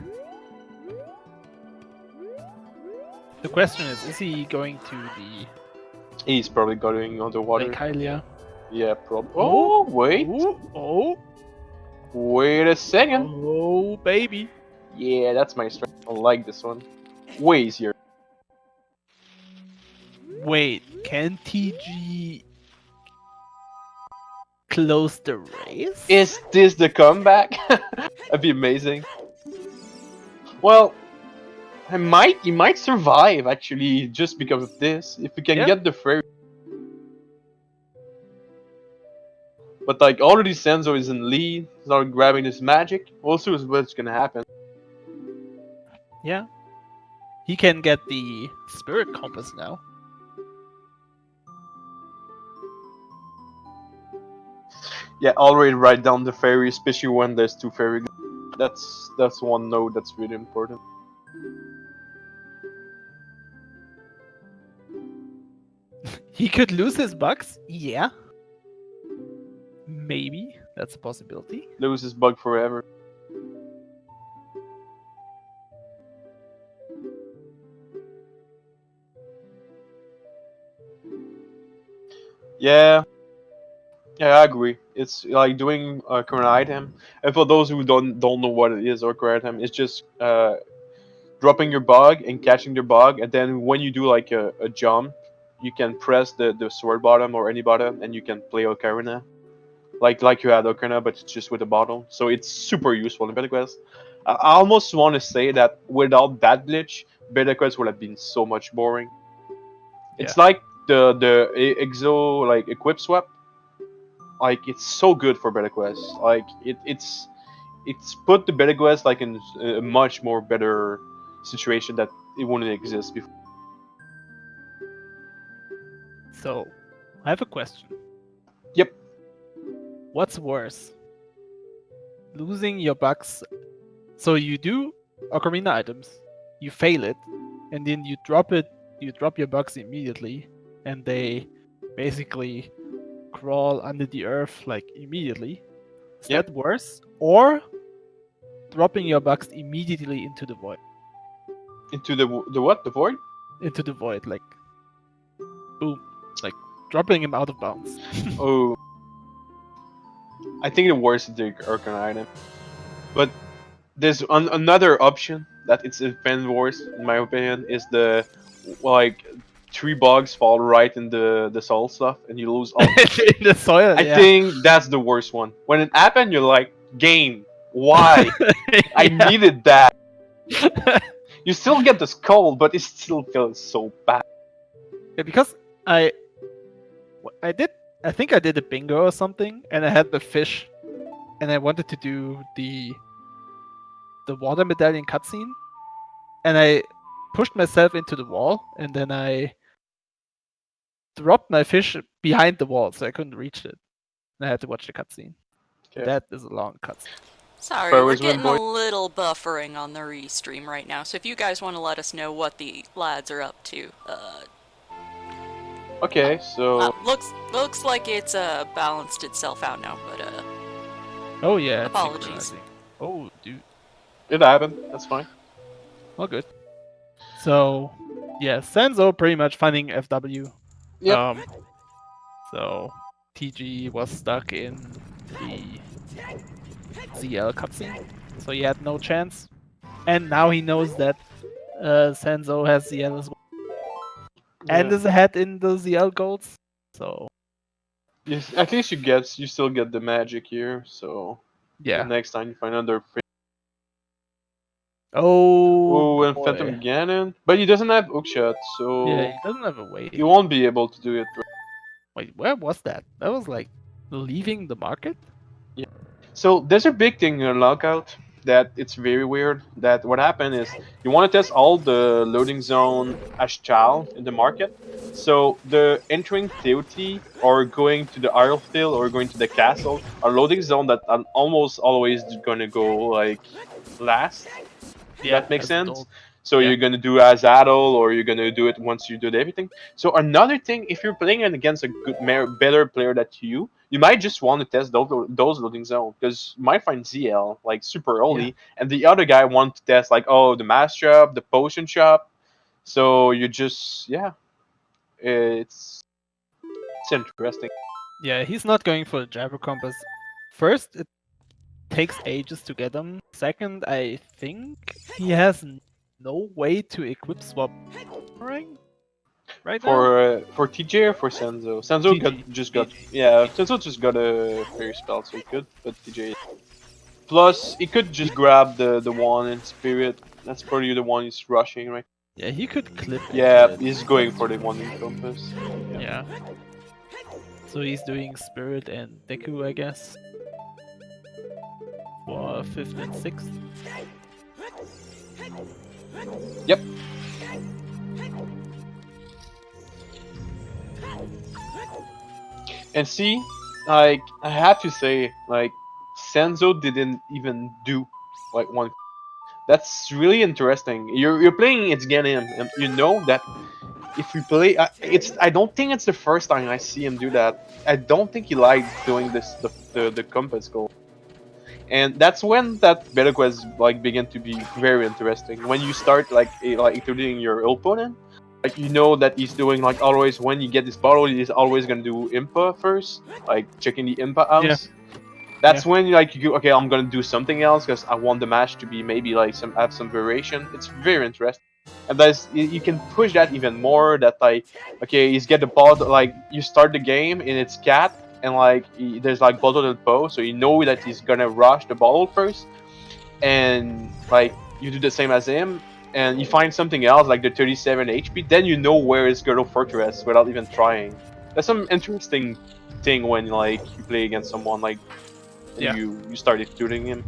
A: The question is he going to the
B: He's probably going underwater.
A: Lake Hylia?
B: Yeah, probably. Oh, wait.
A: Oh,
B: Wait a second.
A: oh, baby.
B: Yeah, that's my strength. I like this one. Way easier.
A: Wait, can TG close the race?
B: Is this the comeback? That'd be amazing. Well, he might survive actually just because of this. If we can
A: Yeah.
B: get the fairy. But like already Sanzeau is in lead, start grabbing his magic. We'll see what's gonna happen.
A: Yeah. he can get the Spirit Compass now.
B: Yeah, already write down the fairy, especially when there's two fairy. That's one note that's really important.
A: He could lose his bugs? Yeah. Maybe. That's a possibility.
B: Lose his bug forever. Yeah. Yeah, I agree. It's like doing a current item, and for those who don't know what it is or current item, it's just dropping your bug and catching the bug, and then when you do like a jump, you can press the sword bottom or any button, and you can play Ocarina, like you had Ocarina, but it's just with a bottle. So it's super useful in Beta Quest. I almost want to say that without that glitch, Beta Quest would have been so much boring. It's
A: Yeah.
B: like the exo like equip swap. Like it's so good for Beta Quest. Like it's put the Beta Quest like in a much more better situation that it wouldn't exist before.
A: So, I have a question.
B: Yep.
A: What's worse? Losing your bugs. So you do Ocarina items, you fail it, and then you drop your bugs immediately, and they basically crawl under the earth like immediately. Is
B: Yep.
A: that worse? Or dropping your bugs immediately into the void?
B: Into the what? The void?
A: Into the void, like boom. Like dropping him out of bounds.
B: Oh. I think the worst is the Arcana item. But there's another option that it's even worse, in my opinion, is the like three bugs fall right in the soul stuff and you lose all.
A: In the soil,
B: I
A: yeah.
B: think that's the worst one. When it happened, you're like, game, why? I
A: Yeah.
B: needed that. You still get the skull, but it still feels so bad.
A: Yeah, because I think I did a bingo or something, and I had the fish, and I wanted to do the water medallion cutscene, and I pushed myself into the wall, and then I dropped my fish behind the wall, so I couldn't reach it, and I had to watch the cutscene.
B: Okay.
A: That is a long cutscene.
C: Sorry,
B: Fair
C: we're
B: was win,
C: getting
B: boy.
C: a little buffering on the restream right now, so if you guys want to let us know what the lads are up to,
B: Okay, so
C: looks like it's balanced itself out now, but
A: Oh yeah, it's
C: apologies.
A: synchronizing. Oh dude,
B: it happened. That's fine.
A: all good. So yeah, Sanzeau pretty much finding FW.
B: Yep.
A: So TG was stuck in the ZL cutscene, so he had no chance. And now he knows that Sanzeau has ZL as well, and is ahead in the ZL golds. So
B: Yes, at least you still get the magic here. So
A: yeah.
B: the next time you find another.
A: Oh,
B: Oh, and
A: boy.
B: Phantom Ganon, but he doesn't have hookshot, so
A: Yeah, he doesn't have a way.
B: you won't be able to do it.
A: Wait, where was that? That was like leaving the market?
B: So there's a big thing in Lockout that it's very weird. That what happened is you want to test all the loading zone Ashtal in the market. So the entering Theoti or going to the Islefield or going to the castle are loading zone that are almost always gonna go like last.
A: Yeah,
B: That makes
A: as
B: sense.
A: adult.
B: So
A: Yeah.
B: you're gonna do as adult, or you're gonna do it once you did everything. So another thing, if you're playing against a better player than you might just want to test those loading zones because you might find ZL like super early, and the other guy want to test like the mass shop, the potion shop. So you just it's interesting.
A: Yeah, he's not going for the Jabber Compass. First, it takes ages to get him. Second, I think he has no way to equip swap right now.
B: For TJ or for Sanzo? Sanzo
A: TG.
B: Sanzo just got a fairy spell, so he could, but TJ. Plus, he could just grab the one in spirit. That's probably the one he's rushing, right?
A: Yeah, he could clip.
B: Yeah,
A: it,
B: he's going for the one in compass.
A: Yeah. So he's doing Spirit and Deku, I guess. For 5th and 6th.
B: Yep. And see, like I have to say, like Sanzeau didn't even do like one. That's really interesting. You're playing its game, and you know that if we play, it's I don't think it's the first time I see him do that. I don't think he liked doing this the compass goal, and that's when that battle quest like begin to be very interesting. When you start like including your opponent, like you know that he's doing like always when you get this bottle, he's always gonna do impa first, like checking the impa
A: Yeah.
B: house. That's when you okay, I'm gonna do something else because I want the match to be maybe like have some variation. It's very interesting, and you can push that even more. That like okay, he's get the ball like you start the game and it's cat and like there's like bottle and po, so you know that he's gonna rush the bottle first, and like you do the same as him, and you find something else like the 37 HP, then you know where is Girdle Fortress without even trying. That's some interesting thing when like you play against someone like and
A: Yeah.
B: you started shooting him.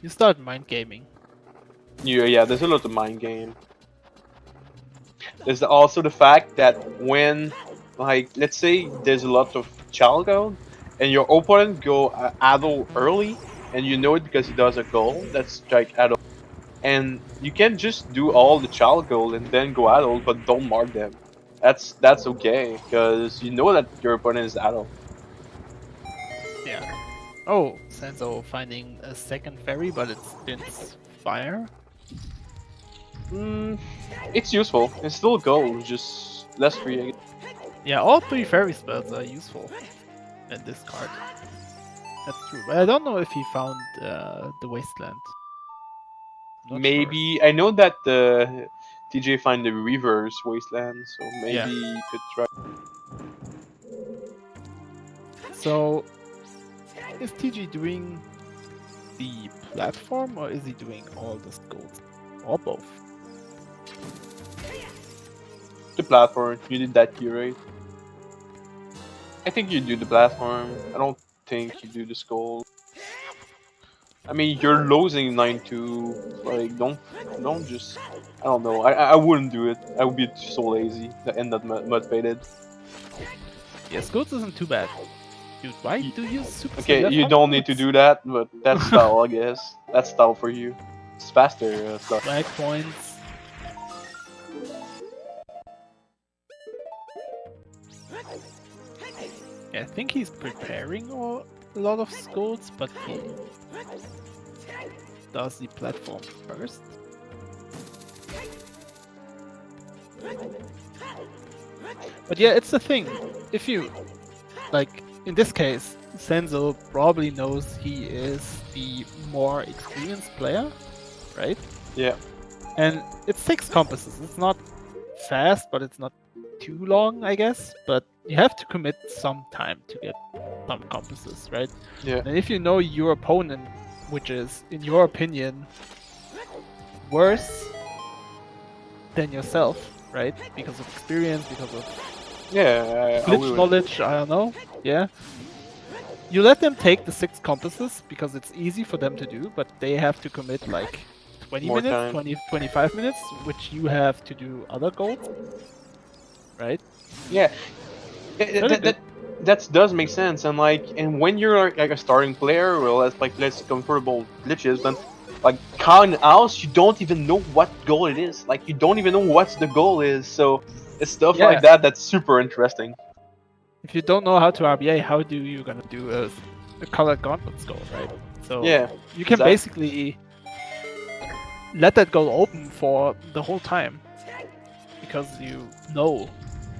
A: You start mind gaming.
B: Yeah, there's a lot of mind game. There's also the fact that when, like, let's say there's a lot of child goal, and your opponent go adult early, and you know it because he does a goal that's like adult, and you can just do all the child goal and then go adult, but don't mark them. That's okay because you know that your opponent is adult.
A: Yeah. Oh, Sanzo finding a second fairy, but it spins fire.
B: It's useful. It's still a goal, just less free. I guess.
A: Yeah, all 3 fairy spells are useful in this card. That's true. But I don't know if he found the wasteland. Not
B: Maybe I know that the TJ find the reverse wasteland, so maybe
A: Yeah.
B: you could try.
A: Sure. So, is TG doing the platform or is he doing all the skulls? Or both?
B: The platform. You did that here, right? I think you do the platform. I don't think you do the skull. I mean, you're losing 9-2. Like, don't just. I don't know. I wouldn't do it. I would be so lazy to end that mud faded.
A: Yeah, skulls isn't too bad. Dude, why do you super
B: Okay, you don't need to do that, but that's style, I guess. That's style for you. It's faster stuff.
A: Flag points. Yeah, I think he's preparing a lot of skulls, but he does the platform first. But yeah, it's the thing. If you, like, in this case, Sanzo probably knows he is the more experienced player, right?
B: Yeah.
A: And it's 6 compasses. It's not fast, but it's not too long, I guess. But you have to commit some time to get some compasses, right?
B: Yeah.
A: And if you know your opponent, which is, in your opinion, worse than yourself, right? Because of experience, because of
B: Yeah.
A: glitch knowledge, I don't know. Yeah. You let them take the 6 compasses because it's easy for them to do, but they have to commit like 20
B: More
A: minutes,
B: time.
A: 25 minutes, which you have to do other goals, right?
B: Yeah.
A: Very good.
B: That does make sense, and when you're like a starting player or less comfortable glitches, then like Khan House, you don't even know what goal it is. Like you don't even know what the goal is. So it's stuff
A: Yeah.
B: like that that's super interesting.
A: If you don't know how to RBA, how do you gonna do a colored gauntlet goal, right? So
B: Yeah,
A: you can basically let that goal open for the whole time because you know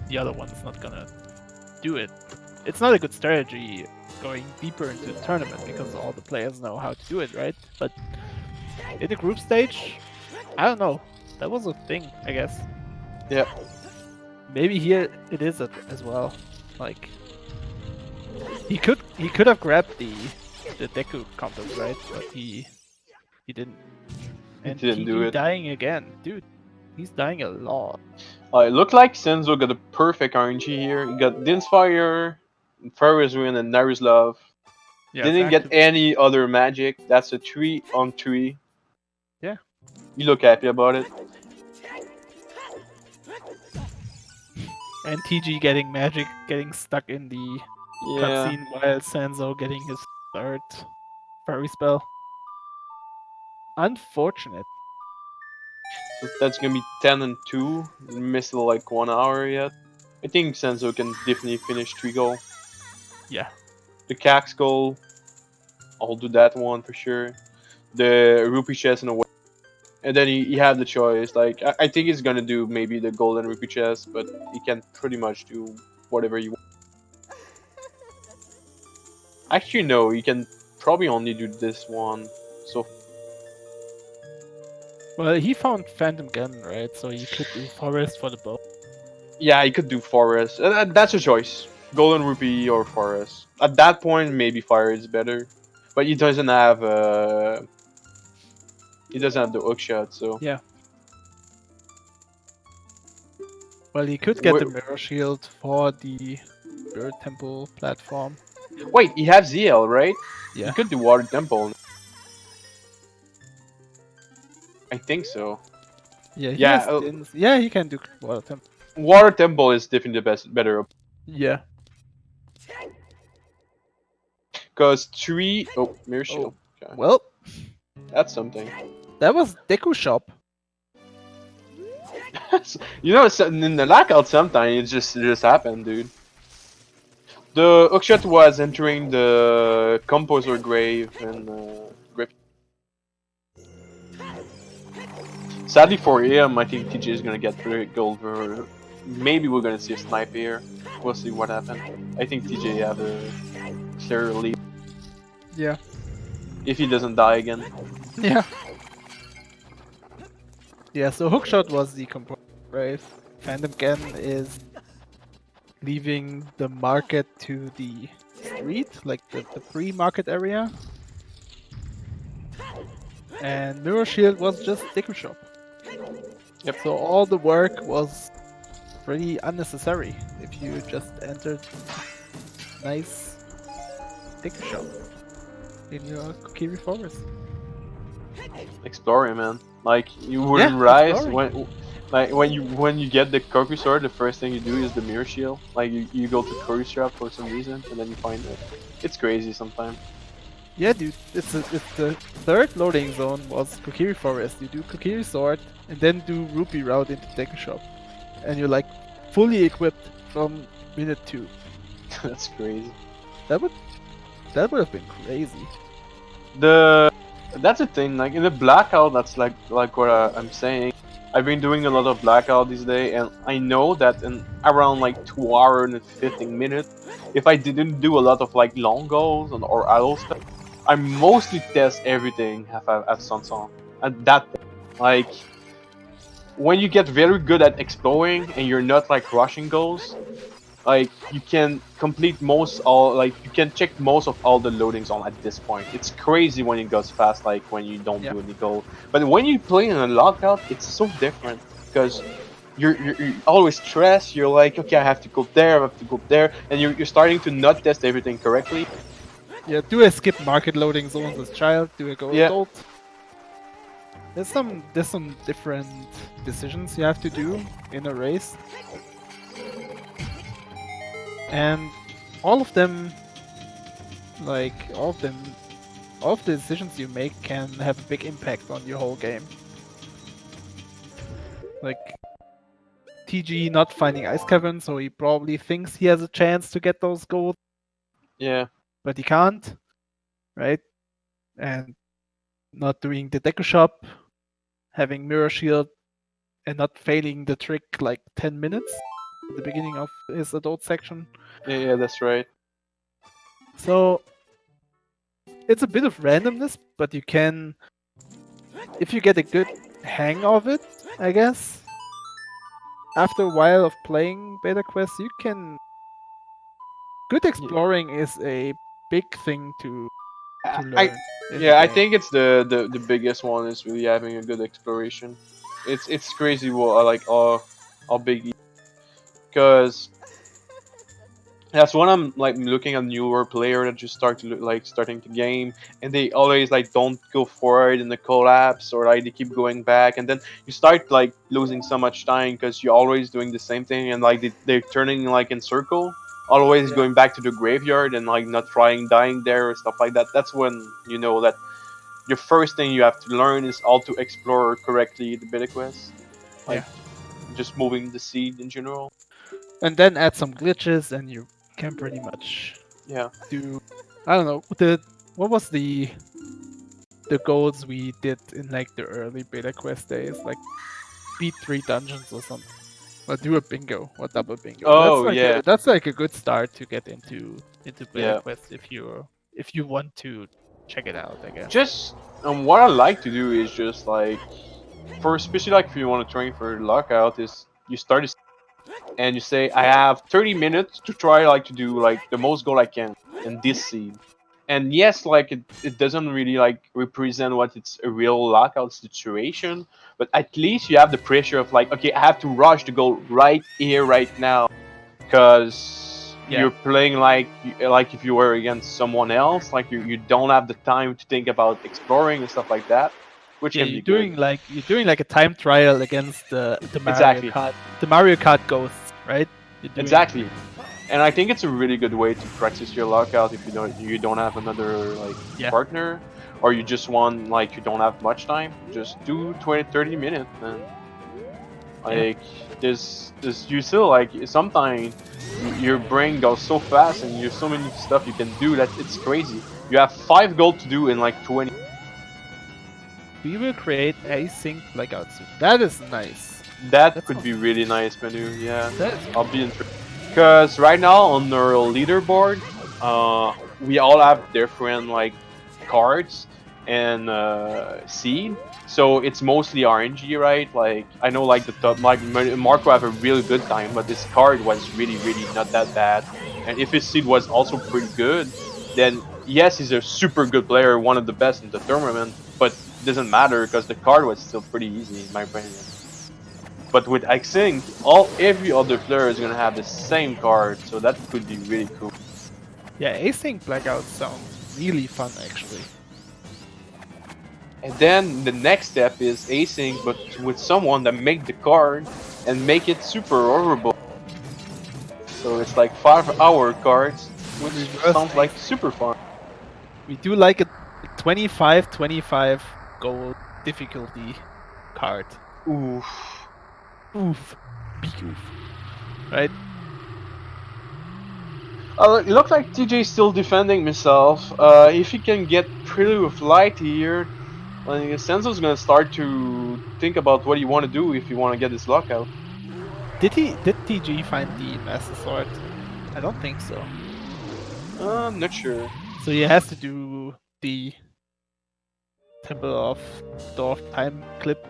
A: the other one's not gonna do it. It's not a good strategy going deeper into the tournament because all the players know how to do it, right? But in the group stage, I don't know. That was a thing, I guess.
B: Yeah.
A: Maybe here it is as well. Like he could have grabbed the Deku compass, right? But he didn't. And
B: He didn't do it.
A: dying again, dude. He's dying a lot.
B: It looked like Sanzo got a perfect RNG here. He got Din's Fire, Fairy's Ruin, and Nari's Love.
A: Yeah,
B: Didn't
A: fact.
B: get any other magic. That's a 3-on-3.
A: Yeah.
B: You look happy about it.
A: And TG getting magic, getting stuck in the
B: Yeah.
A: cutscene while Sanzeau getting his third fairy spell. Unfortunate.
B: So that's gonna be 10-2. Missed like 1 hour yet. I think Sanzo can definitely finish 3 goal.
A: Yeah.
B: The Cax goal, I'll do that one for sure. The rupee chest in a way. And then you have the choice. Like I think he's gonna do maybe the golden rupee chest, but he can pretty much do whatever you want. Actually, no, you can probably only do this one. So
A: Well, he found Phantom Gun, right? So you could do Forest for the bow.
B: yeah, you could do forest. That's a choice. Golden rupee or forest. At that point, maybe fire is better, but he doesn't have the hook shot. So
A: Yeah. Well, he could get
B: Wait,
A: the Mirror Shield for the Bird Temple platform.
B: wait, he has ZL, right?
A: Yeah.
B: He could do water temple. I think so.
A: Yeah, he
B: Yeah,
A: has skins. Yeah, he can do Water Temple.
B: water temple is definitely better.
A: Yeah.
B: Because 3... Oh, mirror shield.
A: Oh.
B: Okay.
A: Well,
B: That's something.
A: that was Deku Shop.
B: You know, in the lockout sometimes it just happened, dude. The hookshot was entering the composer grave and grip. Sadly for him, I think TJ is gonna get 3 gold. Maybe we're gonna see a snipe here. We'll see what happens. I think TJ have a clear lead
A: Yeah.
B: if he doesn't die again.
A: Yeah. Yeah, so Hookshot was the component, right? Phantom Gun is leaving the market to the street, like the pre-market area. And Mirror Shield was just Deku Shop.
B: Yep.
A: So all the work was pretty unnecessary if you just entered nice Deku Shop in your Kokiri Forest.
B: Exploring, man. Like you wouldn't
A: Yeah,
B: rise
A: exploring.
B: when you get the Koku sword. The first thing you do is the mirror shield. Like you go to Koku shop for some reason, and then you find it. It's crazy sometimes.
A: Yeah, dude, it's the third loading zone was Kokiri Forest. You do Kokiri Sword and then do Rupee Route into Deku Shop, and you're like fully equipped from minute 2.
B: That's crazy.
A: That would have been crazy.
B: That's the thing. Like in the blackout, that's like what I'm saying. I've been doing a lot of blackout these days, and I know that in around like 2 hours and 15 minutes, if I didn't do a lot of like long goals or idle stuff, I mostly test everything at Sanson. At that point, like when you get very good at exploring and you're not like rushing goals, like you can complete you can check most of all the loadings on at this point. It's crazy when it goes fast, like when you don't do any goal. But when you play in a lockout, it's so different because you're always stressed. You're like, okay, I have to go there, I have to go there, and you're starting to not test everything correctly.
A: Yeah, do I skip market loading zones as child? Do I go
B: Yeah.
A: adult? There's some different decisions you have to do in a race. And all of them, all of the decisions you make can have a big impact on your whole game. Like, TG not finding Ice Cavern, so he probably thinks he has a chance to get those gold,
B: Yeah.
A: but he can't, right? And not doing the Deku Shop, having Mirror Shield, and not failing the trick like 10 minutes at the beginning of his adult section.
B: Yeah, that's right.
A: So it's a bit of randomness, but you can, if you get a good hang of it, I guess, after a while of playing Beta Quest, you can. Good exploring is a big thing to learn.
B: I think it's the biggest one is really having a good exploration. It's crazy what I like all big, because That's when I'm like looking at newer player that just start to look, like starting the game, and they always like don't go forward in the collapse, or like they keep going back, and then you start like losing so much time because you're always doing the same thing, and like they're turning like in circle, always
A: Yeah.
B: going back to the graveyard and like not trying dying there or stuff like that. That's when you know that your first thing you have to learn is how to explore correctly the beta quest, like
A: Yeah.
B: just moving the seed in general.
A: And then add some glitches, and you can pretty much
B: Yeah.
A: do. I don't know. What was the goals we did in like the early beta quest days? Like beat 3 dungeons or something. Or do a bingo or double bingo.
B: Oh yeah.
A: That's like a good start to get into beta
B: Yeah.
A: quest if you want to check it out, I guess.
B: Just what I like to do is just like for especially like if you want to train for lockout is you start this and you say I have 30 minutes to try like to do like the most goal I can in this scene. And yes, like it doesn't really like represent what it's a real lockout situation, but at least you have the pressure of like okay, I have to rush the goal right here, right now, because
A: Yeah.
B: you're playing like if you were against someone else, like you don't have the time to think about exploring and stuff like that, which
A: Yeah,
B: can be good.
A: you're doing like a time trial against the
B: Exactly.
A: Mario Kart ghosts, right? You're doing
B: Exactly. And I think it's a really good way to practice your lockout if you don't have another like
A: Yeah.
B: partner, or you just want like you don't have much time. Just do 20-30 minutes and like there's you still like sometimes your brain goes so fast and there's so many stuff you can do that it's crazy. You have 5 goals to do in like 20.
A: We will create async blackout soon. That is nice.
B: That
A: That's
B: could be really nice, Manu. Yeah,
A: That is
B: I'll be interested. Because right now on our leaderboard, we all have different like cards and seed. So it's mostly RNG, right? Like I know like the top, like Marco have a really good time, but this card was really not that bad. And if his seed was also pretty good, then yes, he's a super good player, one of the best in the tournament. But it doesn't matter because the card was still pretty easy in my opinion. But with Xing, every other player is gonna have the same card, so that could be really cool.
A: Yeah, async blackout sounds really fun actually.
B: And then the next step is async, but with someone that make the card and make it super horrible. So it's like 5-hour cards, which sounds like super fun.
A: We do like a 25 goal difficulty card.
B: Oof.
A: Oof. Big oof. Right?
B: It looks like TJ's still defending himself. If he can get pretty with light here, like Sanzeau's gonna start to think about what he want to do if he want to get this lockout.
A: Did TG find the Master Sword? I don't think so.
B: I'm not sure.
A: So he has to do the Temple of Dwarf time clip.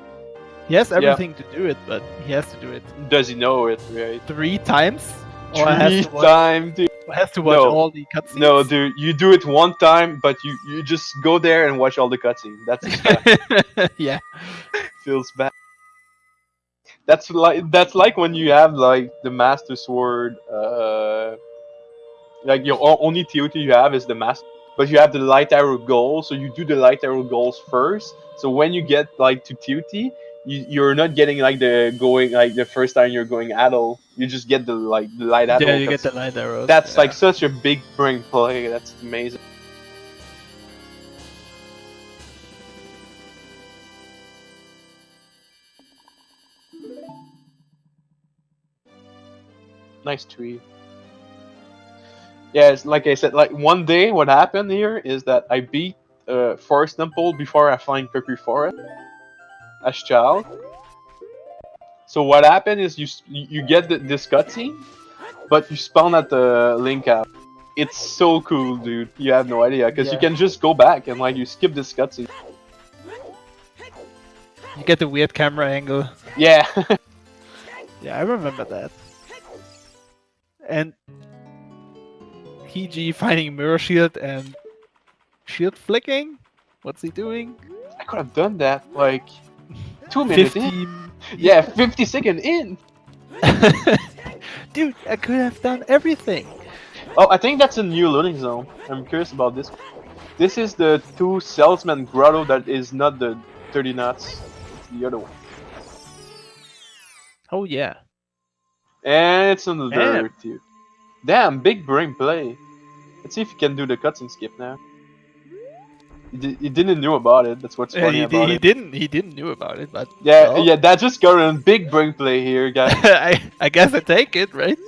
A: He has everything to do it, but he has to do it
B: Does he know it, right?
A: 3 times? Or
B: 3 times, dude.
A: has to watch
B: No.
A: all the cutscenes?
B: No, dude, you do it one time, but you just go there and watch all the cutscenes. That's bad.
A: Yeah.
B: Feels bad. That's like when you have like the Master Sword. Like your only TOT you have is the Master, but you have the Light Arrow goal, so you do the Light Arrow goals first. So when you get like to TOT, you're not getting like the going like the first time you're going Adol. You just get the like the Light Arrow.
A: Yeah, you get the light arrows.
B: That's
A: yeah.
B: like such a big brain play. That's amazing. Nice tweet. Yeah, it's like I said, like one day what happened here is that I beat Forest Temple before I find Kukri Forest as child. So what happened is you get this cutscene, but you spawn at the link app. It's so cool, dude. You have no idea because you can just go back and like you skip this cutscene.
A: You get the weird camera angle.
B: Yeah.
A: Yeah, I remember that. And TG finding Mirror Shield and shield flicking? What's he doing?
B: I could have done that like 2 minutes in.
A: 15.
B: Yeah, 50 seconds in.
A: Dude, I could have done everything.
B: Oh, I think that's a new loading zone. I'm curious about this. This is the 2 Salesman Grotto that is not the 30 nuts. It's the other one.
A: Oh yeah.
B: And it's another
A: Damn.
B: tier. Damn, big brain play. Let's see if you can do the cutscene skip now. You didn't know about it. That's what's funny about
A: He
B: it.
A: didn't knew about it, but
B: Yeah,
A: well,
B: yeah, that just got a big brain play here, guys.
A: I guess I take it, right?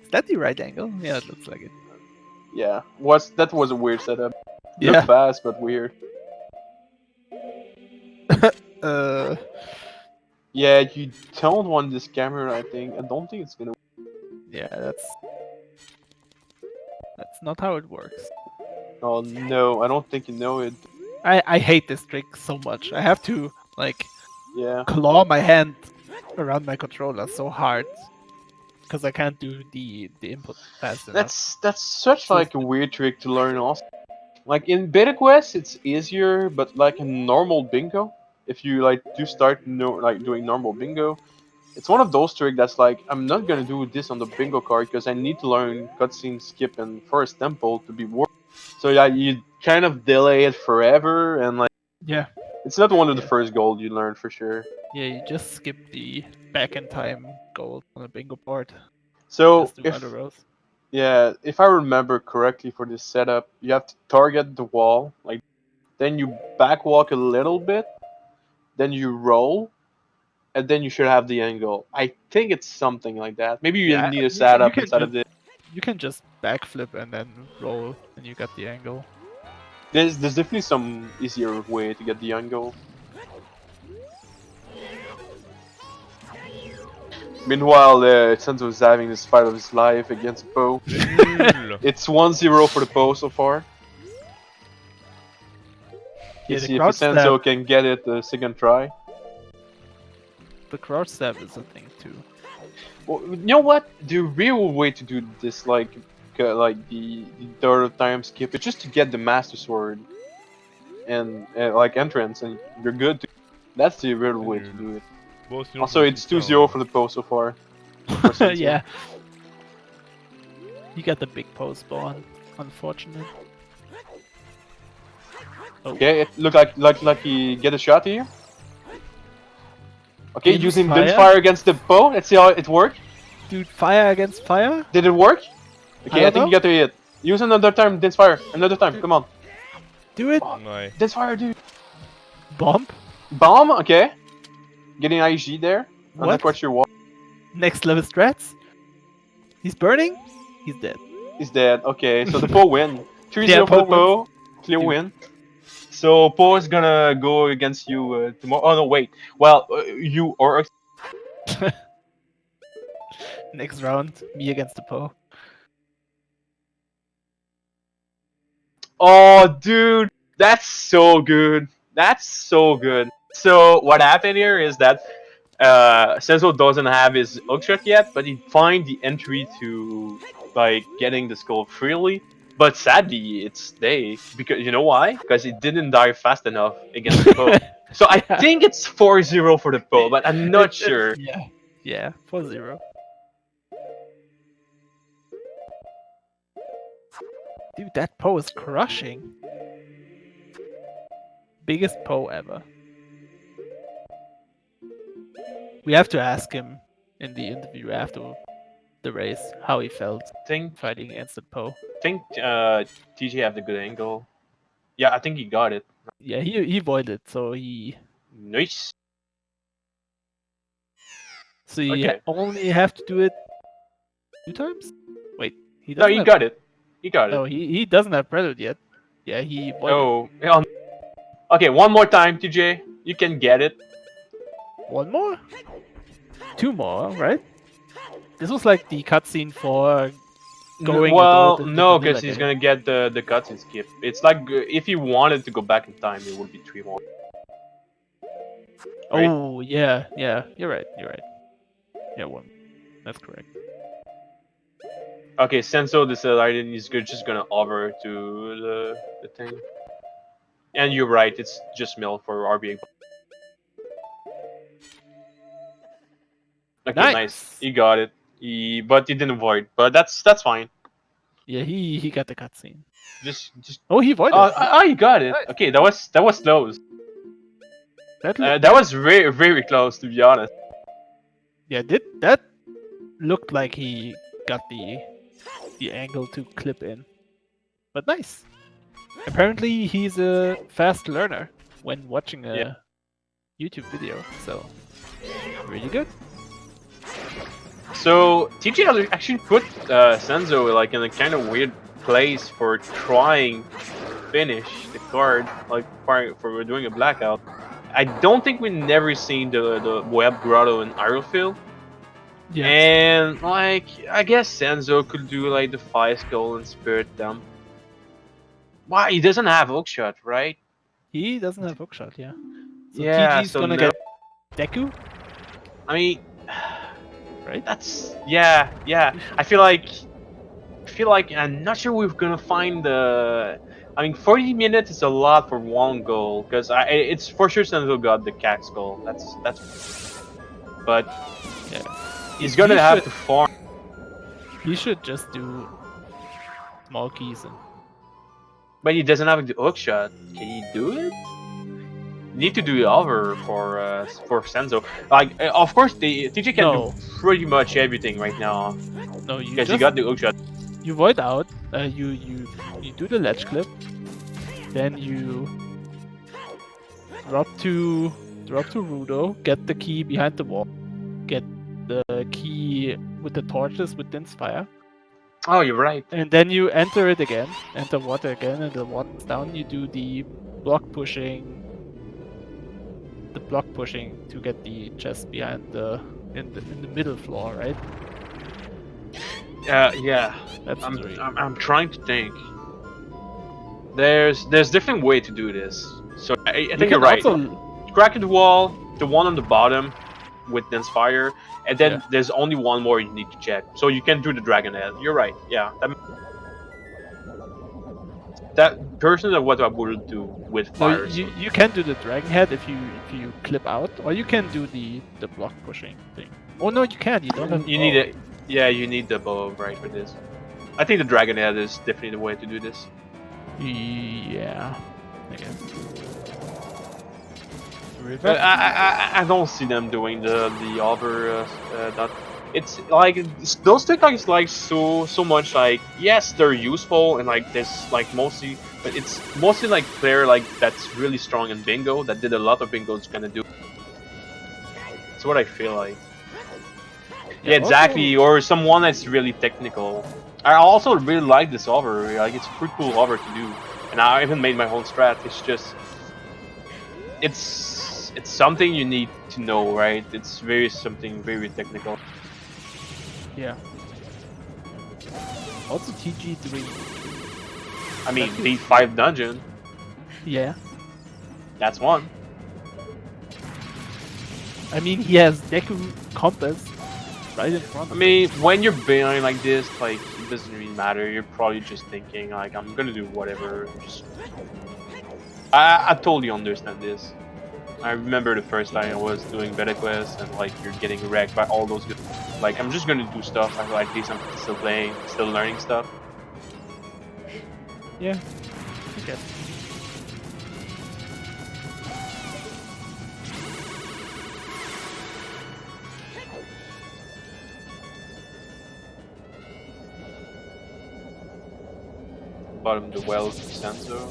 A: Is that the right angle? Yeah, it looks like it.
B: Yeah, that was a weird setup.
A: Yeah.
B: Looked fast, but weird.
A: Uh,
B: Yeah, you don't want this camera. I think. I don't think it's gonna.
A: yeah, that's not how it works.
B: Oh no, I don't think you know it.
A: I hate this trick so much. I have to like
B: Yeah.
A: claw my hand around my controller so hard because I can't do the input fast enough.
B: That's such
A: So
B: like a weird trick to learn also. Like in Beta Quest, it's easier, but like in normal bingo, if you like do start like doing normal bingo, it's one of those tricks that's like I'm not gonna do this on the bingo card because I need to learn cutscene skip and Forest Temple to be worth. So yeah, you kind of delay it forever, and like
A: yeah,
B: it's not one of the
A: Yeah.
B: first gold you learn for sure.
A: yeah, you just skip the back in time goal on a bingo board.
B: So
A: Just do
B: if
A: other rows.
B: yeah, if I remember correctly for this setup, you have to target the wall, like then you back walk a little bit, then you roll, and then you should have the angle. I think it's something like that. Maybe you
A: Yeah,
B: need a
A: you
B: setup
A: can
B: inside of this.
A: you can just backflip and then roll, and you got the angle.
B: There's definitely some easier way to get the angle. Meanwhile, Sanzeau is having this fight of his life against Poe. It's 1-0 for the Poe so far.
A: Yeah,
B: Let's
A: the
B: see if
A: crouch
B: Sanzeau
A: stab.
B: can get it the second try.
A: The crouch stab is a thing too.
B: Well, you know what? The real way to do this, like the third time skip, is just to get the Master Sword and like entrance, and you're good. That's the real way to do it. Also, it's 2-0 for the Poe so far. For Sanzeau.
A: Yeah. You got the big pose spawn. Unfortunate. Oh.
B: Okay, it looked like he get a shot here. Okay,
A: Din's
B: using
A: fire?
B: Din's fire against the Poe. Let's see how it worked.
A: Dude, fire against fire?
B: Did it work? Okay, I
A: don't
B: think
A: know.
B: you got to hit. Use another time, Din's fire. Another time, come on.
A: Do it.
D: Nej.
B: Din's fire, dude.
A: Bomb.
B: Bomb, okay. Getting IG there. I'm
A: What?
B: not quite sure what.
A: Next level strats. He's burning. He's dead.
B: He's dead. Okay, so the Poe win. 3-0
A: Yeah,
B: for the
A: Poe
B: Poe. Clear
A: Dude.
B: win. So Poe is gonna go against you tomorrow. Oh no, wait. Well, you or
A: Next round, me against the Poe.
B: oh, dude, that's so good. That's so good. So what happened here is that Sanzeau doesn't have his hookshot yet, but he find the entry to like getting the skull freely. But sadly, it's they because you know why? Because he didn't die fast enough against the Poe. So I
A: Yeah.
B: think it's 4-0 for the Poe, but I'm not sure.
A: Yeah. Yeah. 4-0. Dude, that Poe is crushing. Biggest Poe ever. We have to ask him in the interview after the race how he felt
B: think
A: fighting against the Poe.
B: TJ have the good angle. Yeah, I think he got it.
A: Yeah, he avoided, so he
B: Nice.
A: you only have to do it 2 times. Wait, he
B: No,
A: doesn't.
B: he
A: have,
B: got it. He got it.
A: No, he doesn't have prelude yet. Yeah, he avoided.
B: Oh, yeah. Okay, one more time, TJ. You can get it.
A: One more? 2 more, right? This was like the cutscene for going.
B: Well,
A: the
B: no,
A: vanilla
B: because he's
A: game.
B: gonna get the cutscene skip. It's like if he wanted to go back in time, it would be 3 more. Right?
A: Oh yeah, you're right. Yeah, 1. That's correct.
B: Okay, Sanzeau decided he's just gonna over to the thing. And you're right, it's just mill for RBA. Okay, nice. He got it. But he didn't avoid. But that's fine.
A: Yeah, he got the cutscene.
B: Just
A: Oh, he avoided.
B: oh, you got it. Okay, that was close. That was very very close, to be honest.
A: Yeah, that looked like he got the angle to clip in. But nice. Apparently he's a fast learner when watching a
B: Yeah.
A: YouTube video, so really good.
B: So TJ actually put Sanzeau like in a kind of weird place for trying to finish the card, like for doing a blackout. I don't think we never seen the web grotto in Irofield.
A: Yeah.
B: And like I guess Sanzeau could do like the fire skull and spirit dump. Why he doesn't have hookshot, right?
A: He doesn't have hookshot, yeah. So
B: Yeah,
A: TG's
B: so
A: gonna
B: no-
A: get Deku,
B: I mean,
A: right?
B: that's yeah. I feel like I'm not sure we're gonna find the. I mean, 40 minutes is a lot for one goal because it's for sure Sanzeau got the cat skull. That's. But
A: Yeah.
B: he's gonna
A: He
B: have
A: should-
B: to farm.
A: He should just do small keys and
B: But he doesn't have the hook shot. Can he do it? Need to do the other for Sanzeau. Like, of course, the TJ can
A: No.
B: do pretty much everything right now
A: no, you
B: because he
A: just
B: got the hook shot.
A: you void out. You do the ledge clip, then you drop to Rudo, get the key behind the wall, get the key with the torches with Din's fire,
B: Oh, you're right.
A: and then you enter it again, enter water again, and the water's down. You do the block pushing to get the chest behind in the middle floor, right?
B: Yeah.
A: That's
B: I'm,
A: three.
B: I'm trying to think. There's different way to do this. So I think you're right. Crack in the wall, the one on the bottom with Dense Fire, and then
A: Yeah.
B: there's only one more you need to check. So you can do the Dragon Head. You're right. Yeah. That personally what I would do with
A: No,
B: fire.
A: you can do the dragon head if you clip out, or you can do the block pushing thing. Oh no, you can't. You don't have.
B: You need it. Yeah, you need the bow right for this. I think the Dragon Head is definitely the way to do this.
A: Yeah, I guess.
B: But I don't see them doing the other that. It's like those TikToks like so much like yes they're useful and like this like mostly, but it's mostly like player like that's really strong in bingo that did a lot of bingo is gonna do. That's what I feel like. Yeah, exactly. Or someone that's really technical. I also really like this over. Like it's a pretty cool over to do, and I even made my own strat. It's just it's something you need to know, right? It's something very technical.
A: Yeah. Also TG3.
B: I mean, beat 5 dungeon.
A: Yeah.
B: That's one.
A: I mean, he has Deku Compass right in front
B: I
A: of him.
B: mean, when you're behind like this, like it doesn't really matter. You're probably just thinking like, I'm gonna do whatever. Just I totally understand this. I remember the first time I was doing beta quests and like you're getting wrecked by all those good. Like I'm just gonna do stuff. I feel like at least I'm still playing, still learning stuff.
A: Yeah. I guess.
B: Bottom of the well to Sanzeau.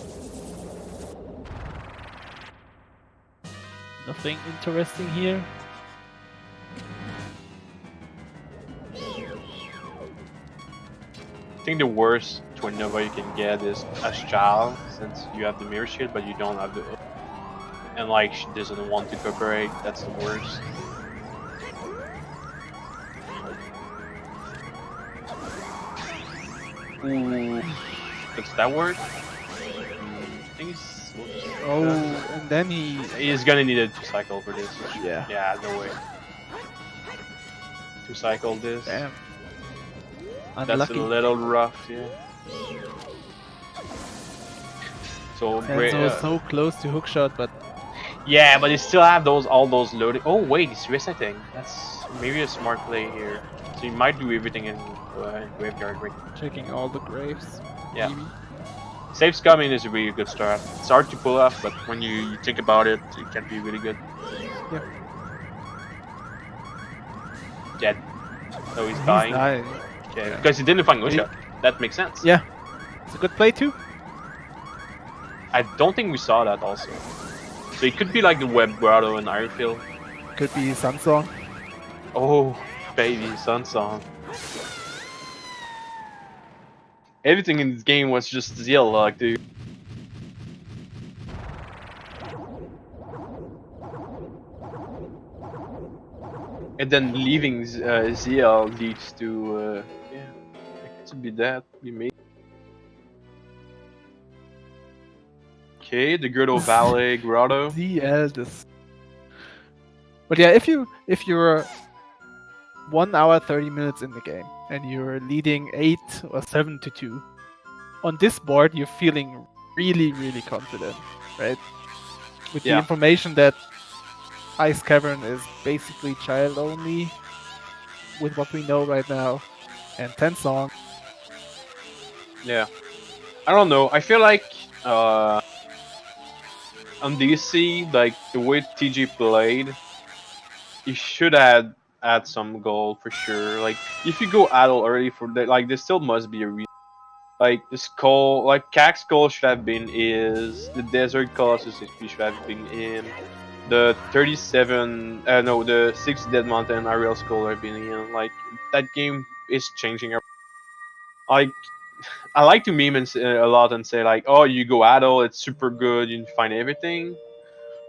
A: Nothing interesting here.
B: I think the worst Tornova you can get is Ashtal, since you have the mirror shield but you don't have the and like she doesn't want to cooperate, that's the worst. Ooh. Does that work? I think it's
A: Oh, and then
B: he's gonna need a 2-cycle for this.
A: Yeah.
B: Yeah, no way. 2-cycle this.
A: Damn.
B: That's
A: Unlucky.
B: a little rough, yeah. So
A: Sanzeau so close to hookshot, but
B: yeah, but you still have all those loading. Oh wait, he's resetting. That's maybe a smart play here. So you might do everything in graveyard, right?
A: Checking all the graves.
B: Yeah.
A: Maybe.
B: Safe scumming is a really good start. It's hard to pull off, but when you think about it, it can be really good.
A: Yeah.
B: Dead. So he's
A: He's
B: dying.
A: dying.
B: Okay,
A: Yeah.
B: because he didn't find
A: He-
B: Musha. That makes sense.
A: Yeah. It's a good play too.
B: I don't think we saw that also. So it could be like the Web Grotto and Ironfield.
A: Could be Sanzeau.
B: Oh, baby, Sanzeau. Everything in this game was just ZL luck, dude. And then leaving ZL leads to, yeah, it could be that. We made. Okay, the Grotto Valley Grotto.
A: The eldest. But yeah, if you're 1 hour 30 minutes in the game and you're leading 8 or 7-2, on this board you're feeling really confident, right? With the
B: Yeah.
A: information that Ice Cavern is basically child only, with what we know right now, and 10 song.
B: Yeah. I don't know. I feel like on DC, like the way TG played, you should add some gold for sure. Like if you go idle early for that, like there still must be a reason. Like the skull, like Cax skull should have been is the Desert Colossus XP should have been in. The 37, no, the 6 Dead Mountain Ariel skull have been in. Like that game is changing. Like I like to meme a lot and say like, oh, you go idle, it's super good, you find everything.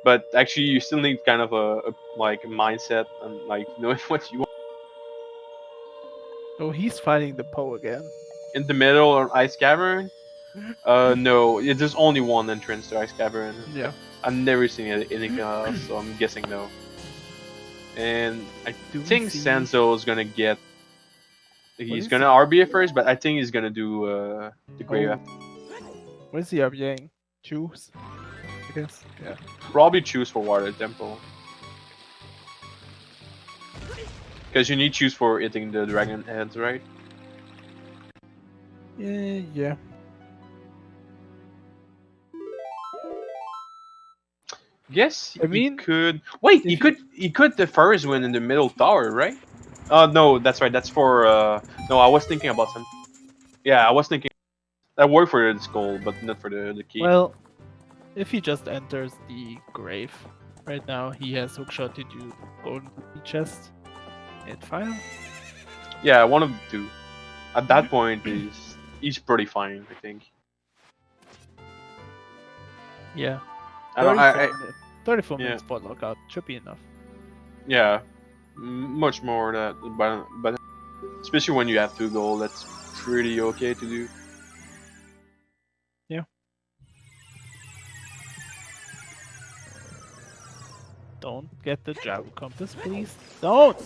B: But actually, you still need kind of a like mindset and like knowing what you want.
A: Oh, he's fighting the Poe again.
B: In the middle of Ice Cavern, no, there's only one entrance to Ice Cavern.
A: Yeah.
B: I've never seen anything else, so I'm guessing no. And I think Sanzeau is gonna get. He's
A: is
B: gonna RBA first, but I think he's gonna do the grave after.
A: Where's the RBing? Choose? I guess. Yeah.
B: Probably choose for Water Temple. Because you need choose for hitting the dragon heads, right?
A: Yeah.
B: Yes,
A: I mean,
B: he could. Wait,
A: if
B: he could the first win in the middle tower, right? No, that's right. That's for. No, I was thinking about some. Yeah, I was thinking that worked for the skull, but not for the key.
A: Well, if he just enters the grave right now, he has hookshot to do golden key chest and final.
B: Yeah, one of the two. At that point, he's pretty fine, I think.
A: Yeah.
B: I don't.
A: 34
B: yeah.
A: minutes for lockout should be enough.
B: Yeah, much more that, but especially when you have 2 gold, that's pretty okay to do.
A: Yeah. Don't get the Jabu compass, please. Don't.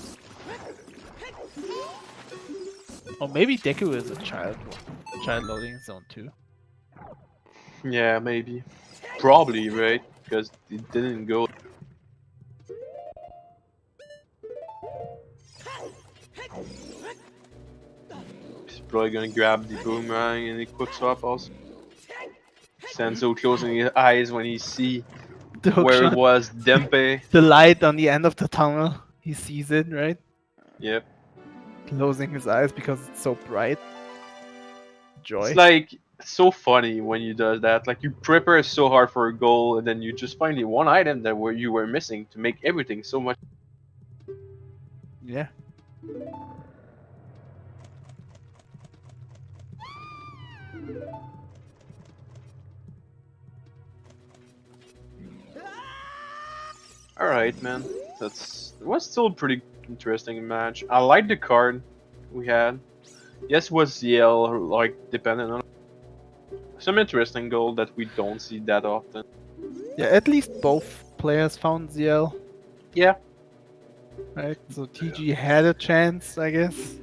A: Or maybe Deku is a child loading zone too.
B: Yeah, maybe. Probably, right? Because it didn't go. He's probably gonna grab the boomerang and equip swap also. Sanzeau closing his eyes when he see
A: The
B: where it
A: hookshot.
B: was Dempe.
A: The light on the end of the tunnel. He sees it, right?
B: Yep.
A: Closing his eyes because it's so bright. Joy.
B: It's like so funny when you does that. Like you prepare so hard for a goal and then you just find the one item that you were missing to make everything so much.
A: Yeah.
B: Alright, man. It was still a pretty interesting match. I like the card we had. Yes, it was ZL, like, dependent on some interesting goal that we don't see that often.
A: Yeah, at least both players found ZL.
B: Yeah.
A: Right, so TG had a chance, I guess.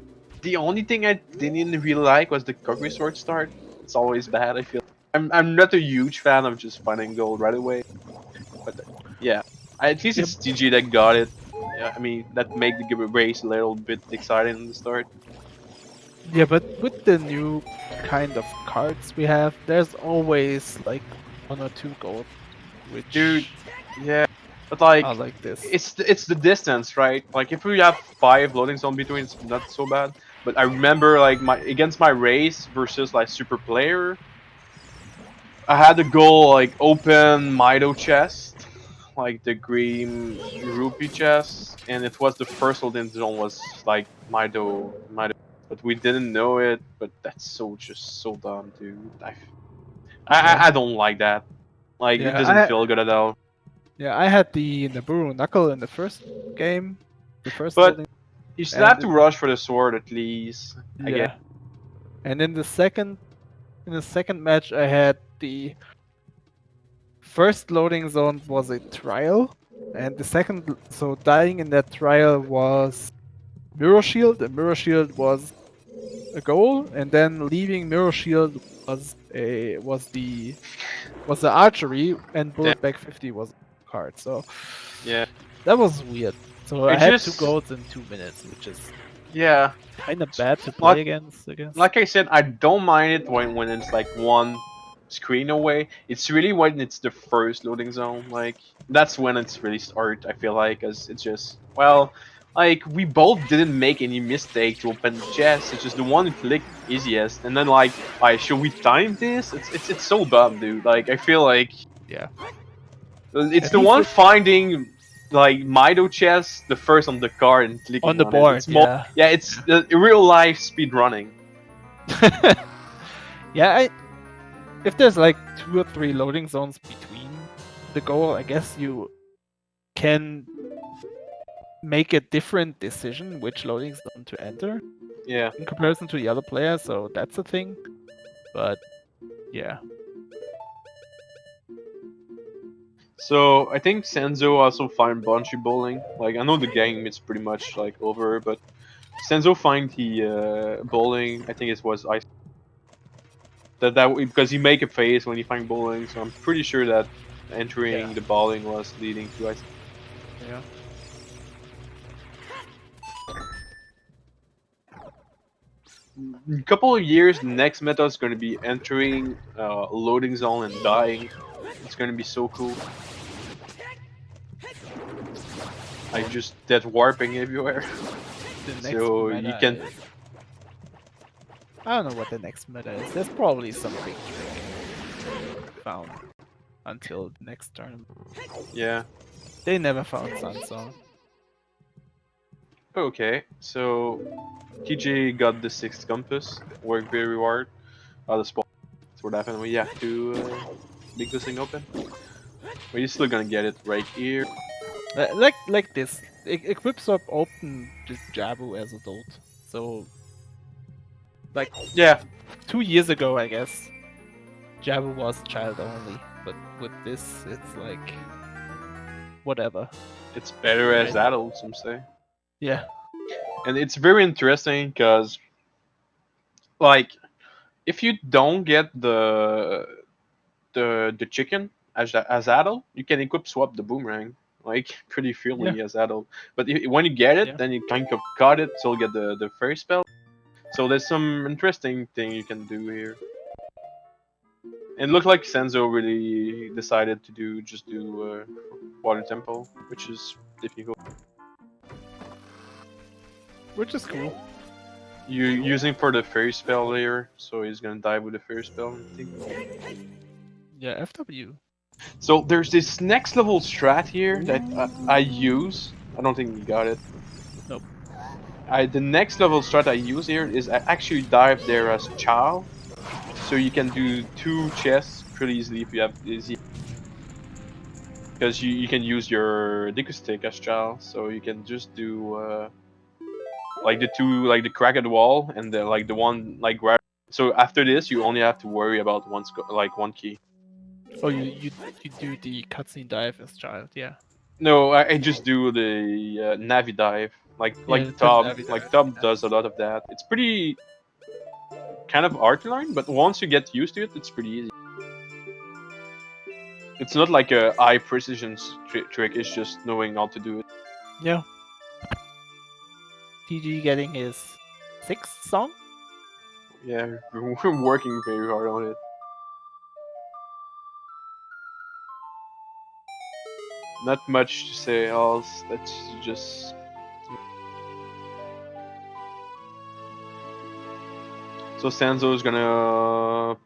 B: The only thing I didn't really like was the Kogri sword start. It's always bad, I feel. I'm not a huge fan of just finding gold right away. But yeah. At least it's TG that got it. I mean, that make the race a little bit exciting in the start.
A: Yeah, but with the new kind of cards we have, there's always like 1 or 2 goals,
B: Dude,
A: which
B: yeah, but like
A: are like this.
B: it's the distance, right? Like if we have 5 loading zone between, it's not so bad. But I remember like my against my race versus like super player, I had to go like open Mido chest, like the green rupee chest, and it was the first loading zone was like Mido, but we didn't know it. But that's so just so dumb, dude.
A: Yeah,
B: I don't like that. Like it
A: yeah,
B: doesn't feel good at all.
A: I had the Naburu Knuckle in the first game, the first
B: But
A: loading,
B: you still have
A: and
B: to rush for the sword at least. I guess.
A: yeah, and in the second match, I had the first loading zone was a trial, and the second, so dying in that trial was Mirror Shield, and Mirror Shield was a goal, and then leaving Mirror Shield was the archery, and
B: Damn.
A: Bullet Bag 50 was a card. So
B: Yeah.
A: that was weird. So I
B: It
A: had two
B: just
A: goals in 2 minutes, which is
B: yeah.
A: kind of bad to play
B: Like
A: against, I guess.
B: like I said, I don't mind it when it's like one screen away. It's really when it's the first loading zone. Like that's when it's really start. I feel like, cause it's just well, like we both didn't make any mistake to open the chest. It's just the one who clicked easiest, and then like, should we time this? It's so dumb, dude. Like I feel like
A: Yeah.
B: it's
A: At
B: the
A: least
B: one
A: with
B: finding like Mido chest the first on the card and clicking
A: on the
B: on it.
A: board,
B: It's more
A: yeah.
B: yeah, it's real life speed running.
A: Yeah, if there's like 2 or 3 loading zones between the goal, I guess you can make a different decision which loading zone to enter
B: Yeah.
A: in comparison to the other player, so that's a thing. But yeah.
B: So I think Sanzeau also find Bunchy bowling. Like I know the game is pretty much like over, but Sanzeau find the bowling. I think it was ice. That because he make a face when he find bowling, so I'm pretty sure that entering
A: Yeah.
B: the bowling was leading to ice.
A: Yeah.
B: In a couple of years, the next meta is going to be entering loading zone and dying. It's going to be so cool. Like just that warping everywhere.
A: The next
B: So
A: meta
B: you can
A: is... I don't know what the next meta is. There's probably some big trick found until the next tournament.
B: yeah.
A: They never found Sanzeau.
B: Okay, so TJ got the 6th compass, worked very hard. The spot. That's what happened. We have to make this thing open. But you're still gonna get it right here.
A: Like this. Equip swap open just Jabu as adult. So like
B: Yeah,
A: 2 years ago, I guess, Jabu was child only. But with this, it's like whatever.
B: it's better as
A: Right.
B: adult, some say.
A: Yeah.
B: And it's very interesting because, like, if you don't get the chicken as adult, you can equip swap the boomerang. Like pretty freely as adult. But when you get it,
A: Yeah.
B: then you kind of cut it, so you get the first spell. So there's some interesting thing you can do here. It looked like Sanzeau really decided to do water tempo, which is difficult.
A: Which is cool.
B: You using for the first spell layer, so he's gonna die with the first spell. I think.
A: Yeah, FW.
B: So there's this next level strat here that I use. I don't think you got it.
A: Nope.
B: The next level strat I use here is I actually dive there as Chow, so you can do 2 chests pretty easily if you have easy. Because you can use your Deku stick as Chow, so you can just do like the 2 like the crack at the wall and the one like grab. So after this, you only have to worry about one key.
A: Oh, you do the cutscene dive as child, yeah.
B: No, I just do the Navi dive, like
A: the
B: Top.
A: Navi
B: Like
A: dive,
B: Top
A: yeah.
B: does a lot of that. It's pretty kind of hard to learn, but once you get used to it, it's pretty easy. It's not like a high precision trick. It's just knowing how to do it.
A: Yeah. TG getting his 6th song.
B: Yeah, we're working very hard on it. Not much to say else. Let's just. So Sanzeau is gonna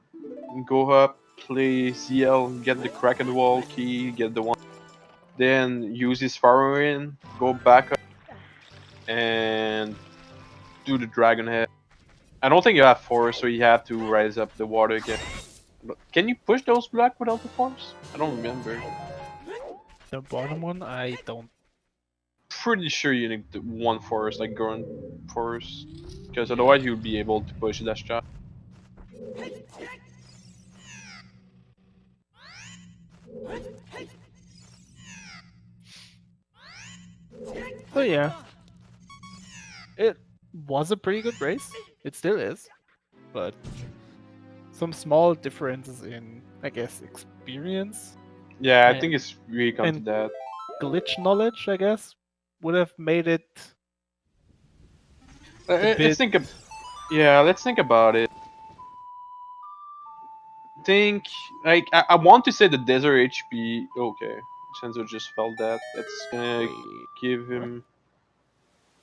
B: go up, play ZL, get the crack in the wall key, get the one, then use his fire in, go back up, and do the dragon head. I don't think you have force, so you have to rise up the water again. But can you push those black without the force? I don't remember.
A: The bottom one, I don't.
B: Pretty sure you need the one force, like Gurren force, because otherwise you'll be able to push that shot.
A: Oh yeah, it was a pretty good race. It still is, but some small differences in, I guess, experience,
B: Yeah, I
A: and,
B: think it's really come to
A: and
B: that.
A: glitch knowledge, I guess, would have made it a
B: Let's
A: bit.
B: think. Yeah, let's think about it. Think like I want to say the desert HP. Okay, Senzo just felt that. That's gonna
A: Wait,
B: give
A: what?
B: him.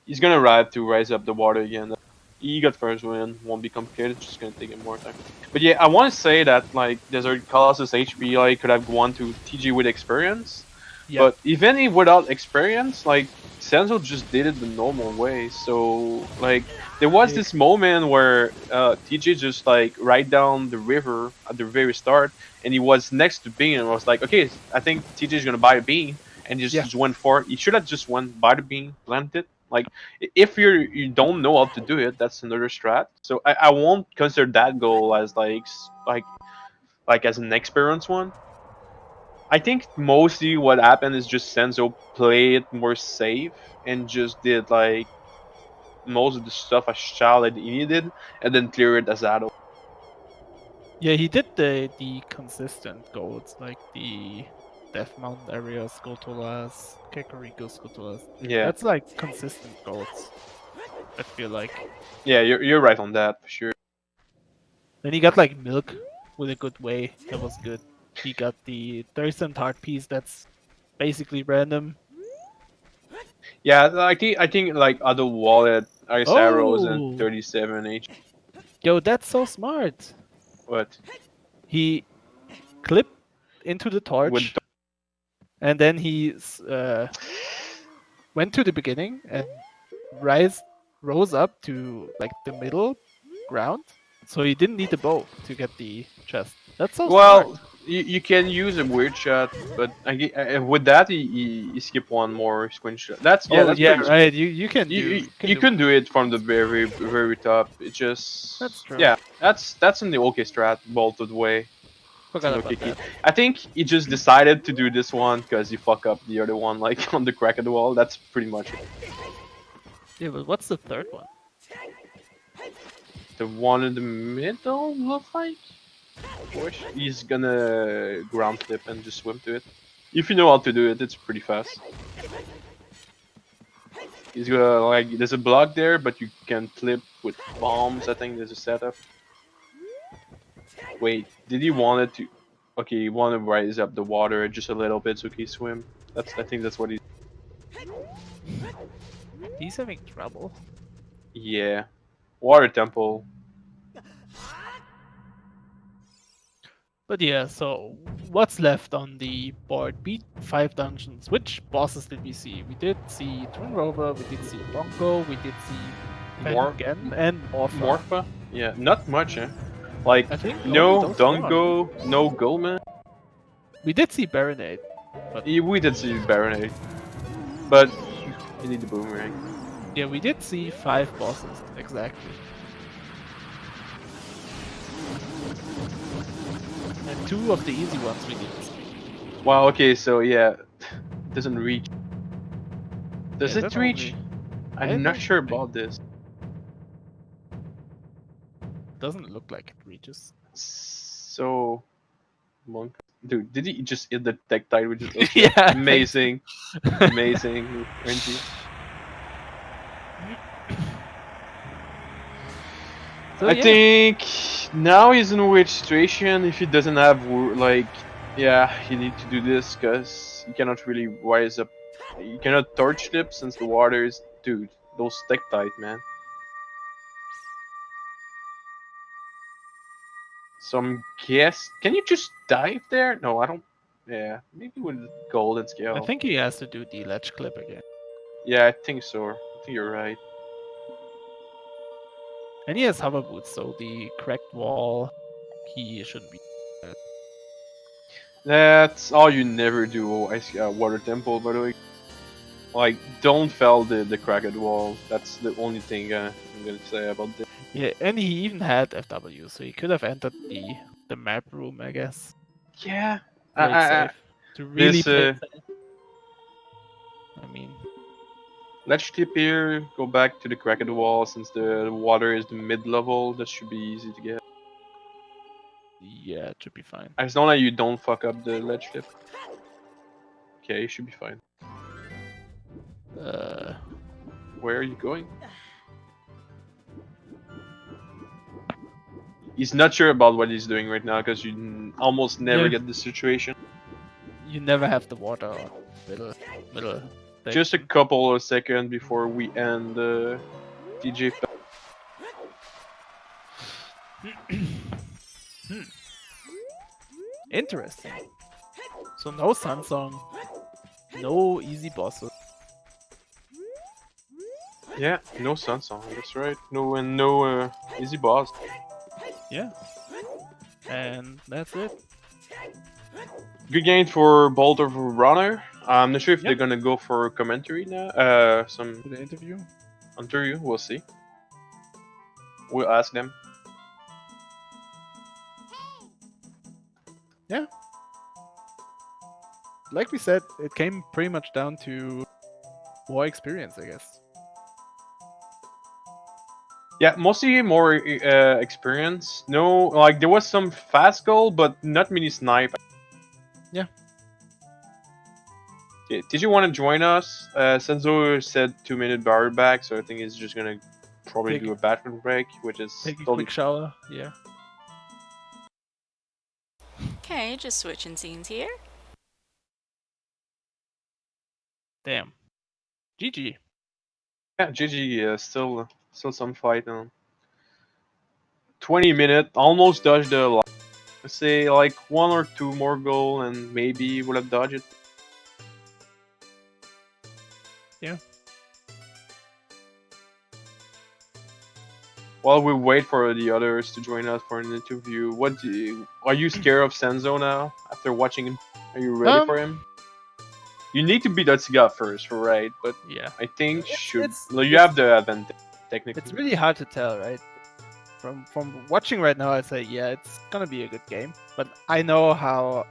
B: He's gonna arrive to rise up the water again. He got first win. Won't be complicated. Just gonna take him more time. But yeah, I want to say that like Desert Colossus HP like could have won to TG with experience.
A: Yeah.
B: But even without experience, like Sanzo just did it the normal way. So like there was this moment where TJ just like right down the river at the very start, and he was next to Bean, and I was like, okay, I think TJ is gonna buy a Bean, and just went for it. He should have just went by the Bean, planted it. Like if you don't know how to do it, that's another strat. So I won't consider that goal as like as an experience one. I think mostly what happened is just Senzo played more safe and just did like most of the stuff as child that he needed, and then clear it as adult.
A: Yeah, he did the consistent goals, like the Death Mountain areas, Gotolas, Kakariko Gotolas.
B: Yeah,
A: That's like consistent goals, I feel like.
B: yeah, you're right on that for sure.
A: Then he got like Milk with a good way, that was good. He got the Thirst and Heart piece, that's basically random.
B: Yeah, I think like other wallet ice arrows and
A: Oh!
B: 37 H.
A: Yo, that's so smart!
B: What
A: He clipped into the
B: with
A: torch, and then he went to the beginning and rose up to like the middle ground, so he didn't need the bow to get the chest. That's so
B: well,
A: smart.
B: you can use a weird shot, but with that he skip one more screenshot. That's
A: Oh
B: that's
A: yeah,
B: pretty.
A: right. You can
B: You,
A: do.
B: you, you can do it from the very top. It just
A: That's true.
B: yeah, that's in the OK strat bolted way. It's an
A: Forgot
B: OK
A: about
B: key.
A: that.
B: I think he just decided to do this one because he fuck up the other one like on the crack of the wall. That's pretty much it.
A: Yeah, but what's the third one?
B: The one in the middle looks like. Push. He's gonna ground flip and just swim to it. If you know how to do it, it's pretty fast. He's gonna like there's a block there, but you can flip with bombs. I think there's a setup. Wait, did he want it to? Okay, he want to rise up the water just a little bit so he can swim. I think that's what he.
A: He's having trouble.
B: Yeah, water temple.
A: But yeah, so what's left on the board? Beat 5 dungeons. Which bosses did we see? We did see Twin Rover, we did see Bonko, we did see
B: More
A: again, and Morpha.
B: Morpha. Yeah, not much. Eh? Like
A: I think
B: no
A: only those four.
B: Dungo, no Goldman.
A: We did see Baronade.
B: Yeah, we did see Baronade, but you need the boomerang.
A: Yeah, we did see 5 bosses, exactly. And 2 of the easy ones we didn't see.
B: Wow. Okay, so yeah, it doesn't reach. Does
A: Yeah,
B: it
A: that's
B: reach?
A: I
B: I'm not
A: don't
B: sure
A: think-
B: about this.
A: Doesn't look like it reaches.
B: So, monk, dude, did he just hit the tech tide with his
A: Yeah, I think
B: amazing, amazing RNG.
A: So
B: I
A: yeah,
B: think now he's in a weird situation if he doesn't have like, yeah, he need to do this because he cannot really rise up. He cannot torch dip since the water is, dude. Those stick tight, man. So I'm guess. Can you just dive there? No, I don't. Yeah, maybe with golden scale.
A: I think he has to do the ledge clip again.
B: Yeah, I think so. I think you're right.
A: And he has hover boots, so the cracked wall, he shouldn't be.
B: That's all you never do. Ice water temple, by the way. Like, don't fell the cracked wall. That's the only thing I'm gonna say about this.
A: Yeah, and he even had FW, so he could have entered the map room, I guess.
B: Yeah,
A: Play it safe. To really
B: this
A: play it safe. I mean,
B: let's tip here. Go back to the cracked wall since the water is the mid level. That should be easy to get.
A: yeah, it should be fine.
B: As long as you don't fuck up the ledge tip. Okay, you should be fine. Where are you going? He's not sure about what he's doing right now because you almost never
A: Yeah.
B: get this situation.
A: You never have the water on middle.
B: Just a couple of seconds before we end the TJ.
A: Interesting. So no Sanzeau, no easy bosses.
B: Yeah, no Sanzeau, that's right. No easy boss.
A: Yeah. And that's it.
B: Good game for Bolt of Runner. I'm not sure if
A: Yep.
B: they're gonna go for commentary now. Some
A: To the interview.
B: interview. We'll see. We'll ask them.
A: Yeah. Like we said, it came pretty much down to more experience, I guess.
B: Yeah, mostly more experience. No, like there was some fast goal, but not many snipe.
A: Yeah.
B: Yeah, did you want to join us? Sanzeau said 2-minute barrier back, so I think he's just gonna probably
A: Take-
B: do a bathroom break, which is
A: Take a
B: totally
A: quick shower. Yeah.
C: Okay, just switching scenes here.
A: Damn. GG.
B: yeah. GG, still some fight on. 20 minute, almost dodged the lock. Let's say like 1 or 2 more goal, and maybe would have dodged it.
A: Yeah.
B: While we wait for the others to join us for an interview, are you scared of Sanzeau now after watching him? Are you ready for him? You need to beat Otsuga first, right? But
A: Yeah.
B: I think you
A: it's-
B: have the advantage technically.
A: It's really hard to tell, right? From watching right now, I'd say yeah, it's gonna be a good game. But I know how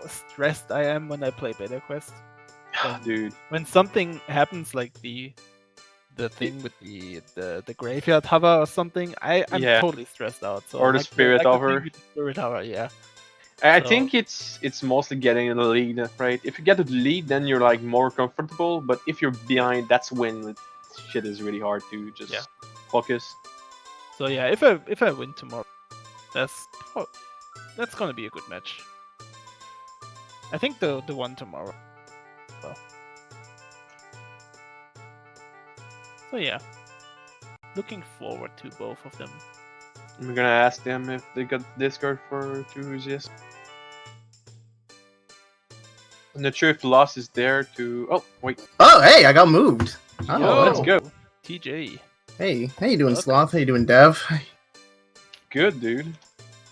A: stressed I am when I play Beta Quest.
B: Dude.
A: When something happens like the thing with the graveyard hover or something, I'm
B: Yeah.
A: totally stressed out. So
B: Or the
A: like
B: spirit
A: like the thing
B: hover.
A: with the spirit hover, yeah.
B: I
A: So-
B: think it's mostly getting in the lead, right? If you get to the lead, then you're like more comfortable. But if you're behind, that's when shit is really hard to just
A: Yeah.
B: focus.
A: So yeah, if I win tomorrow, that's gonna be a good match. I think the one tomorrow. So yeah, looking forward to both of them.
B: I'm gonna ask them if they got Discord for enthusiasts. I'm not sure if Lost is there to. Oh wait,
D: Oh, hey, I got moved. Oh,
A: Yo,
B: let's go.
A: TJ.
D: Hey, how you doing,
A: Welcome.
D: Sloth? How you doing, Dev?
B: Good dude.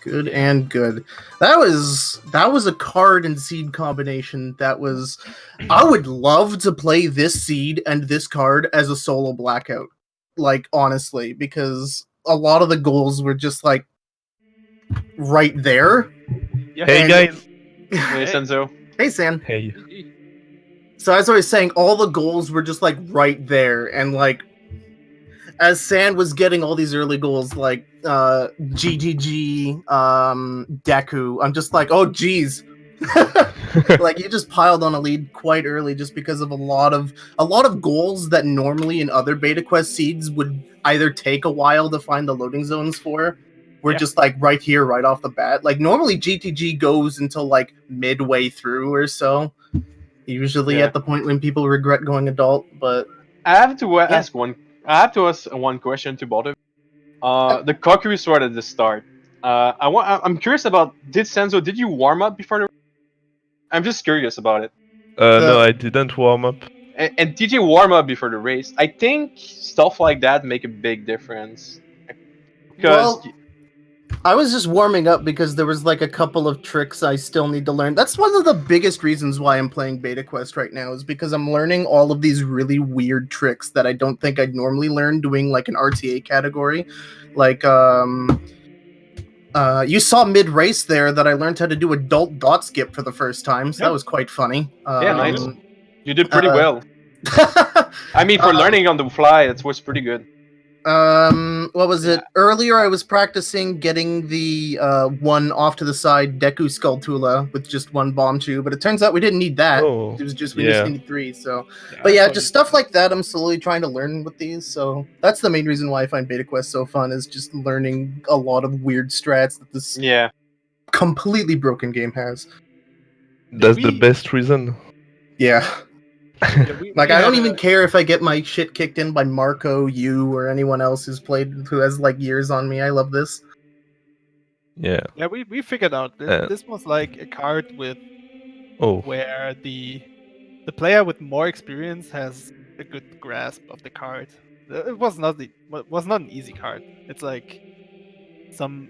D: Good and good. That was a card and seed combination. I would love to play this seed and this card as a solo blackout. Like honestly, because a lot of the goals were just like right there.
A: Yeah,
E: Hey
D: And-
E: guys.
B: Hey Sanzeau.
D: Hey, San.
E: Hey.
D: So as I was saying, all the goals were just like right there, and like as San was getting all these early goals, like GGG, Deku, I'm just like, oh geez, Like you just piled on a lead quite early just because of a lot of goals that normally in other beta quest seeds would either take a while to find the loading zones for. We're
A: Yeah.
D: just like right here, right off the bat. Like normally GTG goes until like midway through or so. Usually
B: Yeah.
D: at the point when people regret going adult, but
B: I have to ask one. I have to ask one question to both of you. The Kokiri sword at the start. I'm curious about. Did Sanzeau? Did you warm up before the? I'm just curious about it.
E: No, I didn't warm up.
B: And did you warm up before the race? I think stuff like that make a big difference. Because
D: well, I was just warming up because there was like a couple of tricks I still need to learn. That's one of the biggest reasons why I'm playing Beta Quest right now is because I'm learning all of these really weird tricks that I don't think I'd normally learn doing like an RTA category. Like you saw mid-race there that I learned how to do adult dot skip for the first time, so that was quite funny.
B: yeah, nice. You did pretty well. I mean, for learning on the fly, that was pretty good.
D: What was it? Earlier I was practicing getting the one off to the side Deku Skulltula with just one bomb tube, but it turns out we didn't need that.
E: Oh,
D: It was just we just needed 3, so
A: Yeah,
D: but yeah,
A: so
D: just stuff like that I'm slowly trying to learn with these, so that's the main reason why I find Beta Quest so fun is just learning a lot of weird strats that this completely broken game has.
E: That's the best reason.
D: Yeah.
A: Like
D: I don't even care if I get my shit kicked in by Marco, you, or anyone else who has like years on me. I love this.
E: Yeah.
A: Yeah, we figured out this was like a card with where the player with more experience has a good grasp of the card. It was not an easy card. It's like some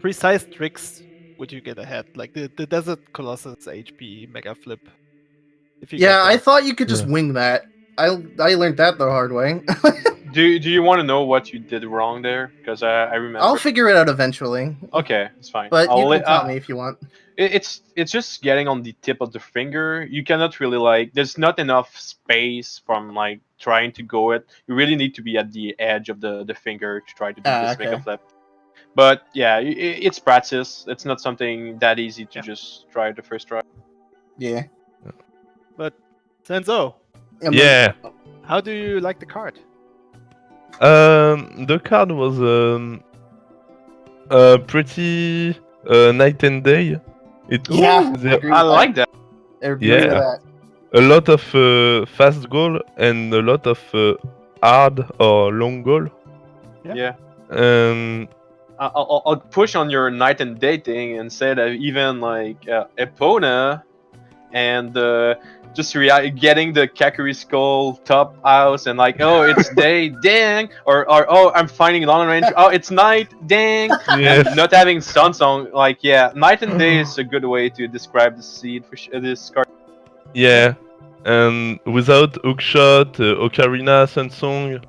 A: precise tricks which you get ahead, like the Desert Colossus HP Mega Flip.
D: I thought you could just wing that. I learned that the hard way.
B: Do you want to know what you did wrong there? Because I remember.
D: I'll figure it out eventually.
B: Okay, it's fine.
D: But you can tell me if you want.
B: It's just getting on the tip of the finger. You cannot really like. There's not enough space from like trying to go it. You really need to be at the edge of the finger to try to do this Mega Flip. But yeah, it's practice. It's not something that easy to just try the first try.
D: Yeah.
A: But Sanzeau.
E: Yeah.
A: How do you like the card?
E: The card was pretty night and day.
B: I like that.
E: Yeah. A lot of fast goal and a lot of hard or long goal.
B: Yeah. I'll push on your night and day thing and say that even like Epona and just getting the Kakuri skull top house and like, oh, it's day, dang, or oh, I'm finding long range, oh, it's night, dang,
E: yes.
B: And not having sun song, like, yeah, night and day is a good way to describe the seed for this card.
E: Yeah, and without hookshot, Ocarina, Samsung.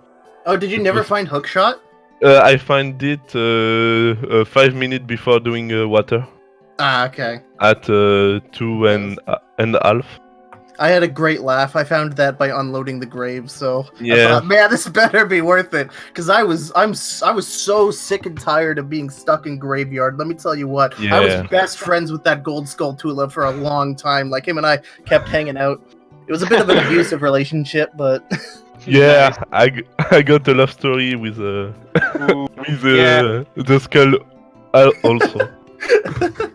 D: Oh, did you never find hookshot?
E: I find it 5 minutes before doing water.
D: Ah, okay.
E: At 2 and a half.
D: I had a great laugh. I found that by unloading the grave, so
E: yeah.
D: I thought, man, this better be worth it. Because I was so sick and tired of being stuck in graveyard. Let me tell you what.
E: Yeah.
D: I was best friends with that Gold Skulltula for a long time. Like him and I kept hanging out. It was a bit of an abusive relationship, but
E: yeah, I got a love story with the skull also.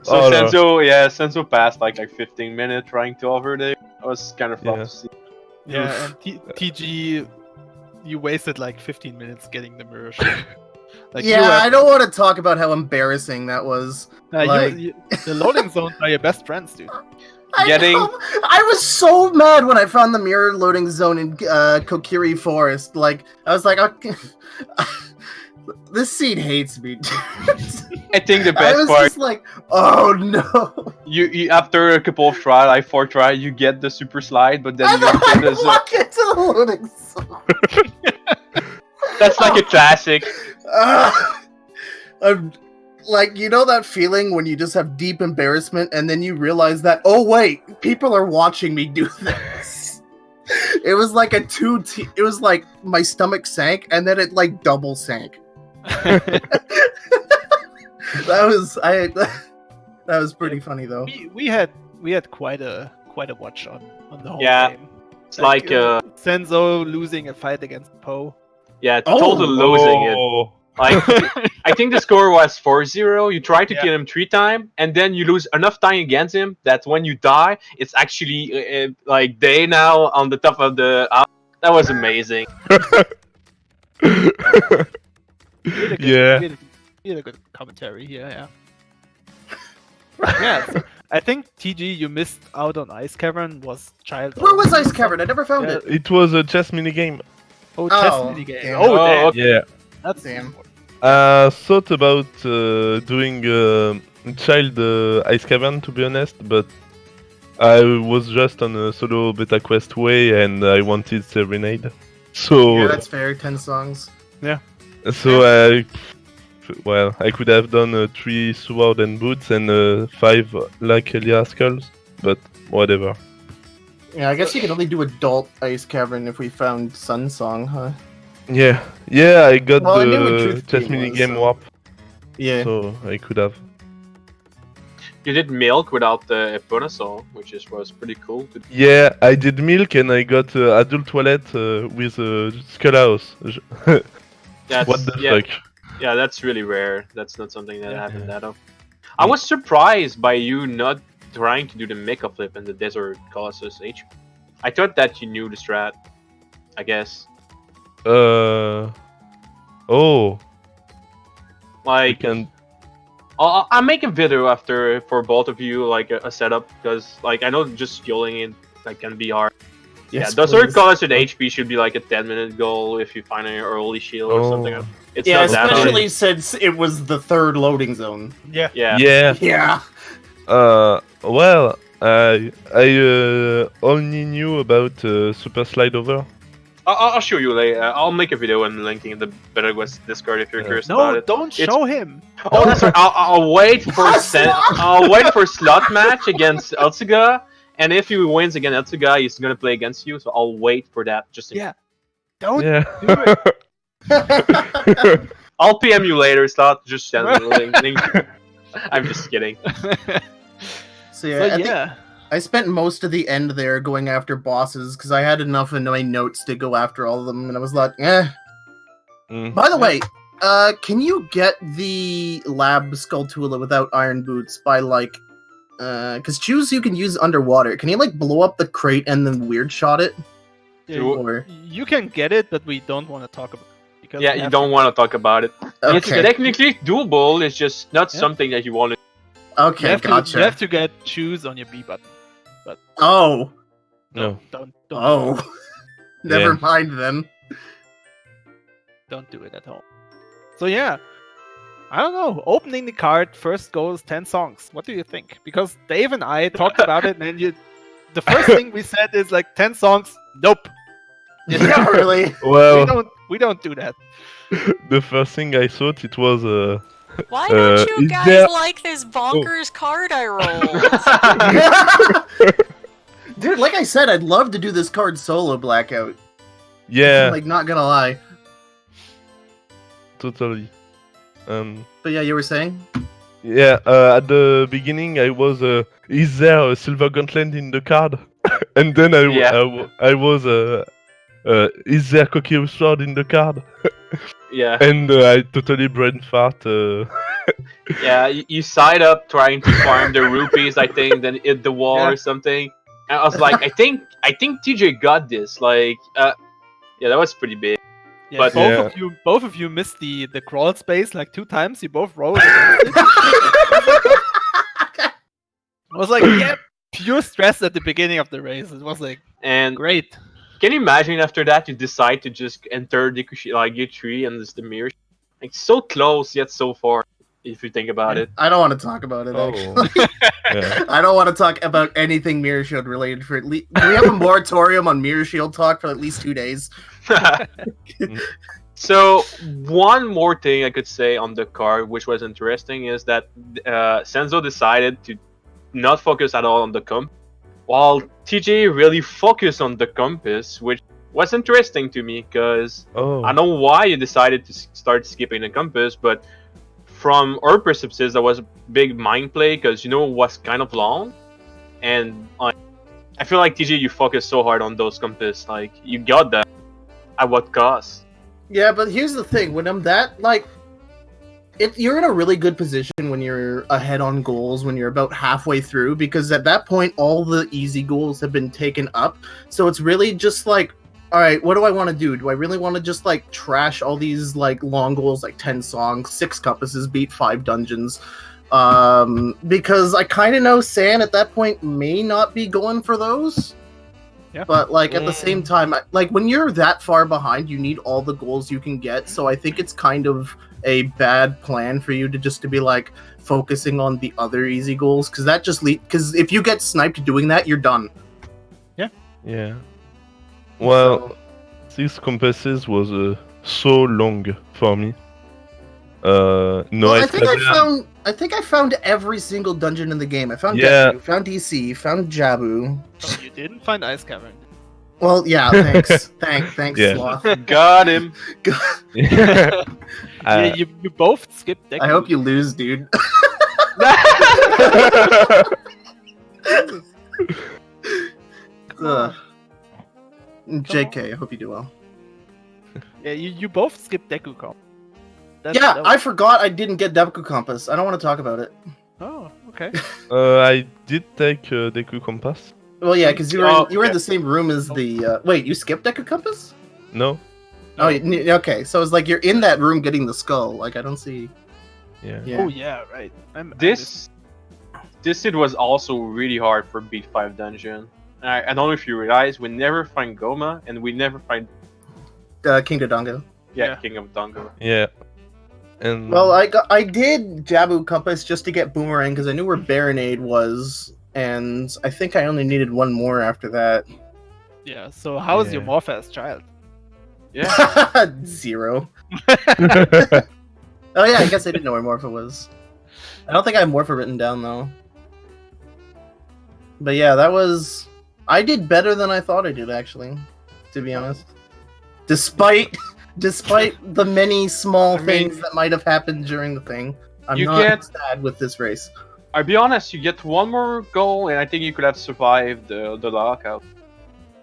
B: So Sanzeau passed like 15 minutes trying to over there. It was kind of rough to see.
A: Yeah, and TG, you wasted like 15 minutes getting the mirror shot. Like,
D: I don't want to talk about how embarrassing that was.
A: The loading zones are your best friends, dude.
D: I was so mad when I found the mirror loading zone in Kokiri Forest. Like, I was like, okay, this seed hates me.
B: I think the best
D: I was
B: part.
D: Just like, oh no.
B: You after a couple of tries, like 4 tries, you get the super slide, but then you
D: walk into the loading zone.
B: That's like a classic.
D: Like, you know that feeling when you just have deep embarrassment and then you realize that, oh wait, people are watching me do this. It was like it was like my stomach sank and then it like double sank. That was pretty funny though.
A: We had quite a watch on the whole
B: Yeah,
A: game.
B: It's like
A: Sanzeau losing a fight against Poe.
B: yeah,
D: Oh.
B: total losing it.
E: Oh.
B: Like I think the score was 4-0. You try to
A: Yeah.
B: kill him 3 times, and then you lose enough time against him that when you die, it's actually like day now on the top of the. That was amazing.
E: Yeah.
A: We had a good commentary here, yeah. Yeah, so I think TG, you missed out on Ice Cavern was child.
D: Where was Ice Cavern? I never found
A: Yeah.
D: it.
E: It was a chess minigame.
A: Oh,
D: Oh,
A: chess minigame.
D: damn.
A: Oh,
B: Oh,
A: damn.
B: okay.
E: Yeah.
A: That's
D: Damn.
E: Thought about doing child Ice Cavern, to be honest, but I was just on a solo beta quest way and I wanted Serenade. So,
D: Yeah, that's fair. 10 songs.
E: well, I could have done 3 sword and boots and 5 like Elia skulls, but whatever.
D: Yeah, I guess you could only do adult Ice Cavern if we found Sun Song, huh?
E: Yeah, I got
D: Well, I knew what
E: the
D: Truth
E: chess
D: Game was,
E: minigame
D: so-
E: warp,
D: Yeah.
E: so I could have.
B: You did milk without the Eponasol, which was pretty cool.
E: Yeah, I did milk and I got adult toilet with Skull House.
B: That's,
E: What the
B: yeah,
E: fuck?
B: Yeah, that's really rare. That's not something that happened
E: Yeah.
B: that often. I was surprised by you not trying to do the Mecha Flip in the Desert Colossus HP. I thought that you knew the strat. I guess.
E: Oh, I
B: Like,
E: can.
B: I'll make a video after for both of you, like a setup, because like I know just skilling it like can be hard.
D: Yes,
B: yeah, Desert
D: please.
B: Colossus HP should be like a 10-minute goal if you find an early shield or something.
E: Oh.
B: It's
D: Yeah,
B: not that hard.
D: especially since it was the third loading zone.
A: Yeah.
B: Yeah.
E: Yeah.
D: Yeah.
E: Well, I only knew about Super Slide Over.
B: I'll show you later. I'll make a video and linking in the Better West Discord if you're curious about
A: No,
B: it.
A: don't
B: It's-
A: show him.
B: Oh, that's right. I'll wait for
D: Slot!
B: I'll wait for slot match against Eltsuga, and if he wins against Eltsuga, he's gonna play against you. So I'll wait for that. Just in
A: Yeah. Don't
E: Yeah.
A: do it.
B: I'll PM you later, slot. Just send me the link. I'm just kidding.
D: So yeah,
A: So
D: I think
A: yeah.
D: I spent most of the end there going after bosses because I had enough in my notes to go after all of them, and I was like, eh.
E: Mm.
D: By the way, can you get the lab Skulltula without iron boots by like, because Choose you can use underwater. Can you like blow up the crate and then weird shot it?
A: Yeah,
D: Or
A: you can get it, but we don't want to talk about it. Because
B: Yeah,
A: we
B: you
A: have
B: don't
A: to-
B: want to talk about it. It's
D: okay,
B: technically doable. It's just not
A: Yeah.
B: something that you want to.
A: You
D: okay,
A: have,
D: gotcha.
A: you have to get choose on your B button.
D: Oh,
E: No.
A: Don't
D: oh, never
E: Yeah.
D: mind then.
A: don't do it at home. So yeah, I don't know. Opening the card first goes 10 songs. What do you think? Because Dave and I talked about it, and the first thing we said is like 10 songs. Nope.
D: Yeah, really.
E: Well,
A: We don't do that.
E: the first thing I thought it was
C: Why don't you
E: is
C: guys
E: there-
C: like this bonkers card I rolled?
D: Dude, like I said, I'd love to do this card solo blackout.
E: yeah,
D: Like, not gonna lie.
E: totally.
D: But yeah, you were saying?
E: Yeah, at the beginning I was, is there a silver gauntlet in the card? And then I was, is there Cocky Sword in the card?
B: Yeah,
E: And I totally brain fart.
B: yeah. You side up trying to farm the rupees, I think, then hit the wall
A: Yeah.
B: or something. And I was like, I think TJ got this. Like, yeah, that was pretty big.
A: Yeah,
B: But-
A: both of you missed the crawl space like 2 times. You both rolled. I was like, yeah, pure stress at the beginning of the race. It was like
B: And
A: great.
B: can you imagine after that you decide to just enter the like year 3 and it's the mirror, like so close yet so far. If you think about it.
D: I don't want to talk about it,
E: Oh.
D: actually.
E: Yeah.
D: I don't want to talk about anything Mirror Shield related for at least. Do we have a moratorium on Mirror Shield talk for at least 2 days?
B: So one more thing I could say on the card, which was interesting, is that Sanzeau decided to not focus at all on the compass, while TJ really focused on the compass, which was interesting to me because
E: Oh.
B: I don't know why you decided to start skipping the compass, but from our perspectives, that was a big mind play because it was kind of long, and I feel like TJ, you focus so hard on those compass, like you got that. At what cost?
D: Yeah, but here's the thing: when I'm that you're in a really good position when you're ahead on goals when you're about halfway through, because at that point all the easy goals have been taken up. So it's really just like, all right, what do I want to do? Do I really want to just like trash all these like long goals, like 10 songs, 6 compasses, beat 5 dungeons? Because I kind of know San at that point may not be going for those.
A: Yeah.
D: But like at the same time, like when you're that far behind, you need all the goals you can get. So I think it's kind of a bad plan for you to be like focusing on the other easy goals, because that just because if you get sniped doing that, you're done.
E: Yeah. Well, 6 compasses was so long for me. No,
D: Well, I think I found every single dungeon in the game. I found
E: Yeah.
D: Deku, found DC, found Jabu.
A: Oh, you didn't find Ice Cavern.
D: Well, yeah, thanks. Thanks,
E: Yeah.
D: Sloth.
B: Got him.
E: yeah,
A: Yeah, you both skipped Deku.
D: I hope you lose, dude. Ugh. JK, I hope you do well.
A: Yeah, you both skipped Deku Comp.
D: Yeah, I forgot I didn't get Deku Compass. I don't want to talk about it.
A: Oh, okay.
E: I did take Deku Compass.
D: Well, yeah, because you were
B: Oh,
D: you were in
B: okay.
D: the same room as the. Wait, you skipped Deku Compass?
E: No?
D: Oh, okay. So it's like you're in that room getting the skull. Like I don't see.
E: Yeah.
D: Yeah.
A: Oh yeah, right.
B: This it was also really hard for beat 5 dungeon. I don't know if you realize, we never find Goma and we never find
D: King Dodongo.
A: Yeah.
B: King of Dongo.
E: Yeah. And
D: Well, I did Jabu Compass just to get Boomerang because I knew where Baronade was, and I think I only needed one more after that.
A: Yeah. So how was your
E: Yeah.
A: Morph child?
B: Yeah.
D: 0. Oh yeah, I guess I didn't know where Morpha was. I don't think I have Morpha written down though. But yeah, I did better than I thought I did actually, to be honest. Despite the many small things that might have happened during the thing, I'm
B: You
D: not
B: get-
D: sad with this race.
B: I'll be honest, you get one more goal and I think you could have survived the lockout.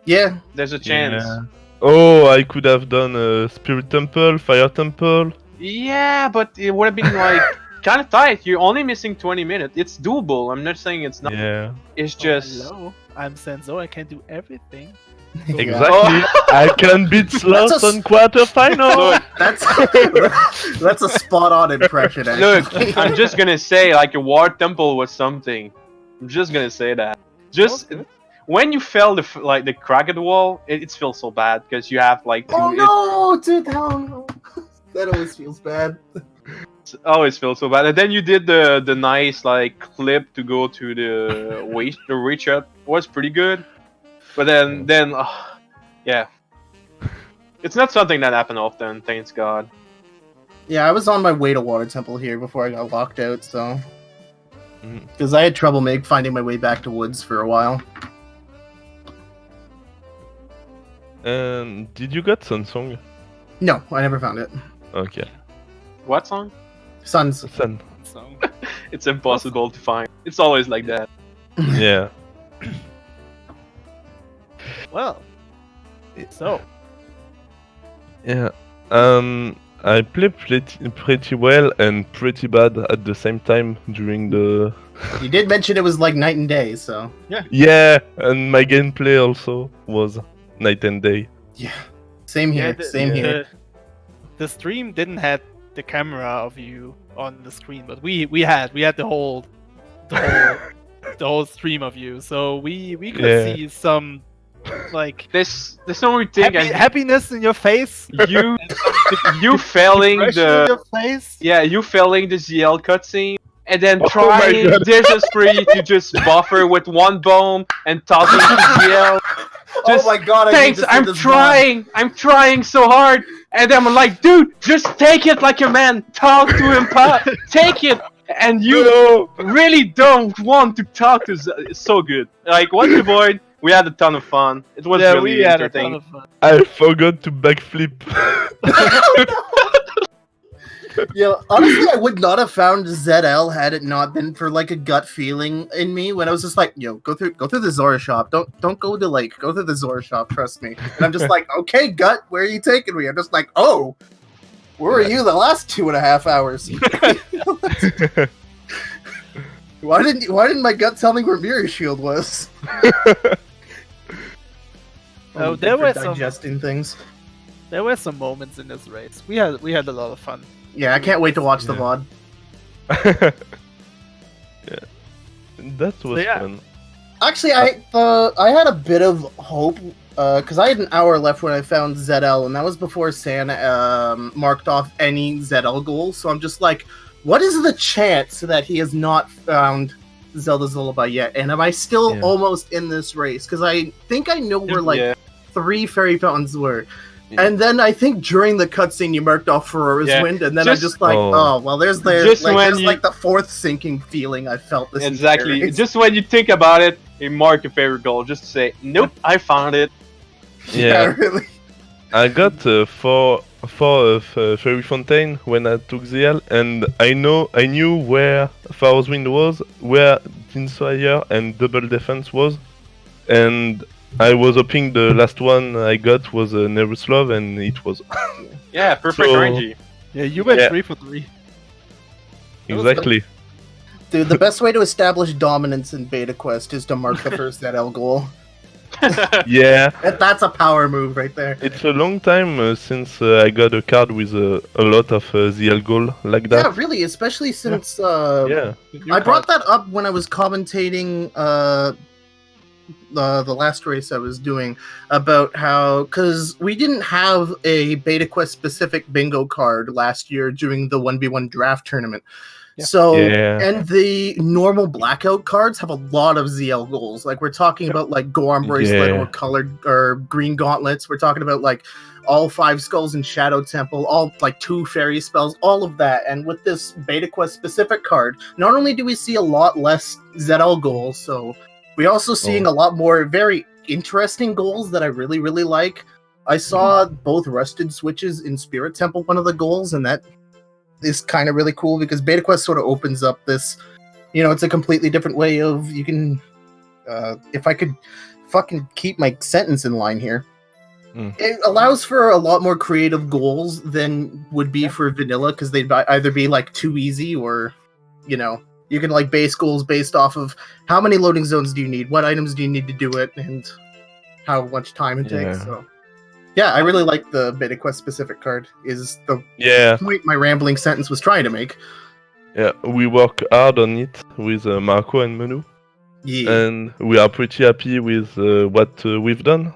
D: Yeah,
B: There's a chance.
E: Yeah. Oh, I could have done Spirit Temple, Fire Temple.
B: Yeah, but it would have been like kind of tight. You're only missing 20 minutes. It's doable. I'm not saying it's not.
E: Yeah.
B: It's just.
A: Hello, I'm Sanzeau. I can do everything.
E: Exactly. I can beat Sloth
D: That's a
E: on quarterfinal.
B: Look,
D: that's a spot on impression.
B: look,
D: Actually.
B: I'm just gonna say like a war temple was something. I'm just gonna say that. Just
A: Okay.
B: when you fell the crack at the wall, it feels so bad because you have like.
D: Oh no, dude! Oh no, that always feels bad.
B: It always feels so bad. And then you did the nice like clip to go to the reach up. Was pretty good. But then yeah. It's not something that happened often, thanks God.
D: Yeah, I was on my way to Water Temple here before I got locked out, so
E: Mhm.
D: because I had trouble finding my way back to Woods for a while.
E: And did you get Sanzeau?
D: No, I never found it.
E: Okay.
B: What song?
D: Suns.
E: Sun.
A: So
B: It's impossible to find. It's always like that.
E: Yeah.
A: well. So
E: Yeah. I played pretty well and pretty bad at the same time during the.
D: You did mention it was like night and day, so
E: Yeah, and my gameplay also was night and day.
D: yeah. Same here. Same here.
A: The stream didn't have the camera of you on the screen, but we had the whole stream of you, so we could
E: Yeah.
A: see some like
B: This only thing
A: happiness in your face.
B: you failing
A: Expression in
B: the
A: your face.
B: you failing the ZL cutscene and then
E: Oh my
B: trying
E: God.
B: desperately to just buffer with one bomb and tossing to ZL. Just,
D: oh my god!
B: Thanks, I'm trying so hard. And then I'm like, dude, just take it like a man. Talk to him, take it. And you really don't want to talk to it's so good. Like, what's the void? We had a ton of fun. It was
A: Yeah,
B: really
A: we had a
B: entertaining.
A: ton of fun.
E: I forgot to backflip.
D: Yeah, honestly, I would not have found ZL had it not been for like a gut feeling in me when I was just like, "Yo, go through the Zora shop. Don't go to Lake. Go through the Zora shop. Trust me." And I'm just like, "Okay, gut, where are you taking me?" I'm just like, "Oh, where were you the last 2.5 hours?" Why didn't my gut tell me where Mirror Shield was?
A: Oh,
D: Good
A: there
D: for
A: were some
D: digesting things.
A: there were some moments in this race. We had a lot of fun.
D: Yeah, I can't wait to watch the
E: Yeah.
D: VOD.
E: Yeah, that was
A: yeah.
E: fun.
D: Actually, I had a bit of hope because I had an hour left when I found ZL, and that was before San marked off any ZL goals. So I'm just like, what is the chance that he has not found Zelda's Lullaby yet? And am I still
E: Yeah.
D: almost in this race? Because I think I know where like
B: Yeah.
D: 3 fairy fountains were.
E: Yeah.
D: And then I think during the cutscene you marked off Ferrora's
B: Yeah.
D: Wind, and then
B: Just-
D: I'm just like,
E: Oh.
D: oh well, there's
B: Just when
D: there's
B: you-
D: like the 4th sinking feeling I felt this entire
B: Exactly.
D: race.
B: Just when you think about it, you mark your favorite goal. Just to say, nope, I found it.
E: Yeah,
D: really.
E: I got 4 of Fairy Fontaine when I took ZL, and I knew where Pharaoh's Wind was, where Tinsoyer and Double Defense was, and I was hoping the last one I got was a Nervous Love, and it was.
B: Yeah, perfect
E: So-
B: RNG.
A: Yeah, you went
E: Yeah.
A: 3 for 3.
E: Exactly.
D: Dude, the best way to establish dominance in Beta Quest is to mark the first ZL goal.
E: Yeah,
D: That's a power move right there.
E: it's a long time since I got a card with a lot of ZL goal like
D: Yeah,
E: that.
D: really, especially since
E: Yeah.
D: I brought that up when I was commentating the last race I was doing about how, because we didn't have a Beta Quest specific bingo card last year during the 1v1 draft tournament.
A: Yeah.
D: So,
E: Yeah.
D: and the normal blackout cards have a lot of ZL goals. Like, we're talking about like Gorm Bracelet
E: Yeah.
D: or colored or green gauntlets. We're talking about like all 5 skulls in Shadow Temple, all like 2 fairy spells, all of that. And with this Beta Quest specific card, not only do we see a lot less ZL goals, so we're also seeing a lot more very interesting goals that I really, really like. I saw both rusted switches in Spirit Temple, one of the goals, and that is kind of really cool because Beta Quest sort of opens up this, it's a completely different way of, you can, if I could fucking keep my sentence in line here. It allows for a lot more creative goals than would be for vanilla, because they'd either be like too easy or, you can like base goals based off of how many loading zones do you need, what items do you need to do it, and how much time it takes.
E: Yeah.
D: So, yeah, I really like the Beta Quest specific card. Is the
E: Yeah,
D: point my rambling sentence was trying to make.
E: yeah. We work hard on it with Marco and Manu,
D: Yeah.
E: and we are pretty happy with what we've done.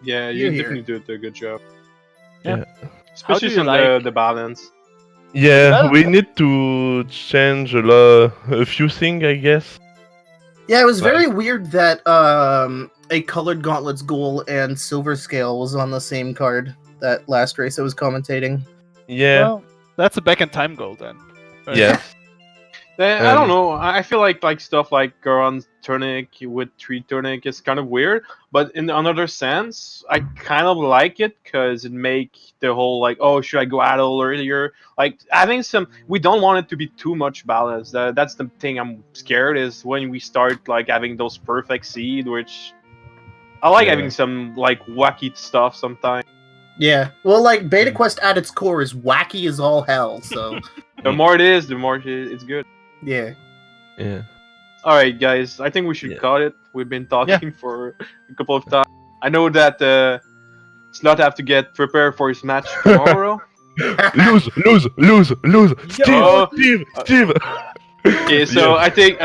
B: Yeah,
D: Here,
B: you
D: here.
B: definitely did a good job.
A: Yeah.
B: Especially
A: How do you
B: from the
A: like-
B: balance.
E: Yeah, we need to change a few things, I guess.
D: Yeah, it was very weird that a colored gauntlets goal and silver scale was on the same card that last race I was commentating.
E: Yeah,
A: Well, that's a back in time goal then. Right?
E: yeah,
B: I don't know. I feel like stuff like Goron's Tunic with 3 Tunic is kind of weird, but in another sense, I kind of like it because it make the whole like, oh, should I go out a little earlier? Like having some, we don't want it to be too much balance. That's the thing I'm scared is when we start like having those perfect seed, which I like
E: Yeah.
B: having some like wacky stuff sometimes.
D: Yeah, well, like Beta Quest at its core is wacky as all hell. So
B: The more it is, the more it's good.
D: yeah,
E: yeah.
B: All right, guys. I think we should
E: Yeah.
B: cut it. We've been talking for a couple of times. I know that Slot have to get prepared for his match tomorrow.
E: Lose! Steve,
B: Yo.
E: Steve.
B: Okay, so
E: Yeah.
B: I think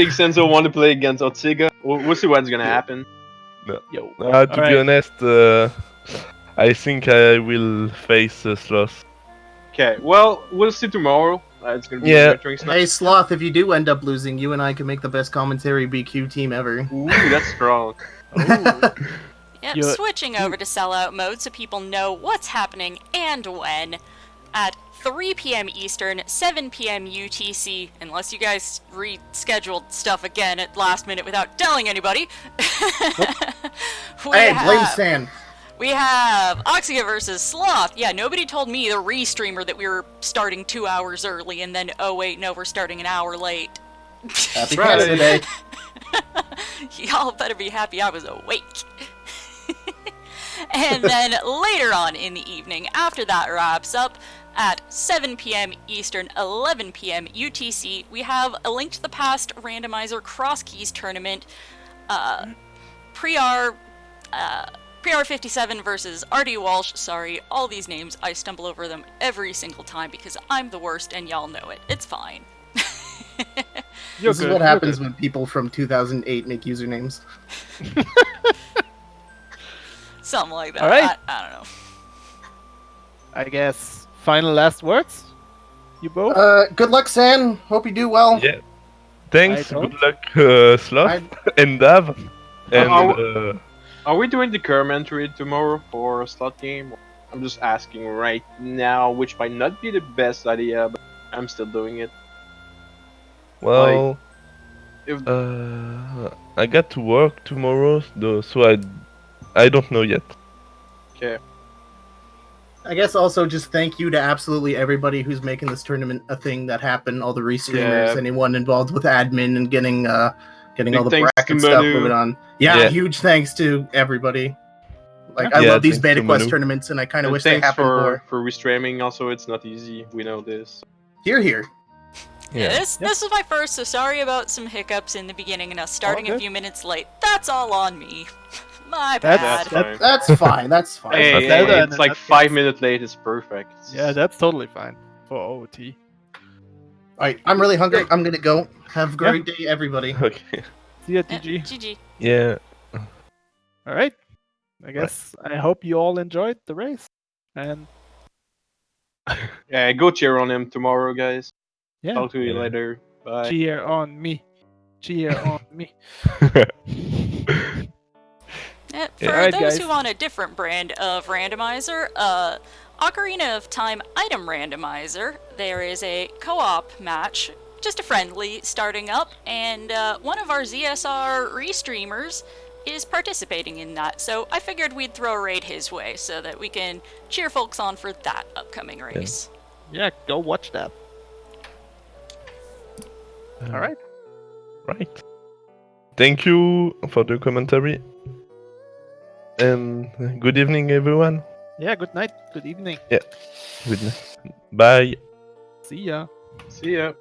B: Sanzeau want to play against Ortega. We'll see what's gonna happen.
A: Yo.
E: To
A: Alright.
E: be honest, I think I will face Sloth.
B: Okay, well, we'll see tomorrow. It's gonna be
E: Yeah.
B: a interesting match.
D: hey Sloth, if you do end up losing, you and I can make the best commentary BQ team ever.
B: Ooh, that's strong.
C: Yep,
A: You-
C: switching over to sellout mode so people know what's happening and when. At 3 p.m. Eastern, 7 p.m. UTC, unless you guys rescheduled stuff again at last minute without telling anybody.
D: Hey, blame San.
C: We have Oxia versus Sloth. Yeah, nobody told me, the re-streamer, that we were starting 2 hours early, and then, oh wait, no, we're starting an hour late.
D: Happy
B: Right.
D: Canada Day.
C: Y'all better be happy I was awake. And then later on in the evening, after that wraps up, at 7 p.m. Eastern, 11 p.m. UTC, we have a Link to the Past randomizer cross keys tournament. Pre-R 57 versus RD Walsh. Sorry, all these names, I stumble over them every single time because I'm the worst and y'all know it. It's fine.
A: You're
D: This
A: good,
D: is what
A: you're
D: happens
A: good.
D: when people from 2008 make usernames.
C: Something like that.
A: All right.
C: I don't know.
A: I guess final last words. You both.
D: Good luck, San. Hope you do well.
E: Yeah. Thanks.
A: I don't.
E: Good luck, Sloth
D: I-
E: and Dav. And
B: Are we doing the commentary tomorrow for a slot game? I'm just asking right now, which might not be the best idea, but I'm still doing it.
E: well,
B: If
E: I got to work tomorrow, though, so I don't know yet.
B: okay,
D: I guess also just thank you to absolutely everybody who's making this tournament a thing that happened. All the restreamers,
B: Yeah.
D: anyone involved with admin and getting all
B: Big
D: the
B: thanks
D: bracket
B: to
D: stuff
B: Manu.
D: moving on. Yeah,
E: Yeah.
D: huge thanks to everybody. Like I
E: Yeah,
D: love these
E: thanks to
D: beta quest
E: Manu.
D: tournaments, and I kind of
B: and
D: wish they
B: thanks
D: happened more.
B: for restreaming. Also, it's not easy. We know this.
D: Here.
C: Yeah, this was my first, so sorry about some hiccups in the beginning and us starting a
A: good.
C: few minutes late. That's all on me. My
A: That's-
C: bad.
B: That's
A: that-
B: fine.
D: That's fine.
B: Hey,
A: That's
B: hey,
A: better
B: it's
A: than
B: like
A: that
B: 5 minutes late. It's perfect.
A: Yeah, that's totally fine for OOT.
D: All right, I'm really hungry. I'm gonna go. Have a great day, everybody.
E: Okay.
A: See ya,
C: Yeah,
A: TG.
C: GG.
E: Yeah.
A: All right. I guess I hope you all enjoyed the race. And
B: Yeah, go cheer on him tomorrow, guys.
A: yeah,
B: Talk to you
E: Yeah.
B: later. Bye.
A: cheer on me. Cheer on me.
C: For
A: Alright,
C: those
A: guys.
C: who want a different brand of randomizer, Ocarina of Time item randomizer, there is a co-op match, just a friendly, starting up, and one of our ZSR restreamers is participating in that, so I figured we'd throw a raid his way so that we can cheer folks on for that upcoming race.
A: Yeah, go watch that. All right.
E: Right. Thank you for the commentary. And good evening, everyone.
A: Yeah, good night. Good evening.
E: Good night. Bye.
A: See ya.
B: See ya.